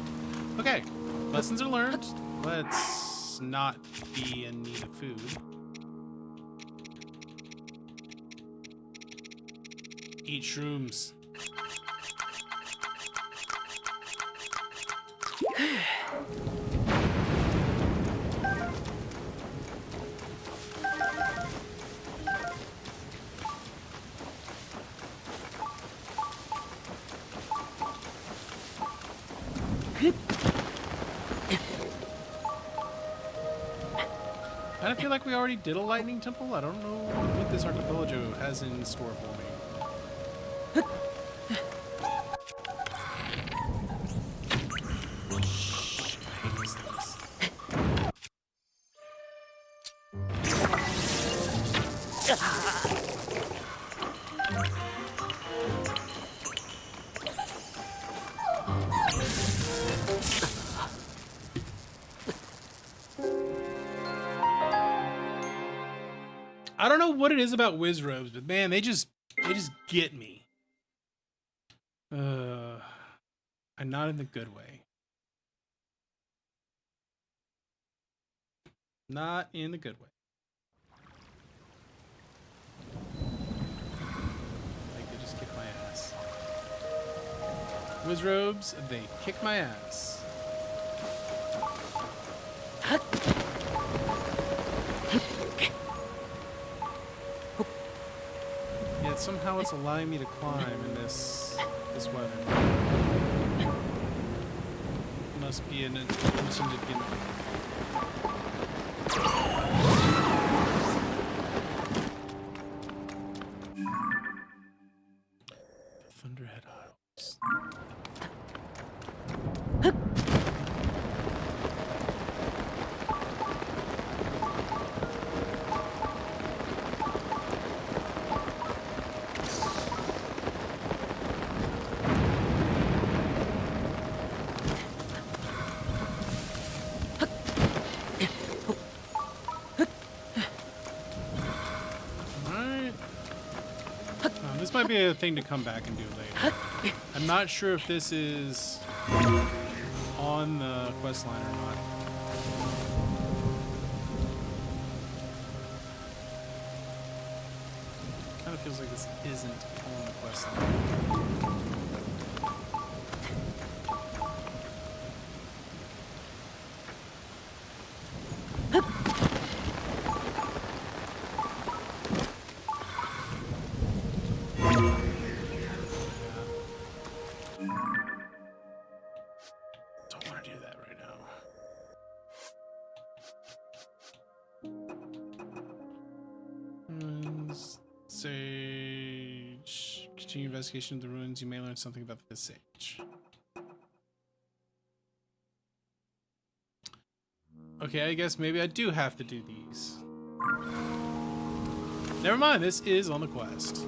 Okay, lessons are learned. Let's not be in need of food. Eat shrooms. I feel like we already did a lightning temple. I don't know what this archipelago has in store for me. Shh, I hate these things. I don't know what it is about whiz robes, but man, they just get me. And not in the good way. Not in the good way. Like they just kick my ass. Whiz robes, they kick my ass. Yet somehow it's allowing me to climb in this weather. Must be an intended gimmick. Thunderhead Isles. This might be a thing to come back and do later. I'm not sure if this is on the quest line or not. Kind of feels like this isn't on the quest line. Sage. Continue investigation of the ruins. You may learn something about the sage. Okay, I guess maybe I do have to do these. Never mind, this is on the quest.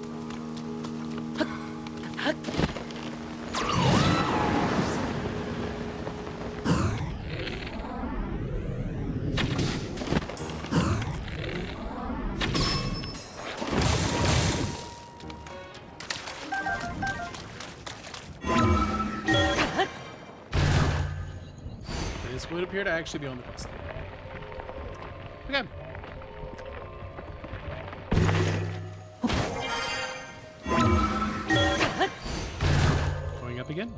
This would appear to actually be on the quest. Okay. Going up again.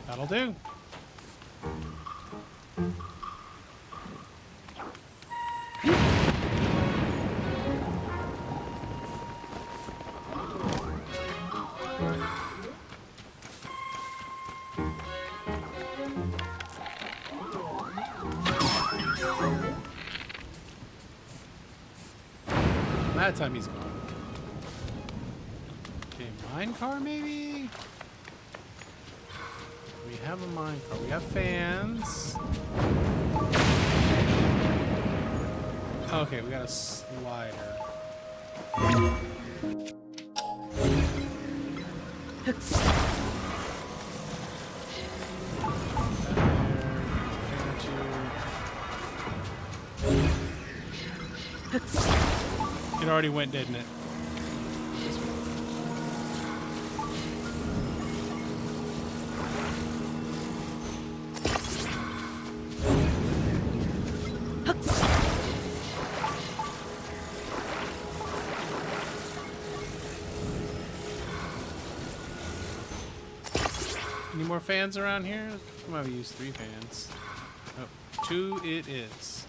That'll do. That time he's gone. Okay, mine car maybe? We have a mine car. We have fans. Okay, we got a slider. It already went, didn't it? Any more fans around here? I might have used 3 fans. Oh, 2 it is.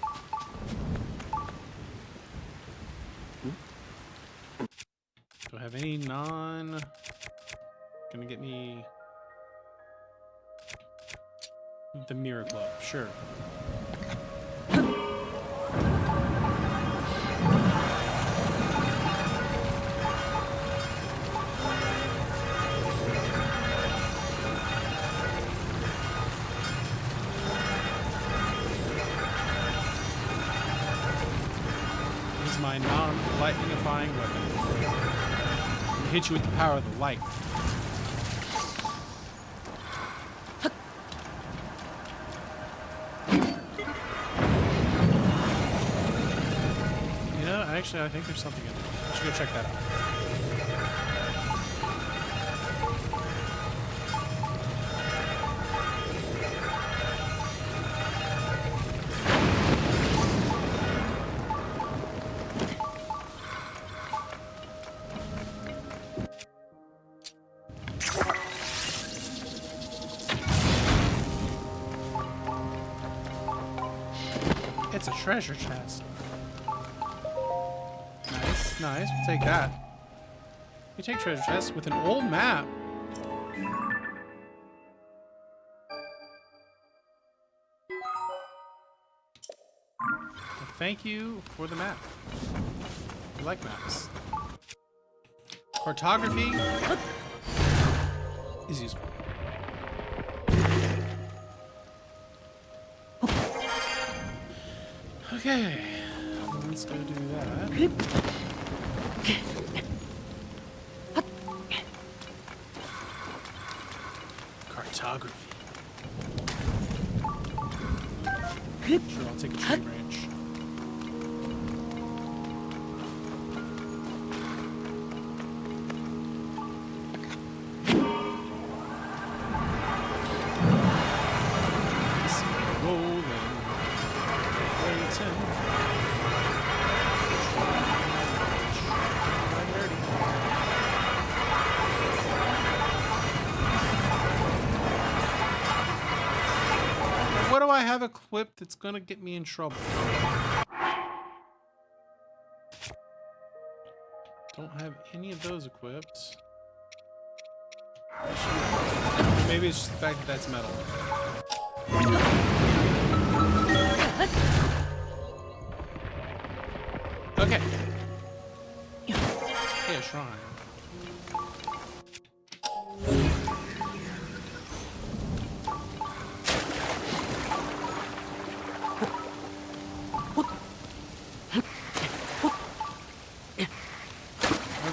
Do I have any non... Gonna get me... The mirror globe, sure. My non-lightningifying weapon. I'll hit you with the power of the light. You know, actually, I think there's something in there. I should go check that out. It's a treasure chest. Nice, nice. We'll take that. We take treasure chests with an old map. Well, thank you for the map. I like maps. Cartography is useful. Okay, let's go do that. Cartography. Sure, I'll take a tree branch. What do I have equipped that's gonna get me in trouble? Don't have any of those equipped. Maybe it's just the fact that that's metal. Okay. Hey, a shrine.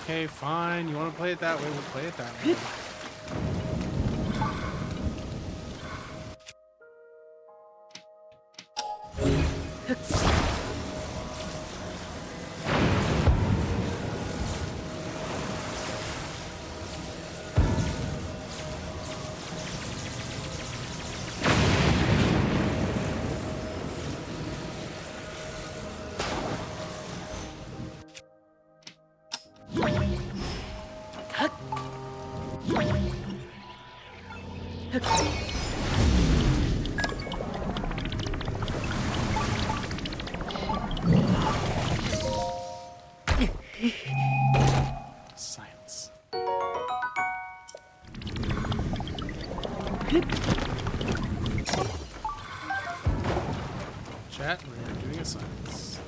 Okay, fine. You want to play it that way? We'll play it that way. Science. Chat, we're doing a science.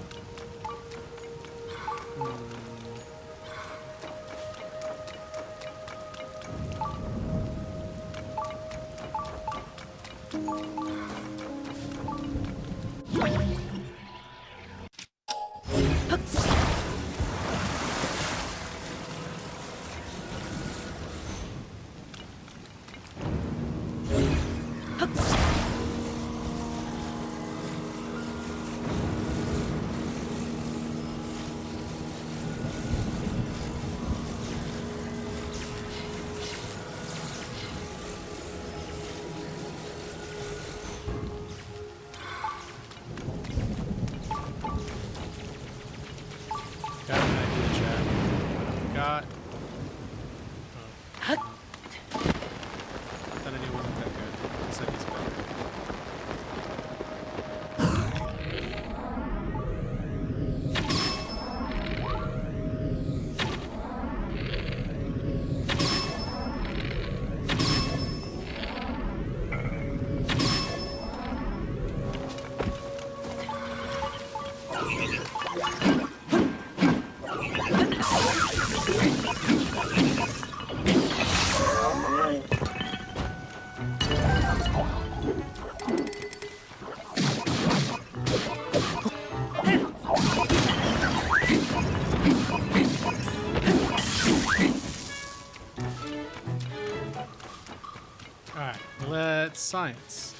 Alright, let's science.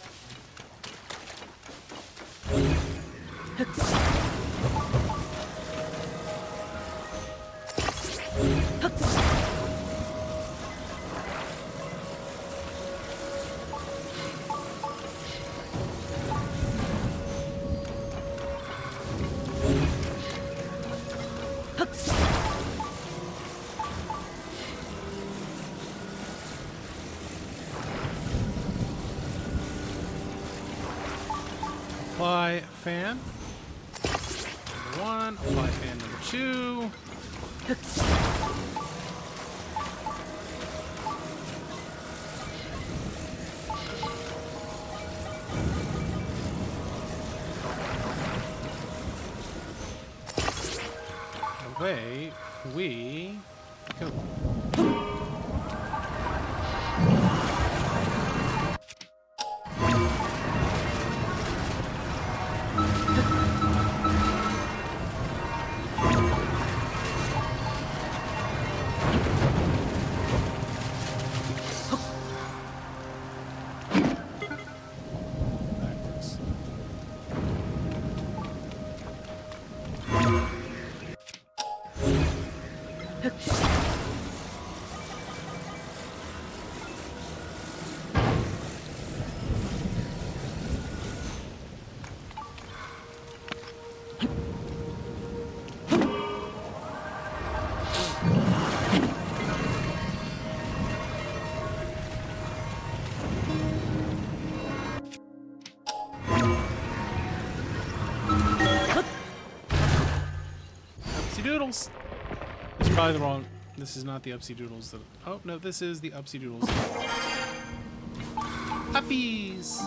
Apply fan. Number 1, apply fan number 2. Away we go. Backwards. Upsy doodles. It's probably the wrong. This is not the upsy doodles. That, oh no, this is the upsy doodles. Uppies.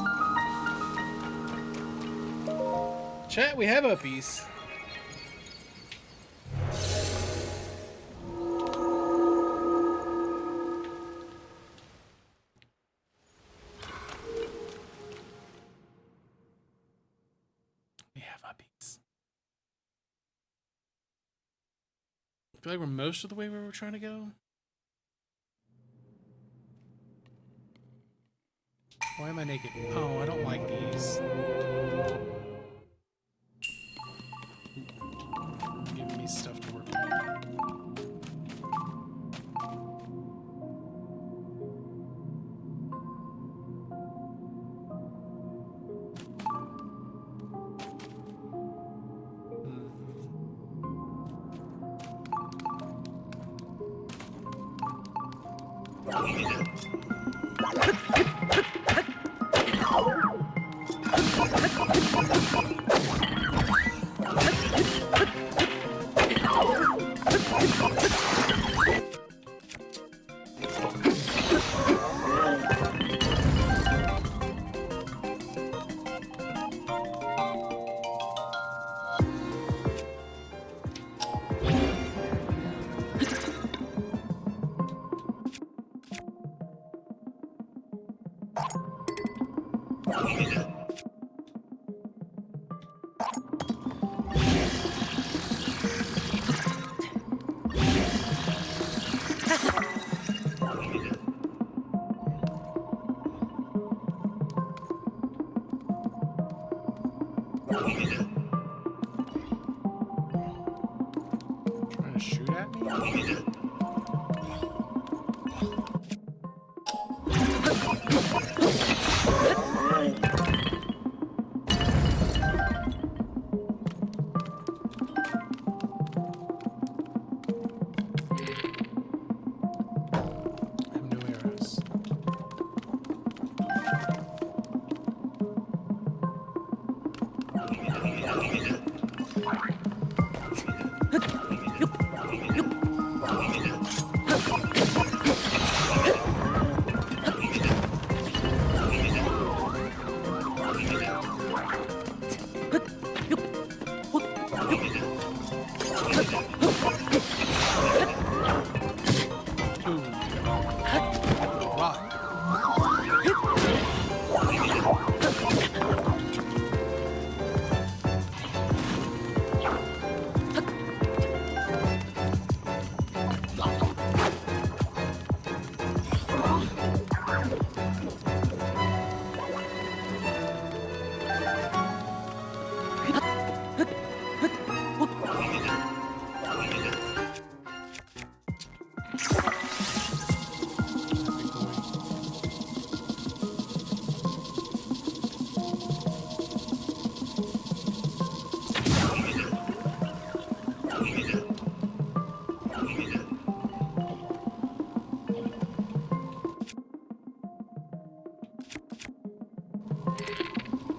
Chat, we have uppies. We have uppies. I feel like we're most of the way where we're trying to go. Why am I naked? Oh, I don't like these. Giving me stuff to work with. Trying to shoot at me? I have no arrows.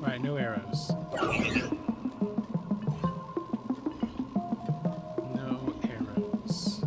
Alright, no arrows. No arrows.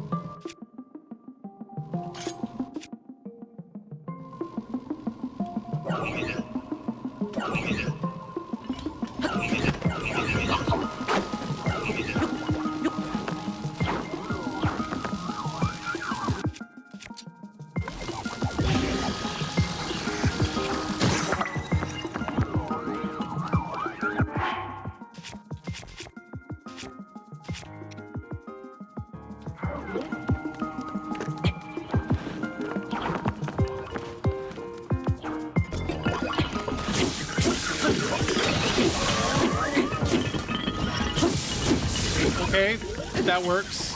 Okay, that works.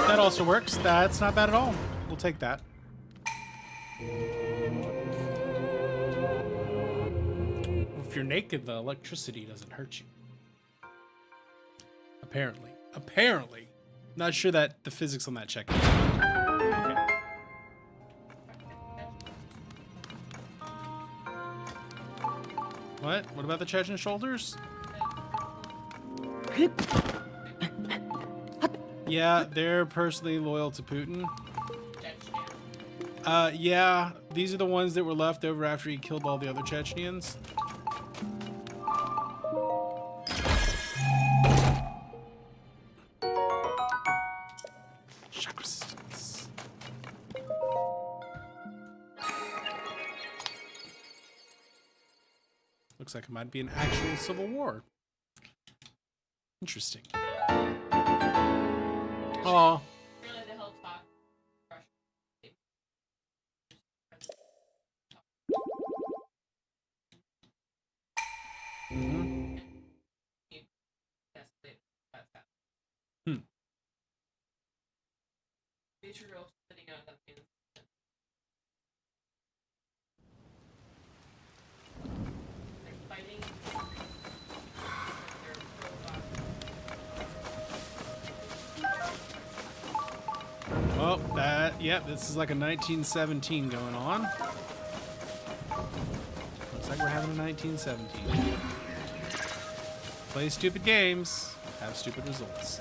That also works. That's not bad at all. We'll take that. If you're naked, the electricity doesn't hurt you. Apparently. Apparently. Not sure that the physics on that check. Okay. What? What about the Chechen shoulders? Yeah, they're personally loyal to Putin. Yeah, these are the ones that were left over after he killed all the other Chechens. Shock resistance. Looks like it might be an actual civil war. Interesting. Oh. Really, the hilltop. Mm-hmm. Future girl sitting out of that pan. They're fighting. Well, that, yep, this is like a 1917 going on. Looks like we're having a 1917. Play stupid games, have stupid results.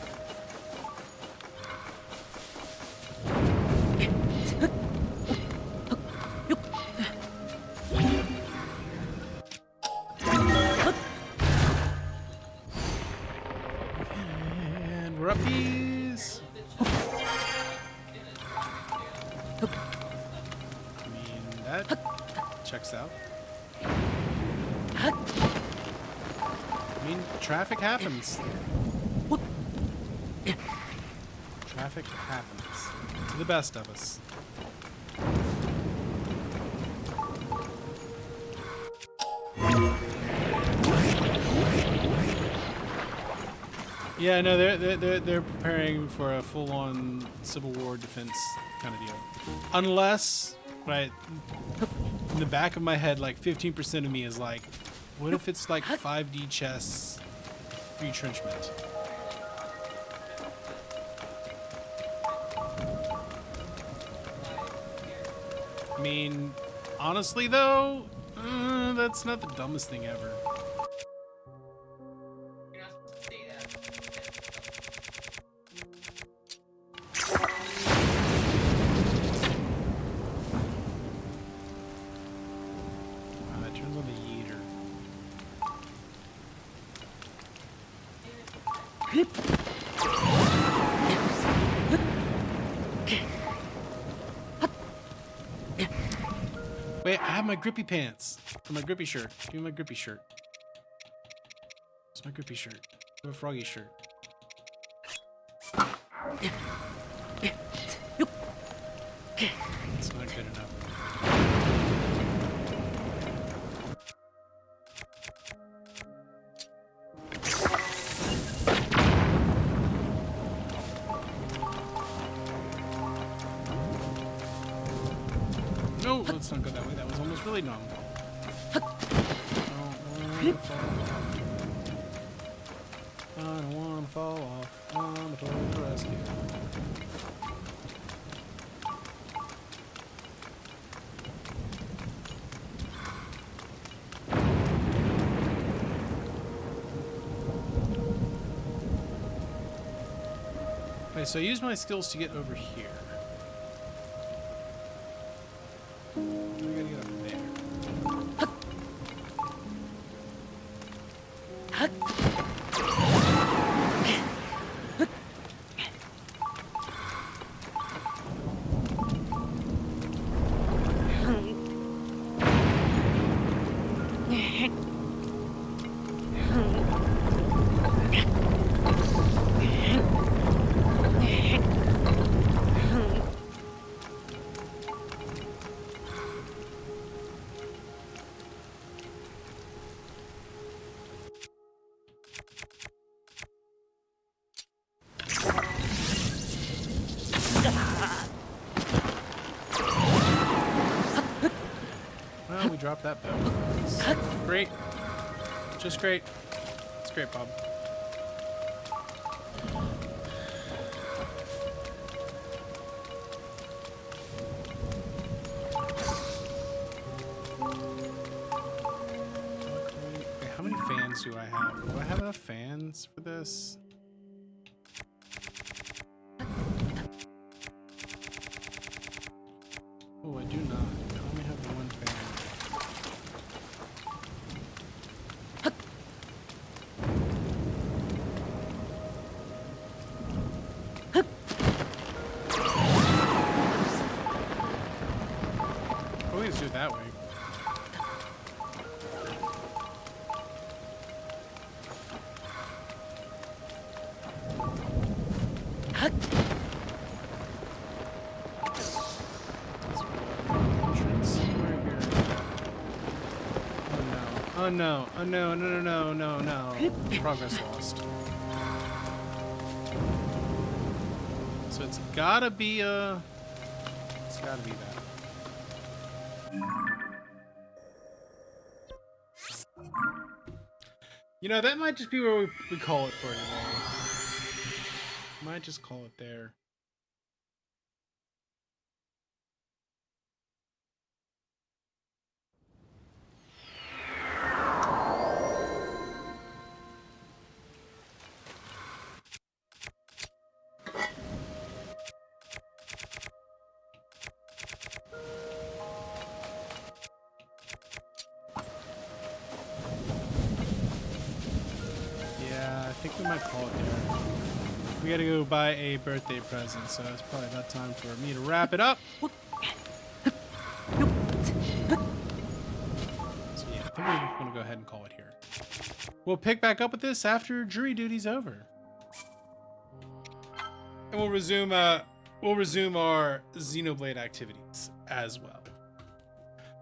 And we're up these. I mean, that checks out. I mean, traffic happens. Traffic happens to the best of us. Yeah, no, they're preparing for a full-on Civil War defense kind of deal. Unless, right, in the back of my head, like 15% of me is like, what if it's like 5D chess retrenchment? I mean, honestly though, that's not the dumbest thing ever. You're not supposed to say that. Wow, that turns on the yeeter. Wait, I have my grippy pants. Or my grippy shirt. Give me my grippy shirt. Where's my grippy shirt? I have a froggy shirt. It's not good enough. No, let's not go that way. That was almost really dumb. I don't want to fall off. I'm a total rescue. Okay, so I use my skills to get over here. I gotta get up there. Well, we dropped that bow. Great. Just great. It's great, Bob. Okay, how many fans do I have? Do I have enough fans for this? Oh, I do not. I only have one fan. Always do it that way. Oh no, oh no, no, no, no, no, no. Progress lost. So it's gotta be it's gotta be that. You know, that might just be where we call it for today. Might just call it there. I think we might call it there. We gotta go buy a birthday present, so it's probably about time for me to wrap it up. So yeah, I think we're gonna go ahead and call it here. We'll pick back up with this after jury duty's over. And we'll resume our Xenoblade activities as well.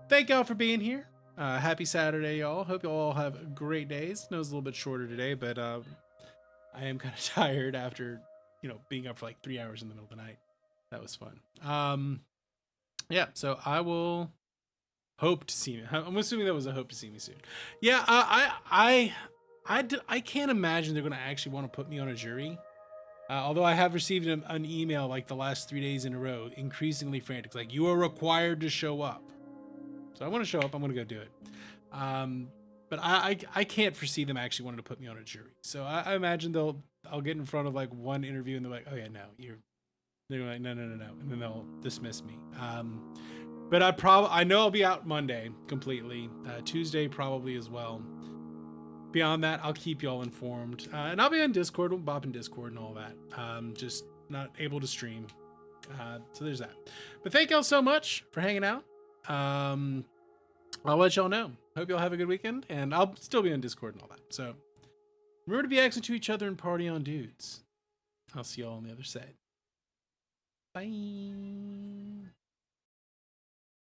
Thank y'all for being here. Happy Saturday, y'all. Hope you all have great days. I know it's a little bit shorter today, but I am kind of tired after, you know, being up for like 3 hours in the middle of the night. That was fun. Yeah, so I will hope to see me. I'm assuming that was a hope to see me soon. Yeah, I can't imagine they're going to actually want to put me on a jury. Although I have received an email like the last 3 days in a row, increasingly frantic, like, you are required to show up. So I want to show up. I'm going to go do it. But I can't foresee them actually wanting to put me on a jury. So I imagine I'll get in front of like one interview and they're like, oh yeah, no, they're like, no. And then they'll dismiss me. But I know I'll be out Monday completely. Tuesday probably as well. Beyond that, I'll keep y'all informed. And I'll be on Discord, we'll bop in Discord and all that. Just not able to stream. So there's that. But thank y'all so much for hanging out. I'll let y'all know. Hope y'all have a good weekend, and I'll still be on Discord and all that. So remember to be excellent to each other and party on dudes. I'll see y'all on the other side. Bye.